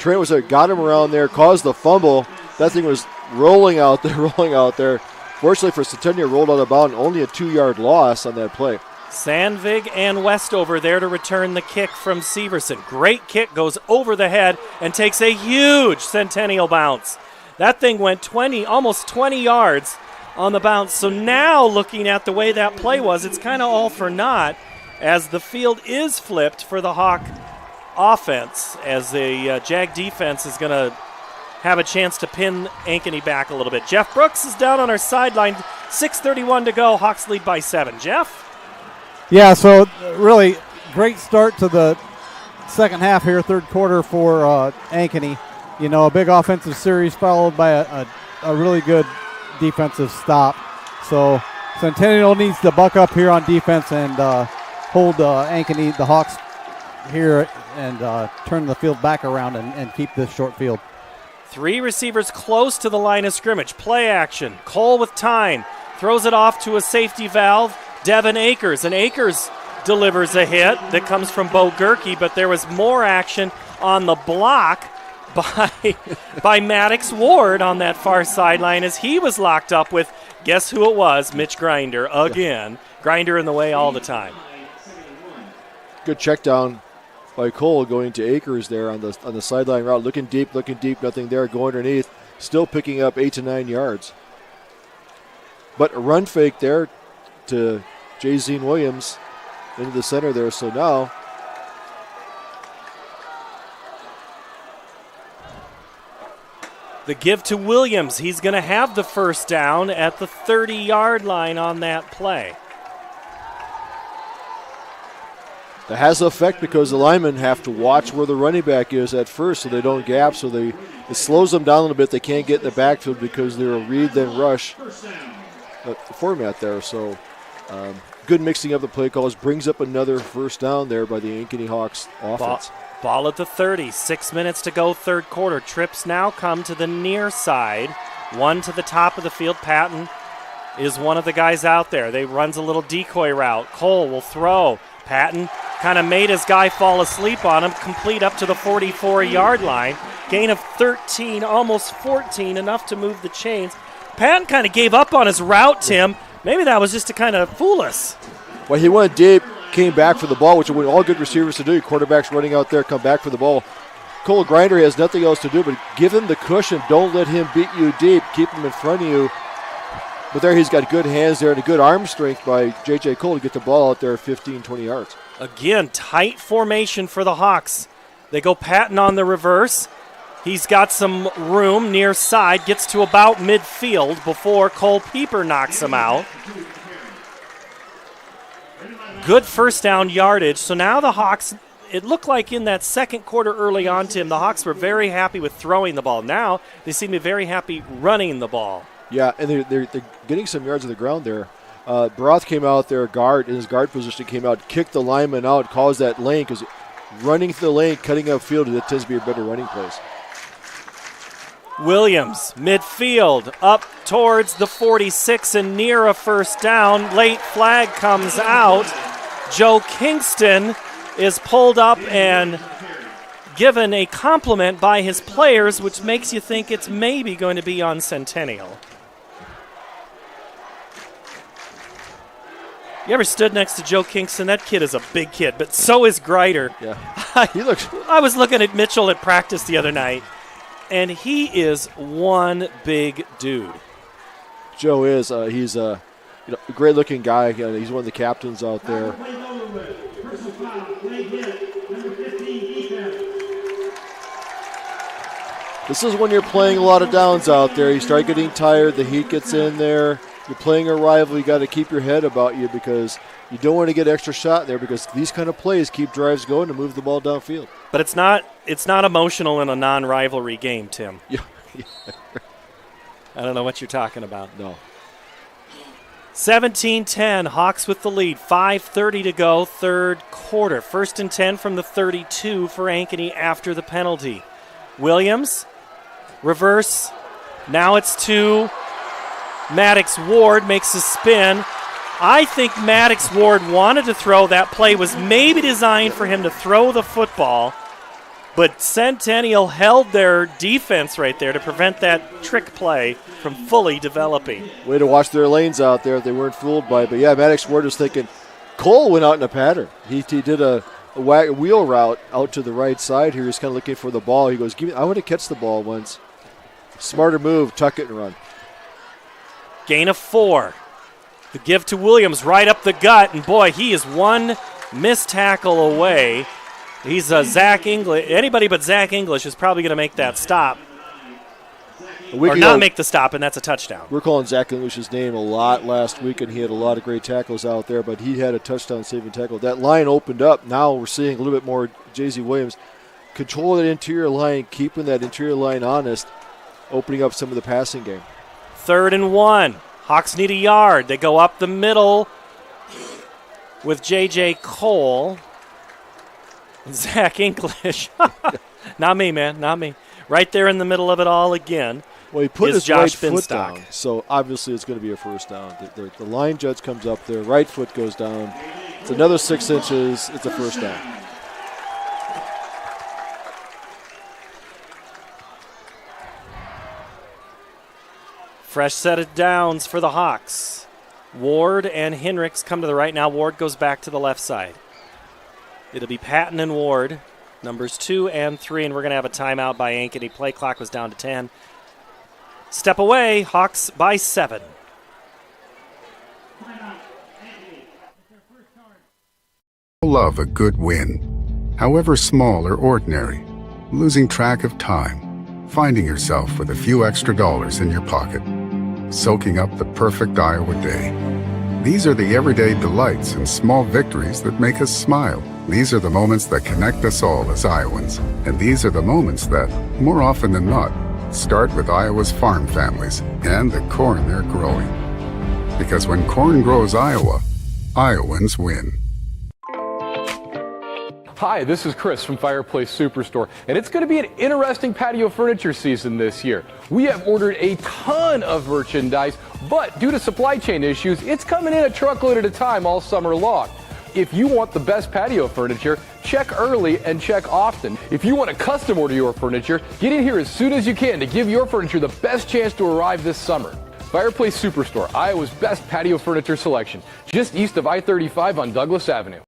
Trent was there, got him around there, caused the fumble. That thing was rolling out there. Fortunately for Centennial, rolled out of bounds, only a 2-yard loss on that play. Sandvig and Westover there to return the kick from Severson. Great kick, goes over the head and takes a huge Centennial bounce. That thing went almost 20 yards on the bounce. So now looking at the way that play was, it's kind of all for naught as the field is flipped for the Hawk offense, as the Jag defense is going to have a chance to pin Ankeny back a little bit. Jeff Brooks is down on our sideline. 6:31 to go. Hawks lead by 7. Jeff? Yeah, so really great start to the second half here, third quarter for Ankeny. You know, a big offensive series followed by a really good defensive stop. So Centennial needs to buck up here on defense and hold Ankeny, the Hawks, here and turn the field back around and keep this short field. 3 receivers close to the line of scrimmage. Play action. Cole with time. Throws it off to a safety valve. Devin Akers. And Akers delivers a hit that comes from Bo Gerke, but there was more action on the block by Maddox Ward on that far sideline as he was locked up with, guess who it was? Mitch Grinder again. Grinder in the way all the time. Good check down by Cole going to Akers there on the sideline route, looking deep, nothing there, going underneath, still picking up 8 to 9 yards. But a run fake there to Jazeen Williams into the center there, so now the give to Williams. He's going to have the first down at the 30-yard line on that play. that has an effect because the linemen have to watch where the running back is at first so they don't gap, so it slows them down a little bit. They can't get in the backfield because they're a read then rush format there. So good mixing of the play calls, brings up another first down there by the Ankeny Hawks offense. Ball at the 30, 6 minutes to go, third quarter. Trips now come to the near side, one to the top of the field. Patton is one of the guys out there. They runs a little decoy route. Cole will throw. Patton kind of made his guy fall asleep on him, complete up to the 44-yard line. Gain of 13, almost 14, enough to move the chains. Patton kind of gave up on his route, Tim. Maybe that was just to kind of fool us. Well, he went deep, came back for the ball, which is what all good receivers to do. Quarterbacks running out there, come back for the ball. Cole Grinder has nothing else to do but give him the cushion. Don't let him beat you deep. Keep him in front of you. But there he's got good hands there and a good arm strength by J.J. Cole to get the ball out there 15, 20 yards. Again, tight formation for the Hawks. They go Patton on the reverse. He's got some room near side, gets to about midfield before Cole Pieper knocks him out. Good first down yardage. So now the Hawks, it looked like in that second quarter early on, Tim, the Hawks were very happy with throwing the ball. Now they seem to be very happy running the ball. Yeah, and they're getting some yards on the ground there. Broth came out there, guard, in his guard position, came out, kicked the lineman out, caused that lane, because running through the lane, cutting upfield, it tends to be a better running place. Williams, midfield, up towards the 46 and near a first down. Late flag comes out. Joe Kingston is pulled up and given a compliment by his players, which makes you think it's maybe going to be on Centennial. You ever stood next to Joe Kingston? That kid is a big kid, but so is Greider. Yeah, he looks. I was looking at Mitchell at practice the other night, and he is one big dude. Joe is. He's a great-looking guy. He's one of the captains out there. This is when you're playing a lot of downs out there. You start getting tired. The heat gets in there. You're playing a rival. You got to keep your head about you because you don't want to get extra shot there because these kind of plays keep drives going to move the ball downfield. But it's not emotional in a non-rivalry game, Tim. Yeah. I don't know what you're talking about. No. 17-10, Hawks with the lead. 5:30 to go, third quarter. 1st and 10 from the 32 for Ankeny after the penalty. Williams, reverse. Now it's to Maddox Ward, makes a spin. I think Maddox Ward wanted to throw. That play was maybe designed for him to throw the football, but Centennial held their defense right there to prevent that trick play from fully developing. Way to watch their lanes out there if they weren't fooled by it. But, yeah, Maddox Ward was thinking. Cole went out in a pattern. He did a wheel route out to the right side here. He's kind of looking for the ball. He goes, I want to catch the ball once. Smarter move, tuck it and run. Gain of 4. The give to Williams right up the gut, and boy, he is one missed tackle away. He's Zach English. Anybody but Zach English is probably going to make that stop. Or not make the stop, and that's a touchdown. We're calling Zach English's name a lot last week, and he had a lot of great tackles out there, but he had a touchdown-saving tackle. That line opened up. Now we're seeing a little bit more J.Z. Williams control that interior line, keeping that interior line honest, opening up some of the passing game. 3rd and 1. Hawks need a yard. They go up the middle with J.J. Cole. Zach English. Not me, man. Not me. Right there in the middle of it all again. Well, he put his Josh right foot down, so obviously it's going to be a first down. The line judge comes up there. Right foot goes down. It's another 6 inches. It's a first down. Fresh set of downs for the Hawks. Ward and Henricks come to the right. Now Ward goes back to the left side. It'll be Patton and Ward, numbers 2 and 3, and we're going to have a timeout by Ankeny. Play clock was down to 10. Step away, Hawks by 7. Love a good win, however small or ordinary. Losing track of time, finding yourself with a few extra dollars in your pocket, soaking up the perfect Iowa day. These are the everyday delights and small victories that make us smile. These are the moments that connect us all as Iowans. And these are the moments that, more often than not, start with Iowa's farm families and the corn they're growing. Because when corn grows Iowa, Iowans win. Hi, this is Chris from Fireplace Superstore, and it's going to be an interesting patio furniture season this year. We have ordered a ton of merchandise, but due to supply chain issues, it's coming in a truckload at a time all summer long. If you want the best patio furniture, check early and check often. If you want to custom order your furniture, get in here as soon as you can to give your furniture the best chance to arrive this summer. Fireplace Superstore, Iowa's best patio furniture selection, just east of I-35 on Douglas Avenue.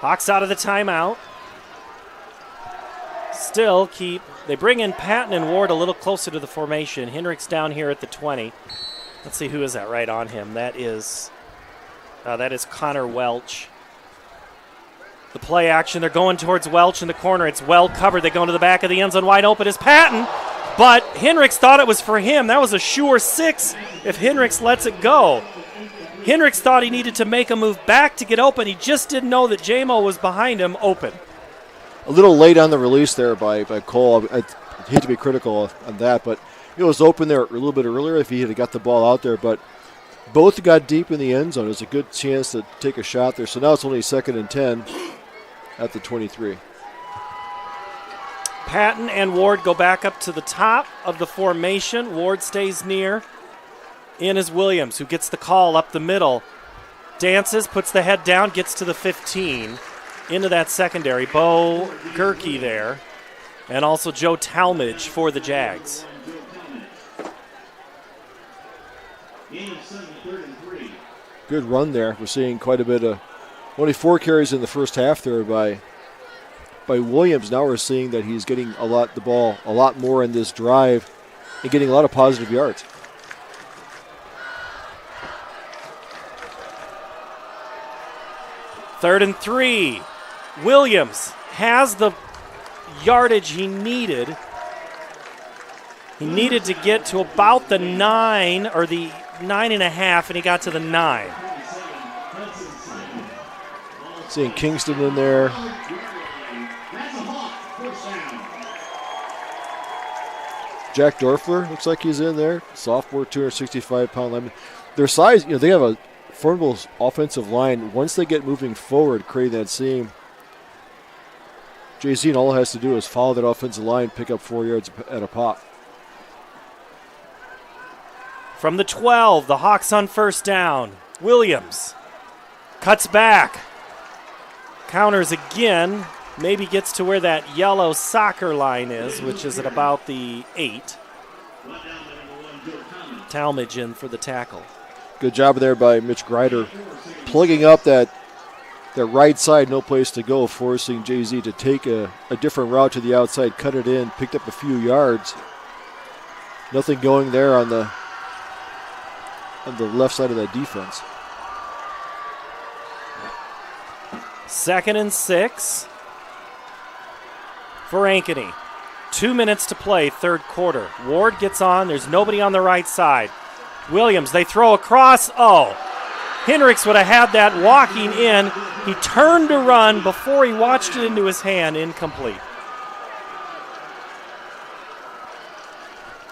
Hawks out of the timeout. Still they bring in Patton and Ward a little closer to the formation. Henricks down here at the 20. Let's see who is that right on him. That is Connor Welch. The play action, they're going towards Welch in the corner. It's well covered. They go into the back of the end zone. Wide open is Patton, but Henricks thought it was for him. That was a sure 6 if Henricks lets it go. Henricks thought he needed to make a move back to get open. He just didn't know that J-Mo was behind him open. A little late on the release there by Cole. I hate to be critical on that, but it was open there a little bit earlier if he had got the ball out there. But Both got deep in the end zone. It was a good chance to take a shot there. So now it's only 2nd and 10 at the 23. Patton and Ward go back up to the top of the formation. Ward stays near. In is Williams, who gets the call up the middle. Dances, puts the head down, gets to the 15. Into that secondary. Bo Gerke there. And also Joe Talmadge for the Jags. Good run there. We're seeing quite a bit of, only 4 carries in the first half there by Williams. Now we're seeing that he's getting the ball a lot more in this drive and getting a lot of positive yards. Third and 3. Williams has the yardage he needed. He needed to get to about the 9 or the 9.5, and he got to the 9. Seeing Kingston in there. Jack Dorfler looks like he's in there. Sophomore, 265-pound lineman. Their size, they have a formidable offensive line. Once they get moving forward, creating that seam, JC and all it has to do is follow that offensive line, pick up 4 yards at a pop. From the 12, the Hawks on first down. Williams cuts back. Counters again. Maybe gets to where that yellow soccer line is, which is at about the 8. Talmadge in for the tackle. Good job there by Mitch Greider, plugging up that right side, no place to go, forcing JZ to take a different route to the outside, cut it in, picked up a few yards. Nothing going there on the left side of that defense. 2nd and 6 for Ankeny. 2 minutes to play, third quarter. Ward gets on. There's nobody on the right side. Williams, they throw across. Oh, Hendricks would have had that walking in. He turned to run before he watched it into his hand. Incomplete.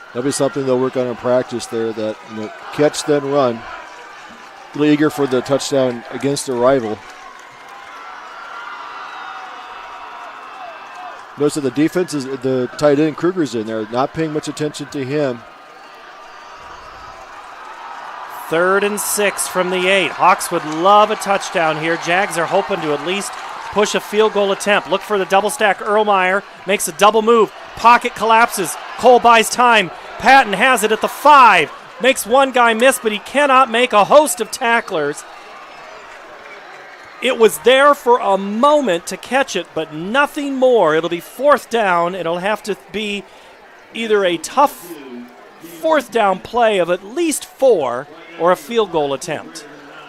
That'll be something they'll work on in practice there, that catch then run. A little eager for the touchdown against their rival. Notice that the defense is the tight end Kruger's in there, not paying much attention to him. 3rd and 6 from the 8. Hawks would love a touchdown here. Jags are hoping to at least push a field goal attempt. Look for the double stack. Erlmeyer makes a double move. Pocket collapses. Cole buys time. Patton has it at the 5. Makes one guy miss, but he cannot make a host of tacklers. It was there for a moment to catch it, but nothing more. It'll be 4th down. It'll have to be either a tough 4th down play of at least 4 or a field goal attempt.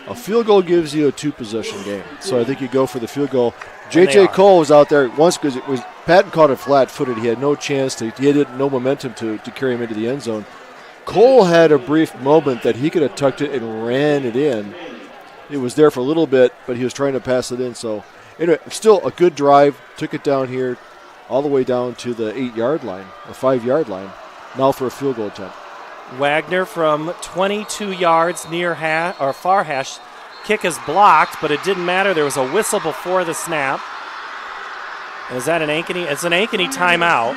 A field goal gives you a 2-possession game, so I think you go for the field goal. J.J. Cole was out there once because Patton caught it flat-footed. He had no chance he had no momentum to carry him into the end zone. Cole had a brief moment that he could have tucked it and ran it in. It was there for a little bit, but he was trying to pass it in. So, anyway, still a good drive. Took it down here all the way down to the 8-yard line, the 5-yard line. Now for a field goal attempt. Wagner from 22 yards near far hash. Kick is blocked, but it didn't matter. There was a whistle before the snap. Is that an Ankeny? It's an Ankeny timeout.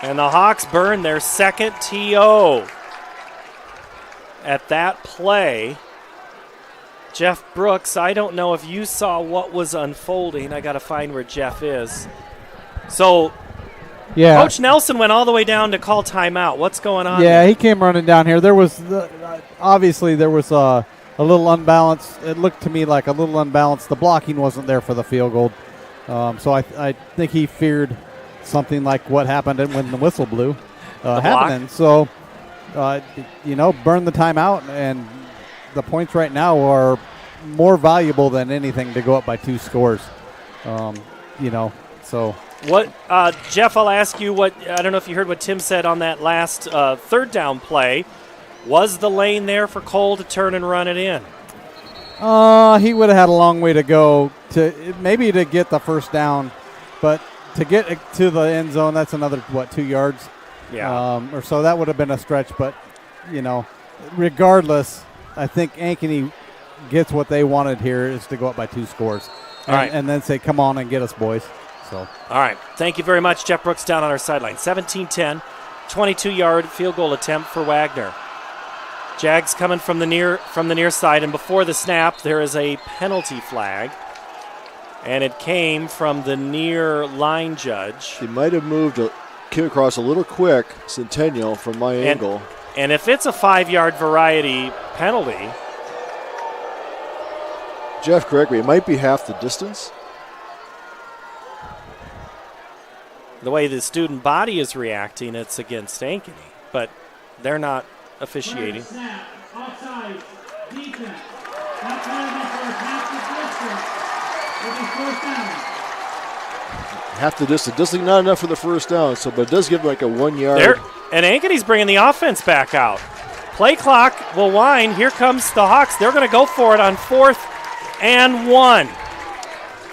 And the Hawks burn their second TO. At that play, Jeff Brooks, I don't know if you saw what was unfolding. I got to find where Jeff is. So, yeah, Coach Nelson went all the way down to call timeout. What's going on? Yeah, he came running down here. There was obviously there was a little unbalanced. It looked to me like a little unbalanced. The blocking wasn't there for the field goal, so I think he feared something like what happened when the whistle blew happening. So, burn the timeout, and the points right now are more valuable than anything to go up by 2 scores. So. What, Jeff, I'll ask you what, I don't know if you heard what Tim said on that last 3rd down play. Was the lane there for Cole to turn and run it in? He would have had a long way to go to get the 1st down, but to get to the end zone, that's another, 2 yards? or so. That would have been a stretch, but, regardless, I think Ankeny gets what they wanted here is to go up by 2 scores. All right. And then say, come on and get us, boys. So. All right. Thank you very much. Jeff Brooks down on our sideline. 17-10, 22-yard field goal attempt for Wagner. Jags coming from the near side, and before the snap, there is a penalty flag. And it came from the near line judge. He might have came across a little quick, Centennial, from my angle. And if it's a 5-yard variety penalty, Jeff, correct me, it might be half the distance. The way the student body is reacting, it's against Ankeny, but they're not officiating. Half the distance. Doesn't not enough for the first down, but it does give like a 1 yard. And Ankeny's bringing the offense back out. Play clock will wind. Here comes the Hawks. They're going to go for it on 4th and 1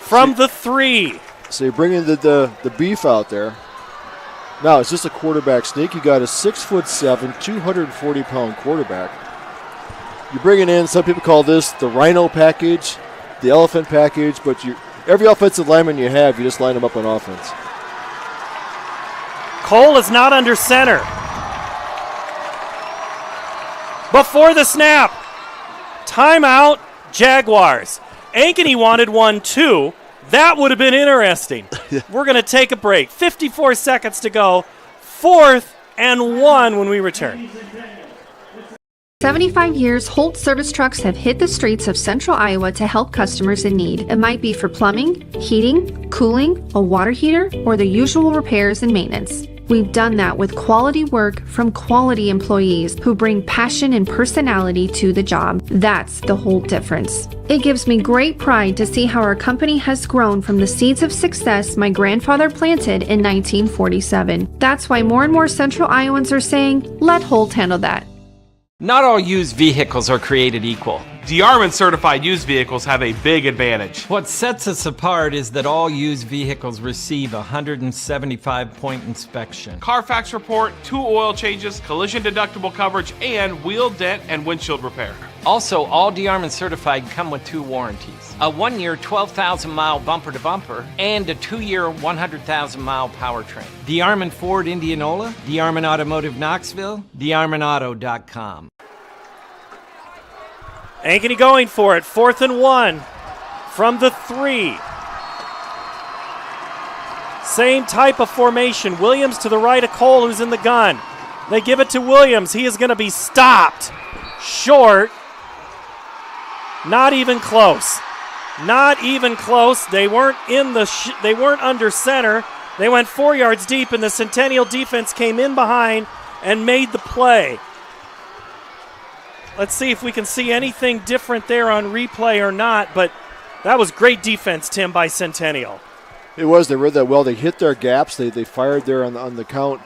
from the 3. So you're bringing the beef out there. Now it's just a quarterback sneak. You got a 6'7", 240-pound quarterback. You're bringing in, some people call this the rhino package, the elephant package, but every offensive lineman you have, you just line them up on offense. Cole is not under center. Before the snap, timeout, Jaguars. Ankeny wanted 1 too. That would have been interesting. We're going to take a break. 54 seconds to go. 4th and 1 when we return. 75 years, Holt service trucks have hit the streets of central Iowa to help customers in need. It might be for plumbing, heating, cooling, a water heater, or the usual repairs and maintenance. We've done that with quality work from quality employees who bring passion and personality to the job. That's the Holt difference. It gives me great pride to see how our company has grown from the seeds of success my grandfather planted in 1947. That's why more and more central Iowans are saying, let Holt handle that. Not all used vehicles are created equal. DeArmond certified used vehicles have a big advantage. What sets us apart is that all used vehicles receive a 175-point inspection. Carfax report, 2 oil changes, collision deductible coverage, and wheel dent and windshield repair. Also, all DeArmond certified come with 2 warranties. A 1-year 12,000-mile bumper-to-bumper and a 2-year 100,000-mile powertrain. DeArmond Ford Indianola, DeArmond Automotive Knoxville, DeArmondAuto.com. Ankeny going for it. 4th and 1 from the 3. Same type of formation. Williams to the right of Cole, who's in the gun. They give it to Williams. He is going to be stopped short. Not even close. Not even close. They weren't they weren't under center. They went 4 yards deep, and the Centennial defense came in behind and made the play. Let's see if we can see anything different there on replay or not, but that was great defense, Tim, by Centennial. It was. They read that well. They hit their gaps. They fired there on the count,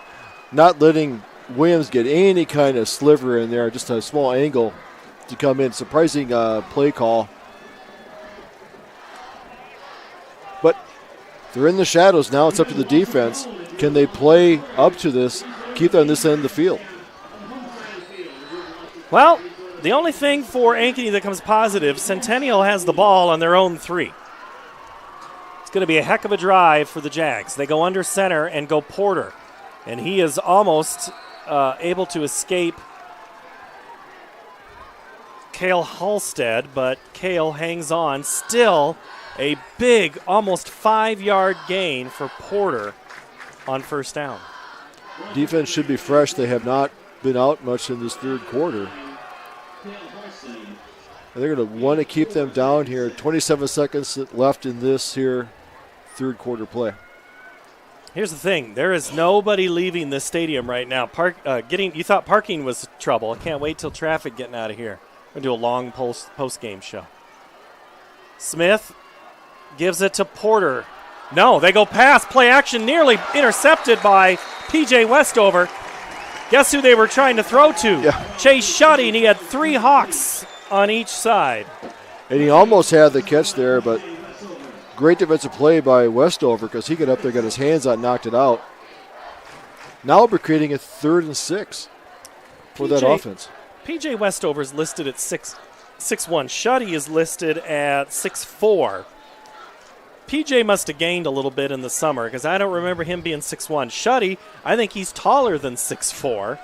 not letting Williams get any kind of sliver in there, just a small angle to come in. Surprising play call. But they're in the shadows now. It's up to the defense. Can they play up to this, keep them on this end of the field? Well, the only thing for Ankeny that comes positive, Centennial has the ball on their own 3. It's going to be a heck of a drive for the Jags. They go under center and go Porter. And he is almost able to escape Cale Halstead, but Cale hangs on. Still a big, almost 5-yard gain for Porter on 1st down. Defense should be fresh. They have not been out much in this 3rd quarter. And they're going to want to keep them down here. 27 seconds left in this here 3rd quarter play. Here's the thing. There is nobody leaving this stadium right now. You thought parking was trouble. I can't wait till traffic getting out of here. We're going to do a long post-game show. Smith gives it to Porter. No, they go past. Play action nearly intercepted by P.J. Westover. Guess who they were trying to throw to? Yeah. Chase Schutte, and he had 3 Hawks on each side. And he almost had the catch there, but great defensive play by Westover because he got up there, got his hands on, knocked it out. Now we're creating a 3rd and 6 for that offense. PJ Westover's listed at 6'1". Shuddy is listed at 6'4". PJ must have gained a little bit in the summer because I don't remember him being 6'1". Shuddy, I think he's taller than 6'4".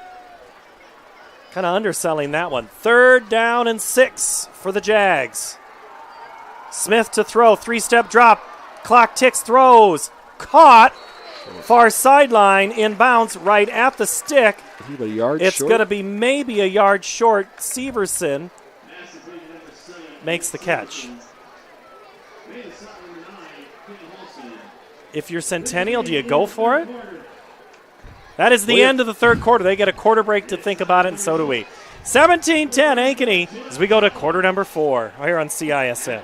Kind of underselling that one. 3rd down and 6 for the Jags. Smith to throw. 3-step drop. Clock ticks, throws. Caught. Far sideline, inbounds right at the stick. It's going to be maybe a yard short. Severson makes the catch. If you're Centennial, do you go for it? That is the end of the 3rd quarter. They get a quarter break to think about it, and so do we. 17-10 Ankeny as we go to quarter number 4 here on CISN.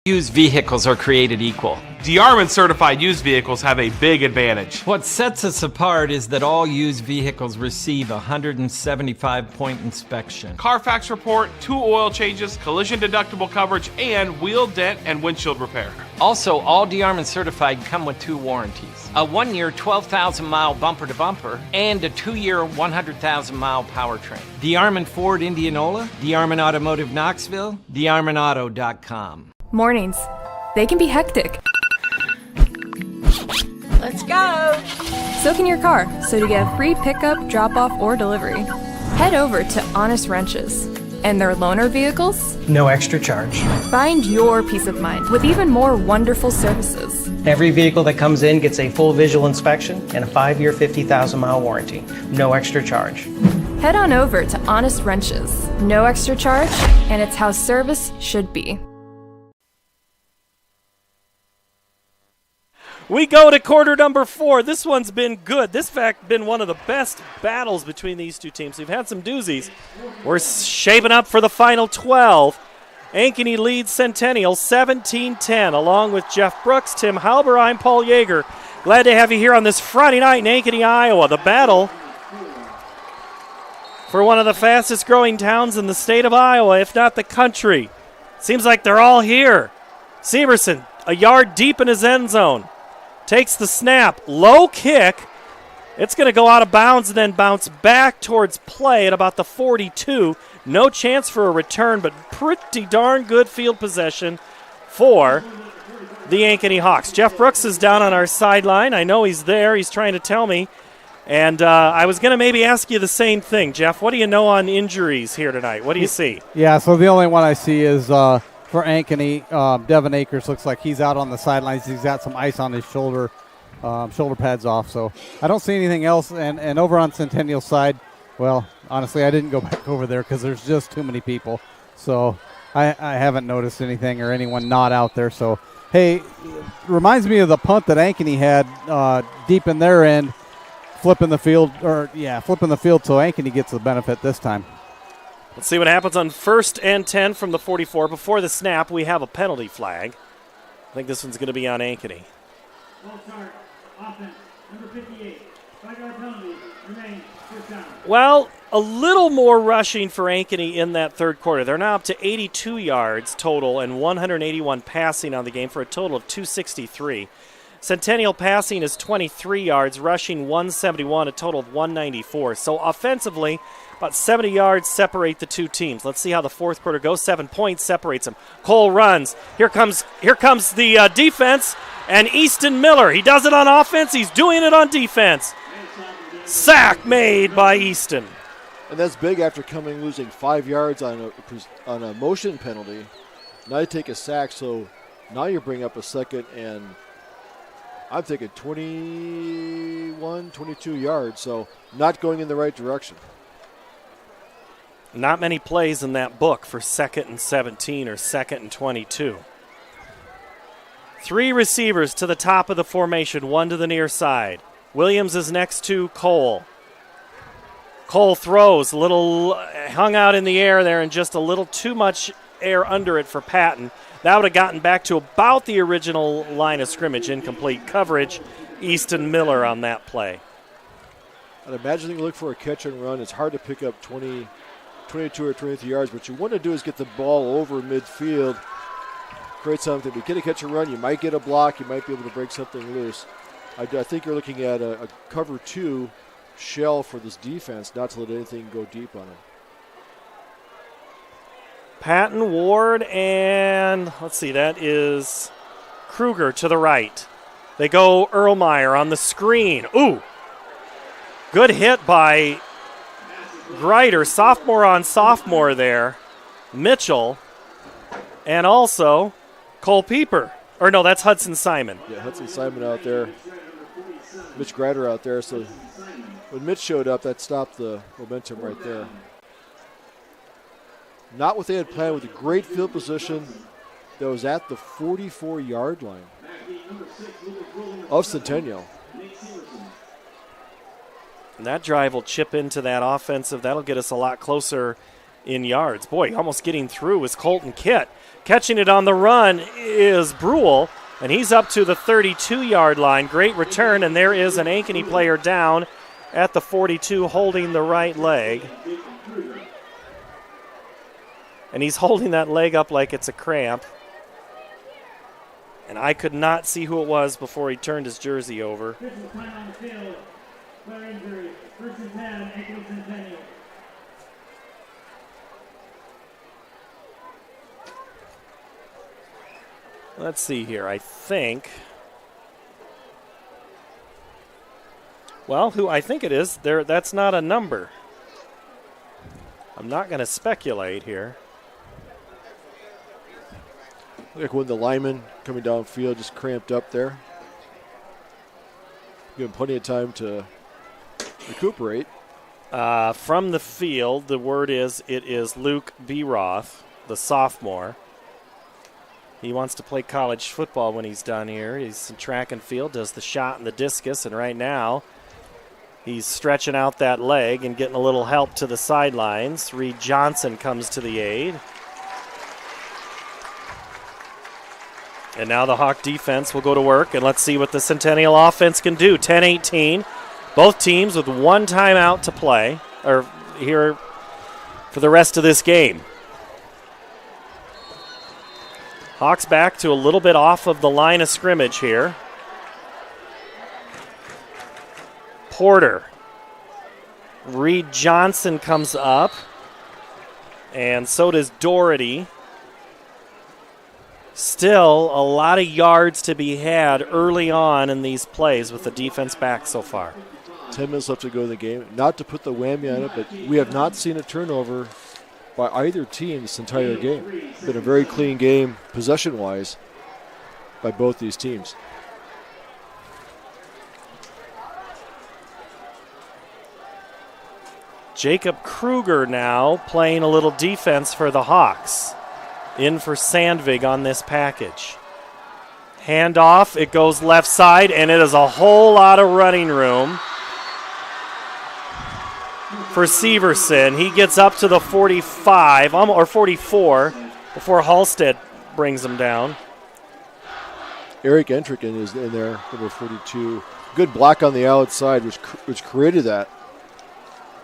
Used vehicles are created equal. DeArmond certified used vehicles have a big advantage. What sets us apart is that all used vehicles receive a 175-point inspection. Carfax report, 2 oil changes, collision deductible coverage, and wheel dent and windshield repair. Also, all DeArmond certified come with 2 warranties. A 1-year 12,000-mile bumper-to-bumper and a 2-year 100,000-mile powertrain. DeArmond Ford Indianola, DeArmond Automotive Knoxville, DeArmondAuto.com. Mornings. They can be hectic. Let's go. So can your car. So to get free pickup, drop-off, or delivery, head over to Honest Wrenches. And their loaner vehicles? No extra charge. Find your peace of mind with even more wonderful services. Every vehicle that comes in gets a full visual inspection and a 5-year, 50,000-mile warranty. No extra charge. Head on over to Honest Wrenches. No extra charge, and it's how service should be. We go to quarter number 4. This one's been good. This, in fact, been one of the best battles between these two teams. We've had some doozies. We're shaping up for the final 12. Ankeny leads Centennial 17-10, along with Jeff Brooks, Tim Halber. I'm Paul Yeager. Glad to have you here on this Friday night in Ankeny, Iowa. The battle for one of the fastest-growing towns in the state of Iowa, if not the country. Seems like they're all here. Severson, a yard deep in his end zone. Takes the snap, low kick. It's going to go out of bounds and then bounce back towards play at about the 42. No chance for a return, but pretty darn good field possession for the Ankeny Hawks. Jeff Brooks is down on our sideline. I know he's there. He's trying to tell me. And I was going to maybe ask you the same thing. Jeff, what do you know on injuries here tonight? What do you see? Yeah, so the only one I see is for Ankeny, Devin Akers looks like he's out on the sidelines. He's got some ice on his shoulder pads off. So I don't see anything else. And over on Centennial side, well, honestly, I didn't go back over there because there's just too many people. So I haven't noticed anything or anyone not out there. So, hey, reminds me of the punt that Ankeny had deep in their end, flipping the field so Ankeny gets the benefit this time. Let's see what happens on 1st and 10 from the 44. Before the snap, we have a penalty flag. I think this one's going to be on Ankeny. Well, a little more rushing for Ankeny in that 3rd quarter. They're now up to 82 yards total and 181 passing on the game for a total of 263. Centennial passing is 23 yards, rushing 171, a total of 194. So offensively, about 70 yards separate the two teams. Let's see how the 4th quarter goes. 7 points separates them. Cole runs. Here comes the defense, and Easton Miller. He does it on offense. He's doing it on defense. Sack made by Easton. And that's big after losing 5 yards on a motion penalty. Now you take a sack, so now you bring up a 2nd and I'm thinking 21, 22 yards, so not going in the right direction. Not many plays in that book for 2nd and 17 or 2nd and 22. 3 receivers to the top of the formation, 1 to the near side. Williams is next to Cole. Cole throws, a little hung out in the air there and just a little too much air under it for Patton. That would have gotten back to about the original line of scrimmage. Incomplete coverage. Easton Miller on that play. I'd imagine you look for a catch and run. It's hard to pick up 22 or 23 yards. What you want to do is get the ball over midfield, create something. If you get a catch and run, you might get a block. You might be able to break something loose. I think you're looking at a cover 2 shell for this defense, not to let anything go deep on it. Patton, Ward, and let's see, that is Kruger to the right. They go Erlmeyer on the screen. Ooh, good hit by Greider, sophomore on sophomore there. Mitchell, and also Cole Pieper. Or no, that's Hudson Simon. Yeah, Hudson Simon out there. Mitch Greider out there. So when Mitch showed up, that stopped the momentum right there. Not what they had planned, with a great field position that was at the 44-yard line of Centennial. And that drive will chip into that offensive. That'll get us a lot closer in yards. Boy, almost getting through is Colton Kitt. Catching it on the run is Brule, and he's up to the 32-yard line. Great return, and there is an Ankeny player down at the 42 holding the right leg. And he's holding that leg up like it's a cramp. And I could not see who it was before he turned his jersey over. Let's see here. I think. Well, who I think it is, that's not a number. I'm not going to speculate here. Like when the lineman coming downfield just cramped up there. Give him plenty of time to recuperate. From the field, the word is it is Luke Beroth, the sophomore. He wants to play college football when he's done here. He's in track and field, does the shot and the discus, and right now he's stretching out that leg and getting a little help to the sidelines. Reed Johnson comes to the aid. And now the Hawk defense will go to work, and let's see what the Centennial offense can do. 10-18, both teams with one timeout to play, or here for the rest of this game. Hawks back to a little bit off of the line of scrimmage here. Porter. Reed Johnson comes up, and so does Doherty. Still a lot of yards to be had early on in these plays with the defense back so far. 10 minutes left to go in the game. Not to put the whammy on it, but we have not seen a turnover by either team this entire game. It's been a very clean game, possession-wise, by both these teams. Jacob Kruger now playing a little defense for the Hawks. In for Sandvig on this package. Handoff, it goes left side, and it is a whole lot of running room for Severson. He gets up to the 45, or 44, before Halstead brings him down. Eric Entricken is in there, number 42. Good block on the outside, which created that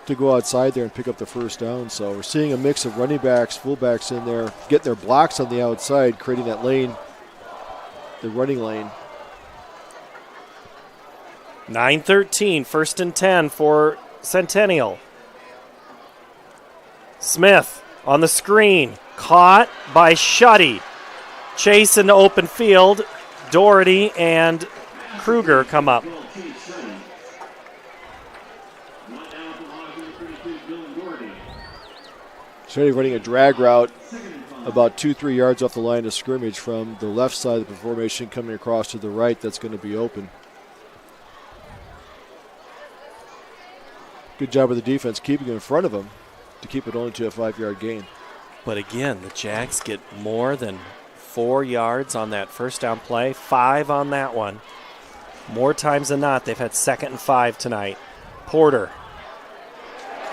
to go outside there and pick up the first down. So we're seeing a mix of running backs, fullbacks in there, getting their blocks on the outside, creating that lane, the running lane. 9-13, 1st and 10 for Centennial. Smith on the screen, caught by Shuddy. Chase in the open field. Doherty and Kruger come up. Shuddy running a drag route about 2-3 yards off the line of scrimmage from the left side of the formation, coming across to the right. That's going to be open. Good job of the defense keeping it in front of him to keep it only to a 5-yard gain. But again, the Jags get more than 4 yards on that first down play, 5 on that one. More times than not, they've had 2nd and 5 tonight. Porter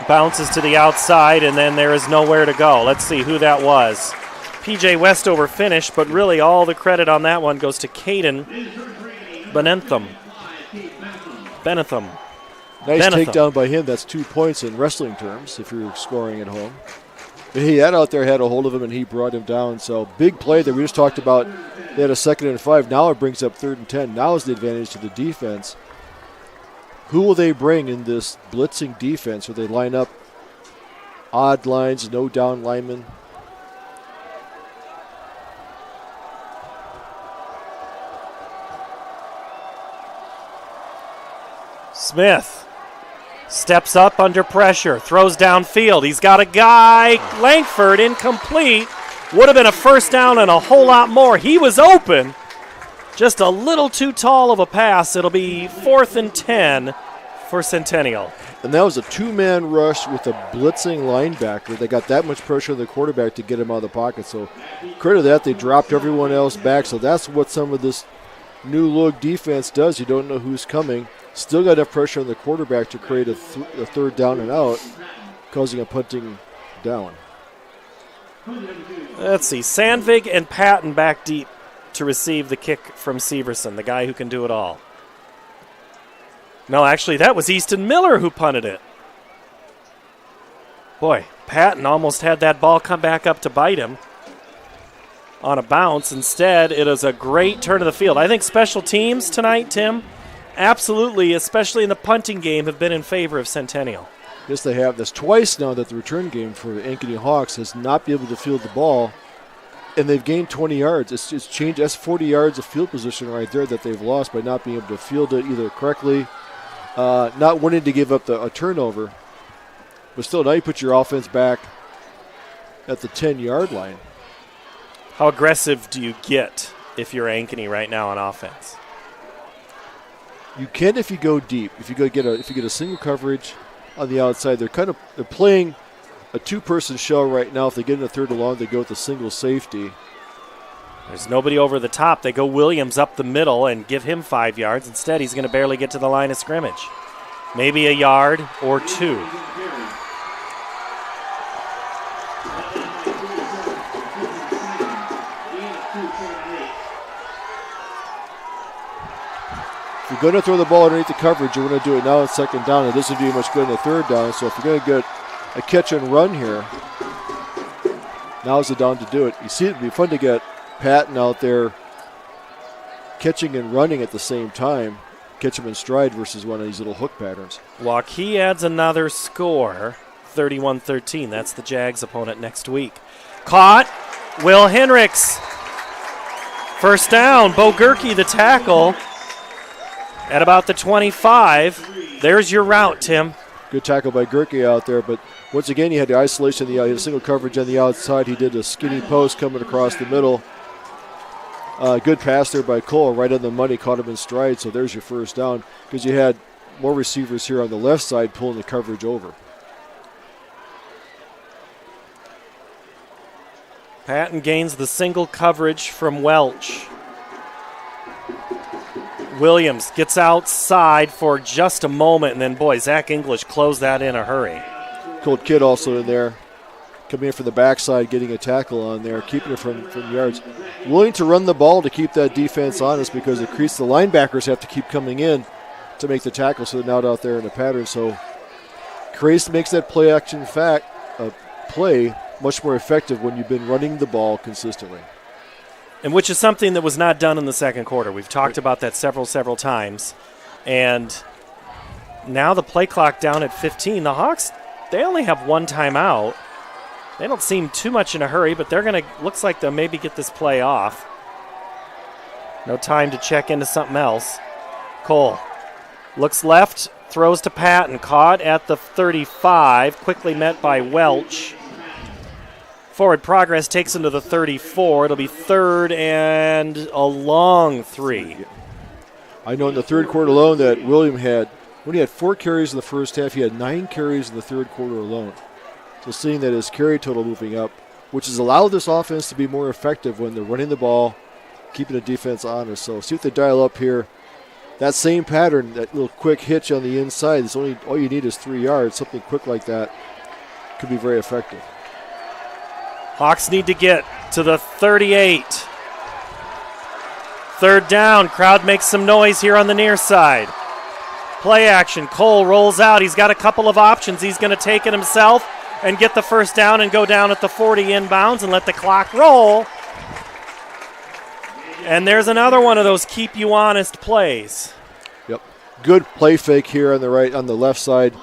bounces to the outside, and then there is nowhere to go. Let's see who that was. P.J. Westover finished, but really all the credit on that one goes to Caden Benetham. Nice takedown by him. That's 2 points in wrestling terms if you're scoring at home. He had out there, had a hold of him, and he brought him down. So big play that we just talked about. They had a 2nd and 5. Now it brings up 3rd and 10. Now is the advantage to the defense. Who will they bring in this blitzing defense where they line up odd lines, no down linemen? Smith steps up under pressure, throws downfield. He's got a guy, Langford, incomplete. Would have been a first down and a whole lot more. He was open. Just a little too tall of a pass. It'll be 4th and 10 for Centennial. And that was a 2-man rush with a blitzing linebacker. They got that much pressure on the quarterback to get him out of the pocket. So credit to that, they dropped everyone else back. So that's what some of this new look defense does. You don't know who's coming. Still got enough pressure on the quarterback to create a 3rd down and out, causing a punting down. Let's see. Sandvig and Patton back deep to receive the kick from Severson, the guy who can do it all. No, actually, that was Easton Miller who punted it. Boy, Patton almost had that ball come back up to bite him on a bounce. Instead, it is a great turn of the field. I think special teams tonight, Tim, absolutely, especially in the punting game, have been in favor of Centennial. Yes, they have. This twice now that the return game for the Ankeny Hawks has not been able to field the ball, and they've gained 20 yards. It's changed. That's 40 yards of field position right there that they've lost by not being able to field it either correctly, not wanting to give up a turnover. But still, now you put your offense back at the 10-yard line. How aggressive do you get if you're Ankeny right now on offense? You can if you go deep. If you get a single coverage on the outside, they're playing a 2-person shell right now. If they get in a 3rd and long, they go with a single safety. There's nobody over the top. They go Williams up the middle and give him 5 yards. Instead, he's going to barely get to the line of scrimmage. Maybe a yard or 2. If you're going to throw the ball underneath the coverage, you want to do it now on 2nd down. It doesn't do you much good in the 3rd down. So if you're going to get a catch and run here, now's the down to do it. You see, it'd be fun to get Patton out there catching and running at the same time, catch him in stride versus one of these little hook patterns. Waukee adds another score, 31-13. That's the Jags' opponent next week. Caught, Will Henricks. First down, Bo Gerke, the tackle, at about the 25. There's your route, Tim. Good tackle by Gerke out there, but once again, he had the isolation, he had a single coverage on the outside. He did a skinny post coming across the middle. Good pass there by Cole, right on the money, caught him in stride, so there's your first down, because you had more receivers here on the left side pulling the coverage over. Patton gains the single coverage from Welch. Williams gets outside for just a moment, and then, boy, Zach English closed that in a hurry. Colt Kidd also in there, coming in from the backside, getting a tackle on there, keeping it from yards. Willing to run the ball to keep that defense honest, because it creates the linebackers have to keep coming in to make the tackle, so they're not out there in a pattern. So makes that play action play much more effective when you've been running the ball consistently. And which is something that was not done in the second quarter. We've talked about that several times. And now the play clock down at 15. The Hawks, they only have one timeout. They don't seem too much in a hurry, but looks like they'll maybe get this play off. No time to check into something else. Cole looks left, throws to Patton, caught at the 35, quickly met by Welch. Forward progress takes him to the 34. It'll be 3rd and a long 3. I know in the 3rd quarter alone that William when he had 4 carries in the first half, he had 9 carries in the 3rd quarter alone. So seeing that his carry total moving up, which has allowed this offense to be more effective when they're running the ball, keeping the defense honest. So see if they dial up here. That same pattern, that little quick hitch on the inside, all you need is 3 yards. Something quick like that could be very effective. Hawks need to get to the 38. 3rd down. Crowd makes some noise here on the near side. Play action. Cole rolls out. He's got a couple of options. He's going to take it himself. and get the first down and go down at the 40 inbounds and let the clock roll. And there's another one of those keep you honest plays. Yep. Good play fake here on the left side.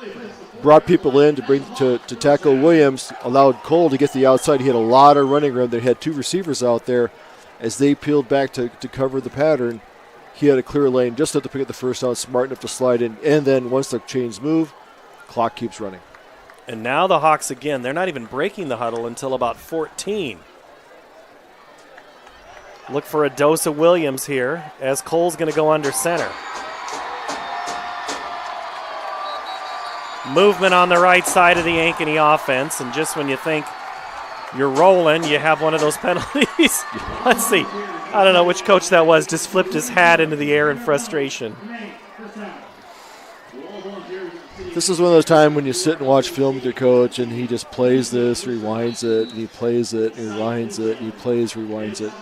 Brought people in to tackle Williams, allowed Cole to get the outside. He had a lot of running room. They had two receivers out there. As they peeled back to cover the pattern, he had a clear lane just enough to pick up the first down, smart enough to slide in. And then once the chains move, clock keeps running. And now the Hawks again, they're not even breaking the huddle until about 14. Look for a dose of Williams here as Cole's going to go under center. Movement on the right side of the Ankeny offense, and just when you think you're rolling, you have one of those penalties. Let's see. I don't know which coach that was, just flipped his hat into the air in frustration. This is one of those times when you sit and watch film with your coach and he just plays this, rewinds it, and he plays it, and rewinds it, and he plays, rewinds it.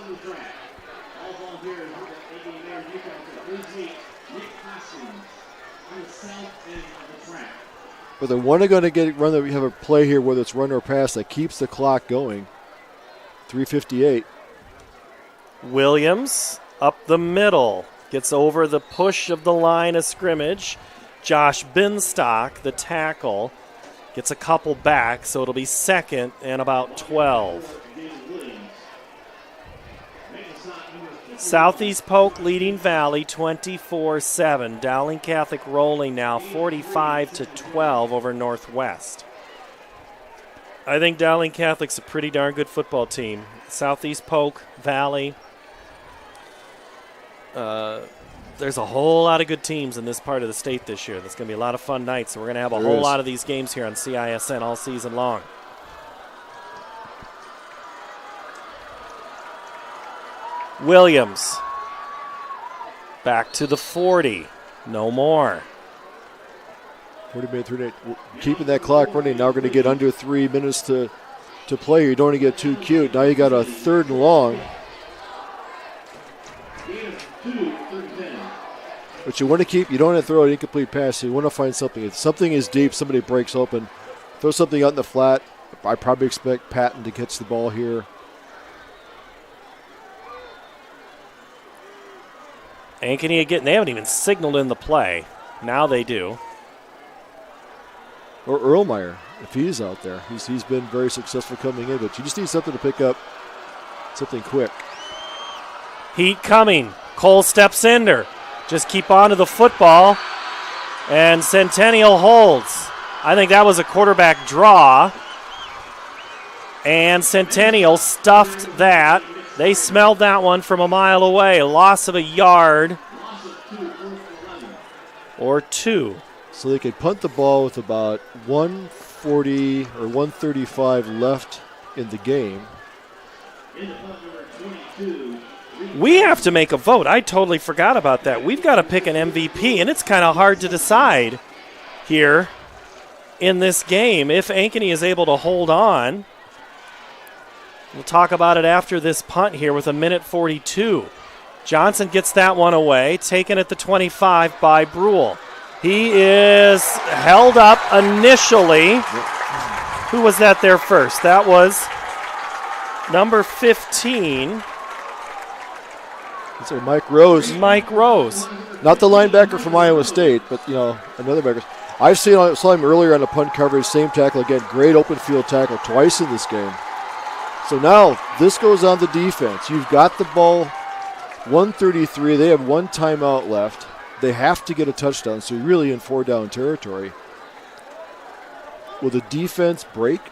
But they're going to have a play here, whether it's run or pass, that keeps the clock going. 3:58. Williams up the middle. Gets over the push of the line of scrimmage. Josh Binstock, the tackle, gets a couple back, so it'll be second and about 12. Southeast Polk leading Valley 24-7. Dowling Catholic rolling now 45-12 over Northwest. I think Dowling Catholic's a pretty darn good football team. Southeast Polk, Valley. There's a whole lot of good teams in this part of the state this year. That's going to be a lot of fun nights. So we're going to have a whole lot of these games here on CISN all season long. Williams back to the 40. No more. 40-minute, 38. Keeping that clock running. Now we're going to get under 3 minutes to play. You don't want to get too cute. Now you got a 3rd and long. But you want to keep, you don't want to throw an incomplete pass. You want to find something. If something is deep, somebody breaks open. Throw something out in the flat. I probably expect Patton to catch the ball here. Ankeny again, they haven't even signaled in the play. Now they do. Or Erlmeyer, if he's out there. He's been very successful coming in, but you just need something to pick up, something quick. Heat coming. Cole steps in there. Just keep on to the football. And Centennial holds. I think that was a quarterback draw. And Centennial stuffed that. They smelled that one from a mile away. A loss of a yard or 2. So they could punt the ball with about 140 or 135 left in the game. We have to make a vote. I totally forgot about that. We've got to pick an MVP, and it's kind of hard to decide here in this game if Ankeny is able to hold on. We'll talk about it after this punt here with 1:42. Johnson gets that one away, taken at the 25 by Brule. He is held up initially. Who was that there first? That was number 15. It's Mike Rose. Mike Rose. Not the linebacker from Iowa State, but, another backer. Saw him earlier on the punt coverage, same tackle again. Great open field tackle twice in this game. So now this goes on the defense. You've got the ball, 1:33. They have one timeout left. They have to get a touchdown, so you're really in 4-down territory. Will the defense break,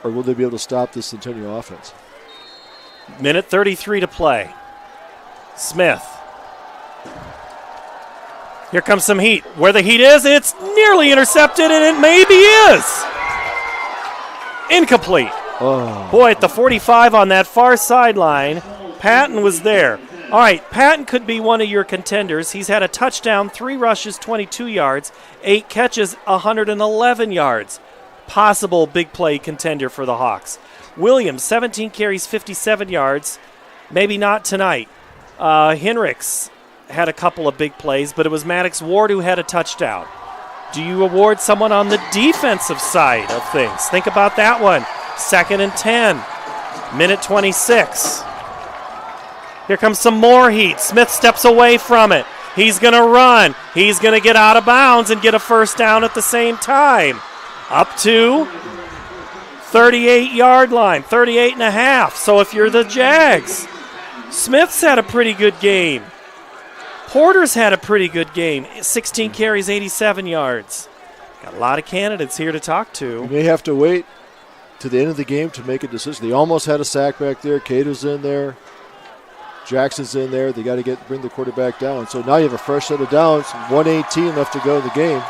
or will they be able to stop this Centennial offense? 1:33 to play. Smith. Here comes some heat. Where the heat is, it's nearly intercepted, and it maybe is. Incomplete. Oh. Boy, at the 45 on that far sideline, Patton was there. All right, Patton could be one of your contenders. He's had a touchdown, 3 rushes, 22 yards, 8 catches, 111 yards. Possible big play contender for the Hawks. Williams, 17 carries, 57 yards. Maybe not tonight. Henricks had a couple of big plays, but it was Maddox Ward who had a touchdown. Do you award someone on the defensive side of things? Think about that one. 2nd and 10, minute 26. Here comes some more heat. Smith steps away from it. He's going to run. He's going to get out of bounds and get a first down at the same time. Up to 38-yard line, 38 and a half. So if you're the Jags, Smith's had a pretty good game. Porter's had a pretty good game. 16 carries, 87 yards. Got a lot of candidates here to talk to. You may have to wait to the end of the game to make a decision. They almost had a sack back there. Cato's in there. Jackson's in there. They got to bring the quarterback down. So now you have a fresh set of downs. 1:18 left to go in the game.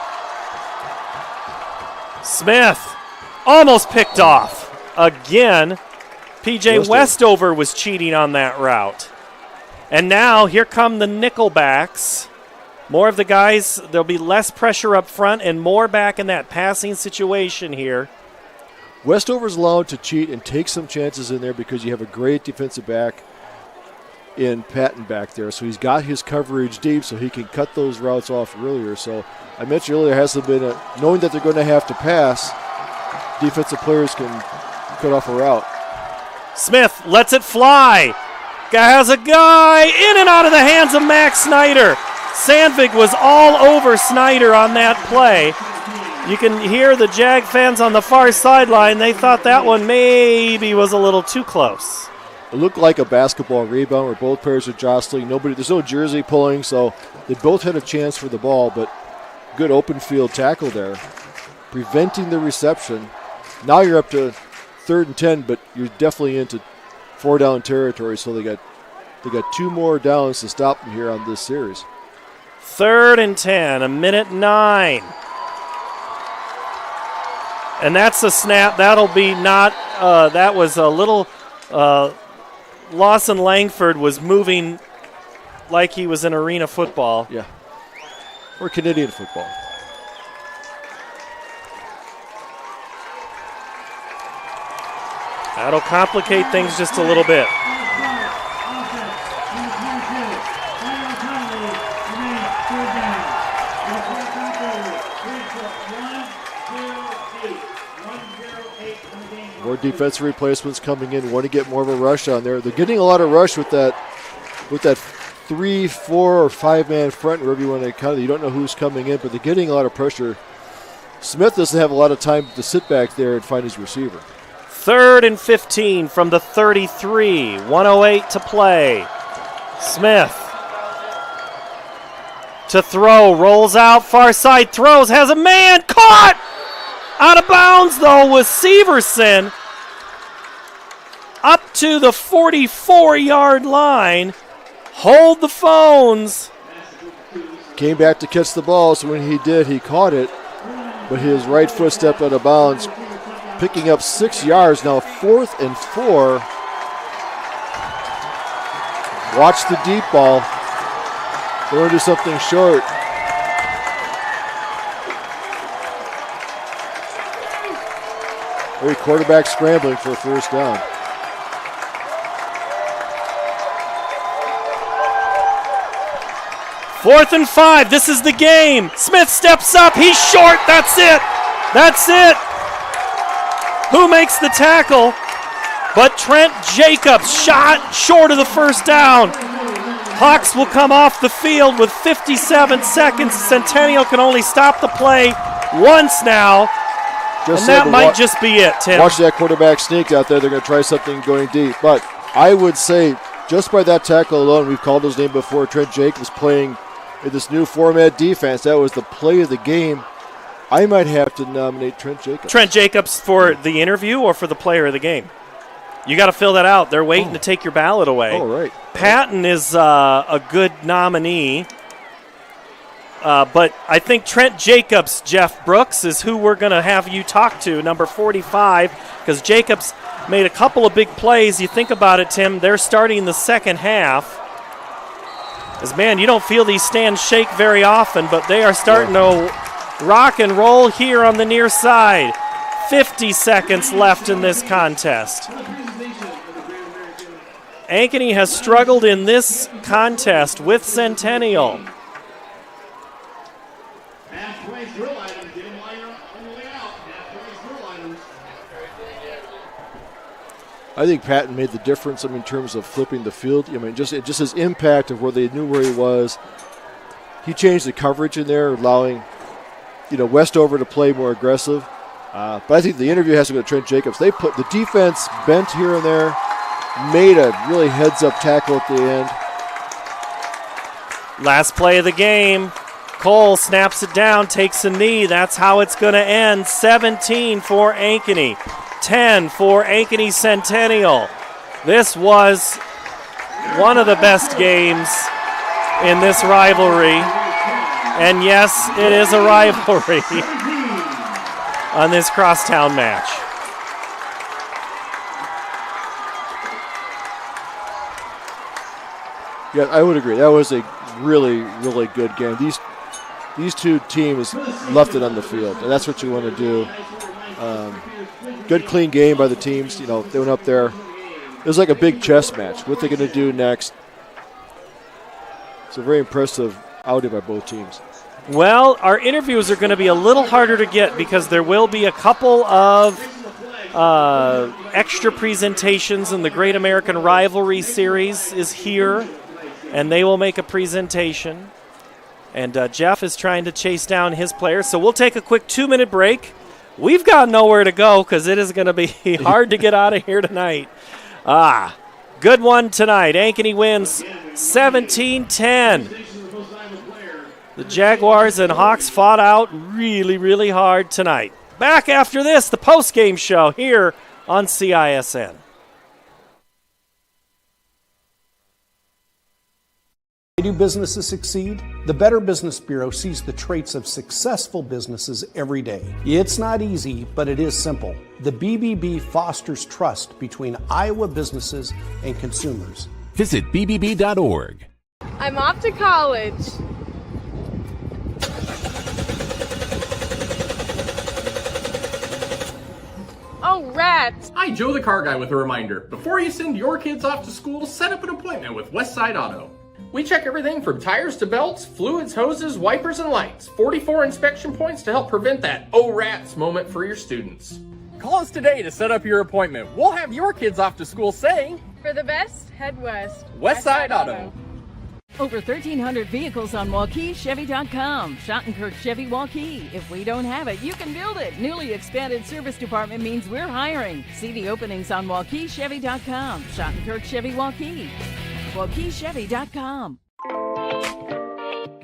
Smith almost picked off. Again, P.J. Westover was cheating on that route. And now here come the nickelbacks. More of the guys, there'll be less pressure up front and more back in that passing situation here. Westover's allowed to cheat and take some chances in there because you have a great defensive back in Patton back there. So he's got his coverage deep so he can cut those routes off earlier. So I mentioned earlier, hasn't been knowing that they're going to have to pass, defensive players can cut off a route. Smith lets it fly. Guy has a guy in and out of the hands of Max Snyder. Sandvig was all over Snyder on that play. You can hear the Jag fans on the far sideline. They thought that one maybe was a little too close. It looked like a basketball rebound where both players are jostling. There's no jersey pulling, so they both had a chance for the ball, but good open field tackle there, preventing the reception. Now you're up to 3rd and 10, but you're definitely into 4-down territory, so they got 2 more downs to stop them here on this series. 3rd and 10, a minute 9. And that's a snap. That'll be not, that was a little, Lawson Langford was moving like he was in arena football. Yeah. Or Canadian football. That'll complicate things just a little bit. More defensive replacements coming in. Want to get more of a rush on there. They're getting a lot of rush with that 3, 4, or 5-man front, wherever you want to count it. You don't know who's coming in, but they're getting a lot of pressure. Smith doesn't have a lot of time to sit back there and find his receiver. 3rd and 15 from the 33. 1:08 to play. Smith to throw. Rolls out. Far side. Throws. Has a man. Caught! Out of bounds, though, was Severson. Up to the 44-yard line. Hold the phones. Came back to catch the ball, so when he did, he caught it. But his right foot stepped out of bounds, picking up 6 yards. Now 4th and 4. Watch the deep ball. They're going to do something short. Every quarterback scrambling for a first down. Fourth and 5. This is the game. Smith steps up. He's short. That's it. That's it. Who makes the tackle? But Trent Jacobs shot short of the first down. Hawks will come off the field with 57 seconds. Centennial can only stop the play once now. And that might just be it, Tim. Watch that quarterback sneak out there. They're going to try something going deep. But I would say, just by that tackle alone, we've called his name before, Trent Jacobs playing in this new format defense. That was the play of the game. I might have to nominate Trent Jacobs. Trent Jacobs for the interview or for the player of the game? You got to fill that out. They're waiting to take your ballot away. Oh, right. Patton is a good nominee. But I think Trent Jacobs, Jeff Brooks, is who we're going to have you talk to, number 45, because Jacobs made a couple of big plays. You think about it, Tim, they're starting the second half. As, man, you don't feel these stands shake very often, but they are starting to rock and roll here on the near side. 50 seconds left in this contest. Ankeny has struggled in this contest with Centennial. Halfway through, I think Patton made the difference. I mean, in terms of flipping the field. I mean, just his impact of where they knew where he was. He changed the coverage in there, allowing, Westover to play more aggressive. But I think the interview has to go to Trent Jacobs. They put the defense bent here and there, made a really heads-up tackle at the end. Last play of the game. Cole snaps it down, takes a knee. That's how it's going to end. 17 for Ankeny, 10 for Ankeny Centennial. This was one of the best games in this rivalry. And yes, it is a rivalry on this crosstown match. Yeah, I would agree. That was a really, really good game. These two teams left it on the field, and that's what you want to do. Good, clean game by the teams. They went up there. It was like a big chess match. What they're going to do next. It's a very impressive outing by both teams. Well, our interviews are going to be a little harder to get because there will be a couple of extra presentations, and the Great American Rivalry Series is here, and they will make a presentation. And Jeff is trying to chase down his players, so we'll take a quick 2-minute break. We've got nowhere to go because it is going to be hard to get out of here tonight. Good one tonight. Ankeny wins 17-10. The Jaguars and Hawks fought out really, really hard tonight. Back after this, the post-game show here on CISN. Do businesses succeed? The Better Business Bureau sees the traits of successful businesses every day. It's not easy, but it is simple. The BBB fosters trust between Iowa businesses and consumers. Visit bbb.org. I'm off to college. Oh, rats! Hi, Joe the Car Guy with a reminder. Before you send your kids off to school, set up an appointment with Westside Auto. We check everything from tires to belts, fluids, hoses, wipers, and lights. 44 inspection points to help prevent that oh rats moment for your students. Call us today to set up your appointment. We'll have your kids off to school saying, For the best, head west. Westside Auto. Over 1,300 vehicles on WaukeeChevy.com. Schottenkirk Chevy Waukee. If we don't have it, you can build it. Newly expanded service department means we're hiring. See the openings on WaukeeChevy.com. Schottenkirk Chevy Waukee. WaukeeChevy.com.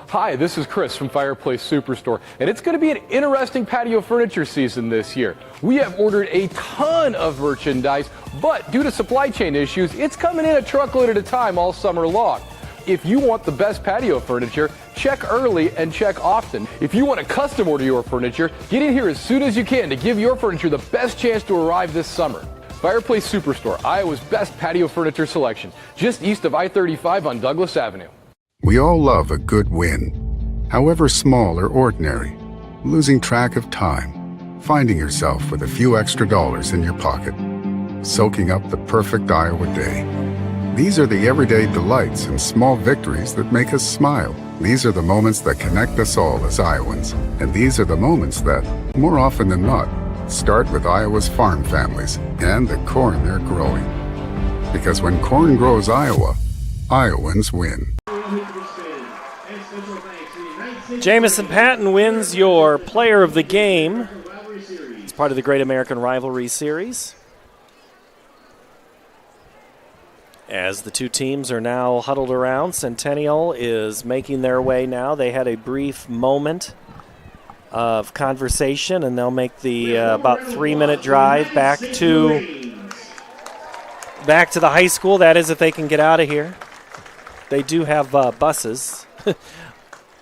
Hi, this is Chris from Fireplace Superstore, and it's going to be an interesting patio furniture season this year. We have ordered a ton of merchandise, but due to supply chain issues, it's coming in a truckload at a time all summer long. If you want the best patio furniture, check early and check often. If you want to custom order your furniture, get in here as soon as you can to give your furniture the best chance to arrive this summer. Fireplace Superstore, Iowa's best patio furniture selection, just east of I-35 on Douglas Avenue. We all love a good win, however small or ordinary. Losing track of time, finding yourself with a few extra dollars in your pocket, soaking up the perfect Iowa day. These are the everyday delights and small victories that make us smile. These are the moments that connect us all as Iowans. And these are the moments that, more often than not, start with Iowa's farm families and the corn they're growing. Because when corn grows Iowa, Iowans win. Jamison Patton wins your player of the game. It's part of the Great American Rivalry Series. As the two teams are now huddled around, Centennial is making their way now. They had a brief moment of conversation, and they'll make the about 3-minute drive back to the high school. That is, if they can get out of here. They do have buses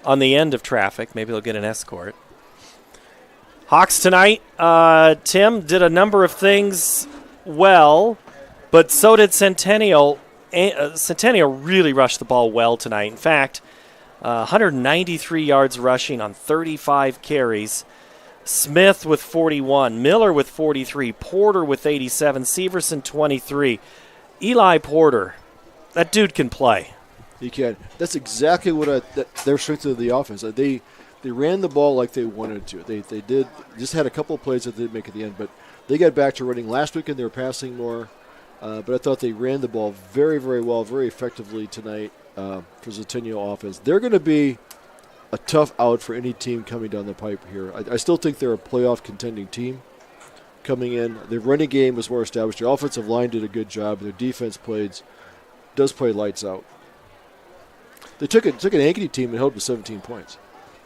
on the end of traffic. Maybe they'll get an escort. Hawks tonight, Tim, did a number of things well, but so did Centennial. Centennial really rushed the ball well tonight. In fact, 193 yards rushing on 35 carries. Smith with 41, Miller with 43, Porter with 87, Severson 23. Eli Porter, that dude can play. He can. That's exactly what their strength of the offense. They ran the ball like they wanted to. They did just had a couple of plays that they didn't make at the end, but they got back to running. Last weekend they were passing more. but I thought they ran the ball very, very well, very effectively tonight for Centennial offense. They're going to be a tough out for any team coming down the pipe here. I still think they're a playoff contending team coming in. Their running game was more established. Their offensive line did a good job. Their defense does play lights out. They took an Ankeny team and held them to 17 points.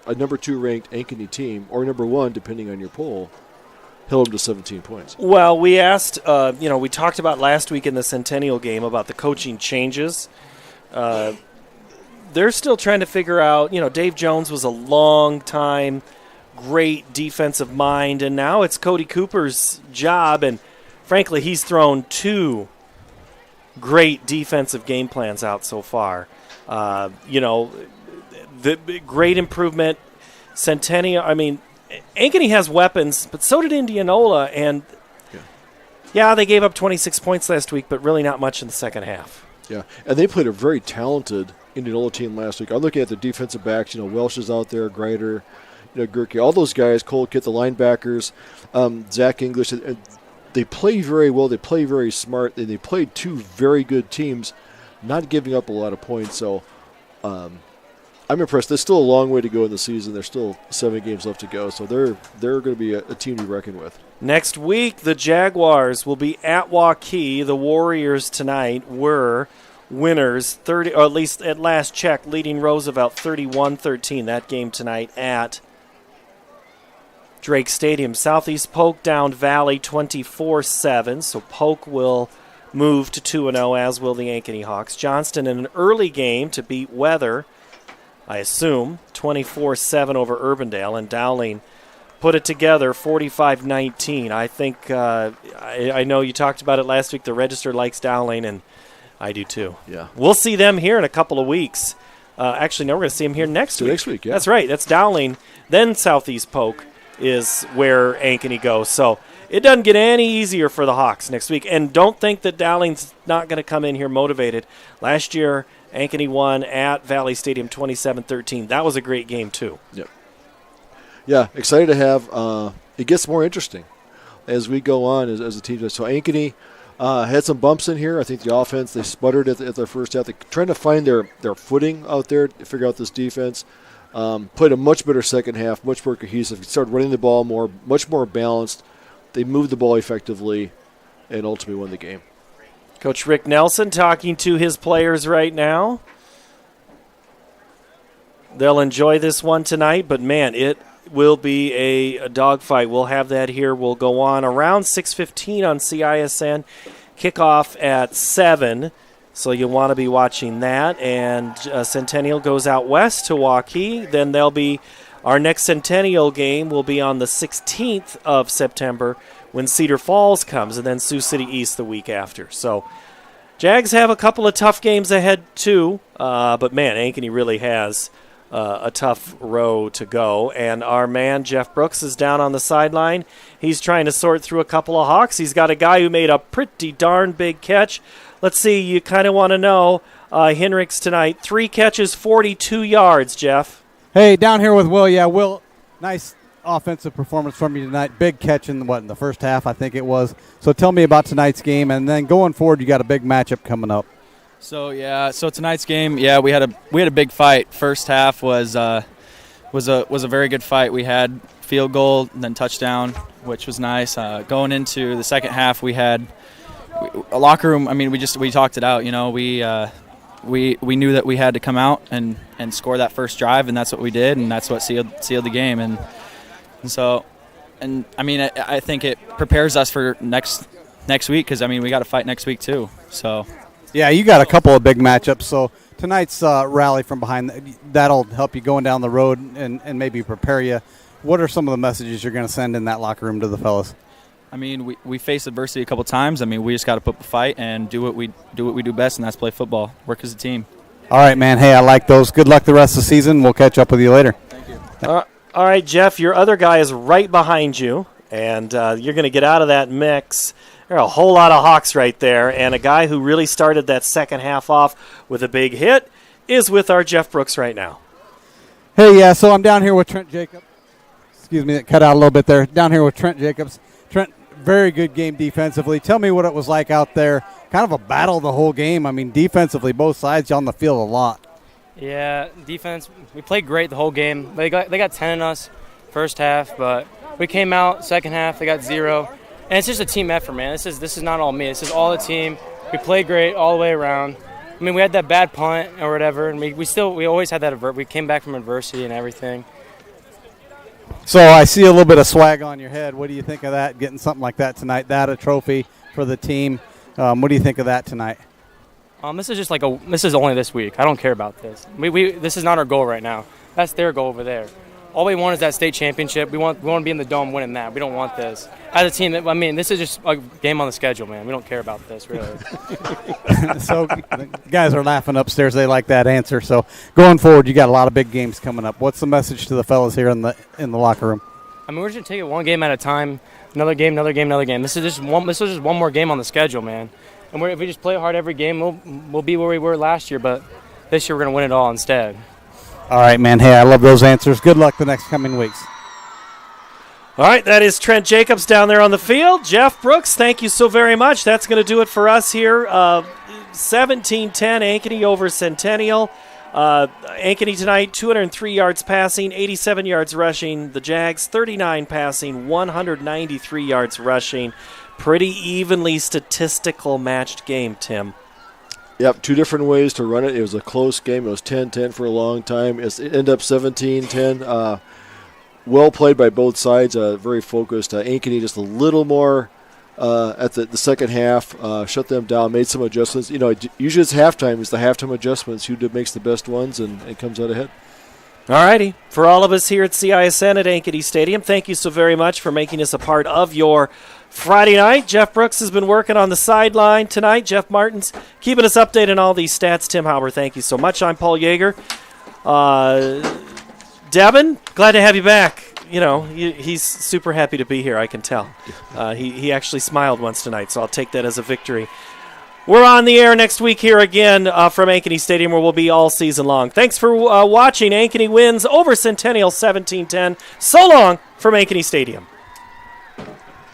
A number 2 ranked Ankeny team, or number 1, depending on your poll, held them to 17 points. Well, we asked, we talked about last week in the Centennial game about the coaching changes. They're still trying to figure out, Dave Jones was a long time great defensive mind, and now it's Cody Cooper's job, and frankly, he's thrown 2 great defensive game plans out so far. The great improvement. Centennial, Ankeny has weapons, but so did Indianola, and they gave up 26 points last week, but really not much in the second half. Yeah, and they played a very talented Indianola team last week. I'm looking at the defensive backs. Welsh is out there, Greider, Gerke, all those guys, Cole Kitt, the linebackers, Zach English. They play very well. They play very smart, and they played 2 very good teams, not giving up a lot of points. So I'm impressed. There's still a long way to go in the season. There's still 7 games left to go, so they're going to be a team to reckon with. Next week, the Jaguars will be at Waukee. The Warriors tonight were winners, 30, or at least at last check, leading Roosevelt 31-13. That game tonight at Drake Stadium. Southeast Polk downed Valley 24-7, so Polk will move to 2-0, as will the Ankeny Hawks. Johnston in an early game to beat Weather, I assume, 24-7 over Urbandale, and Dowling put it together 45-19. I think, I know you talked about it last week, the Register likes Dowling, and I do too. Yeah. We'll see them here in a couple of weeks. Actually, no, we're going to see them here next week. Next week, yeah. That's right. That's Dowling. Then Southeast Polk is where Ankeny goes. So it doesn't get any easier for the Hawks next week. And don't think that Dowling's not going to come in here motivated. Last year, Ankeny won at Valley Stadium 27-13. That was a great game, too. Yep. Yeah, excited to have it gets more interesting as we go on as a team. So Ankeny had some bumps in here. I think the offense, they sputtered at their first half. They're trying to find their footing out there to figure out this defense. Played a much better second half, much more cohesive. Started running the ball more, much more balanced. They moved the ball effectively and ultimately won the game. Coach Rick Nelson talking to his players right now. They'll enjoy this one tonight, but, man, it will be a dogfight. We'll have that here. We'll go on around 6:15 on CISN. Kickoff at 7, so you'll want to be watching that. And Centennial goes out west to Waukee. Then there'll be our next Centennial game will be on the 16th of September when Cedar Falls comes, and then Sioux City East the week after. So Jags have a couple of tough games ahead too, but, man, Ankeny really has a tough row to go. And our man Jeff Brooks is down on the sideline. He's trying to sort through a couple of Hawks. He's got a guy who made a pretty darn big catch. Let's see, you kind of want to know Henricks tonight. 3 catches, 42 yards, Jeff. Hey, down here with Will. Yeah, Will, nice offensive performance from you tonight. Big catch in the first half, I think it was. So tell me about tonight's game, and then going forward, you got a big matchup coming up. So tonight's game, we had a big fight. First half was a very good fight. We had field goal and then touchdown, which was nice. Going into the second half, we had a locker room. I mean, we talked it out. We knew that we had to come out and score that first drive, and that's what we did, and that's what sealed the game. And so, I mean, I think it prepares us for next week because we got to fight next week too. So. Yeah, you got a couple of big matchups. So tonight's rally from behind, that'll help you going down the road and maybe prepare you. What are some of the messages you're going to send in that locker room to the fellas? We faced adversity a couple times. We just got to put up a fight and do what we do best, and that's play football, work as a team. All right, man. Hey, I like those. Good luck the rest of the season. We'll catch up with you later. Thank you. All right, Jeff, your other guy is right behind you, and you're going to get out of that mix. There are a whole lot of Hawks right there, and a guy who really started that second half off with a big hit is with our Jeff Brooks right now. Hey, so I'm down here with Trent Jacobs. Excuse me, that cut out a little bit there. Down here with Trent Jacobs. Trent, very good game defensively. Tell me what it was like out there. Kind of a battle the whole game. I mean, defensively, both sides on the field a lot. Yeah, defense, we played great the whole game. They got 10 in us first half, but we came out second half, they got 0. And it's just a team effort, man. This is not all me. This is all the team. We played great all the way around. I mean, we had that bad punt or whatever, and we always had that we came back from adversity and everything. So I see a little bit of swag on your head. What do you think of that, getting something like that tonight? That a trophy for the team. What do you think of that tonight? This is just this is only this week. I don't care about this. This is not our goal right now. That's their goal over there. All we want is that state championship. We want to be in the dome winning that. We don't want this. As a team, I mean, this is just a game on the schedule, man. We don't care about this, really. So the guys are laughing upstairs. They like that answer. So going forward, you got a lot of big games coming up. What's the message to the fellas here in the locker room? I mean, we're just going to take it one game at a time, another game, another game, another game. This is just one more game on the schedule, man. And if we just play hard every game, we'll be where we were last year, but this year we're going to win it all instead. All right, man. Hey, I love those answers. Good luck the next coming weeks. All right, that is Trent Jacobs down there on the field. Jeff Brooks, thank you so very much. That's going to do it for us here. 17-10, Ankeny over Centennial. Ankeny tonight, 203 yards passing, 87 yards rushing. The Jags, 39 passing, 193 yards rushing. Pretty evenly statistical matched game, Tim. Yep, two different ways to run it. It was a close game. It was 10-10 for a long time. It ended up 17-10. Well played by both sides. Very focused. Ankeny just a little more at the second half. Shut them down. Made some adjustments. You know, usually it's halftime. It's the halftime adjustments. Who makes the best ones and comes out ahead. All righty. For all of us here at CISN at Ankeny Stadium, thank you so very much for making us a part of your Friday night. Jeff Brooks has been working on the sideline tonight. Jeff Martin's keeping us updated on all these stats. Tim Hauber, thank you so much. I'm Paul Yeager. Devin, glad to have you back. You know, he's super happy to be here, I can tell. He actually smiled once tonight, so I'll take that as a victory. We're on the air next week here again from Ankeny Stadium, where we'll be all season long. Thanks for watching. Ankeny wins over Centennial 17-10. So long from Ankeny Stadium.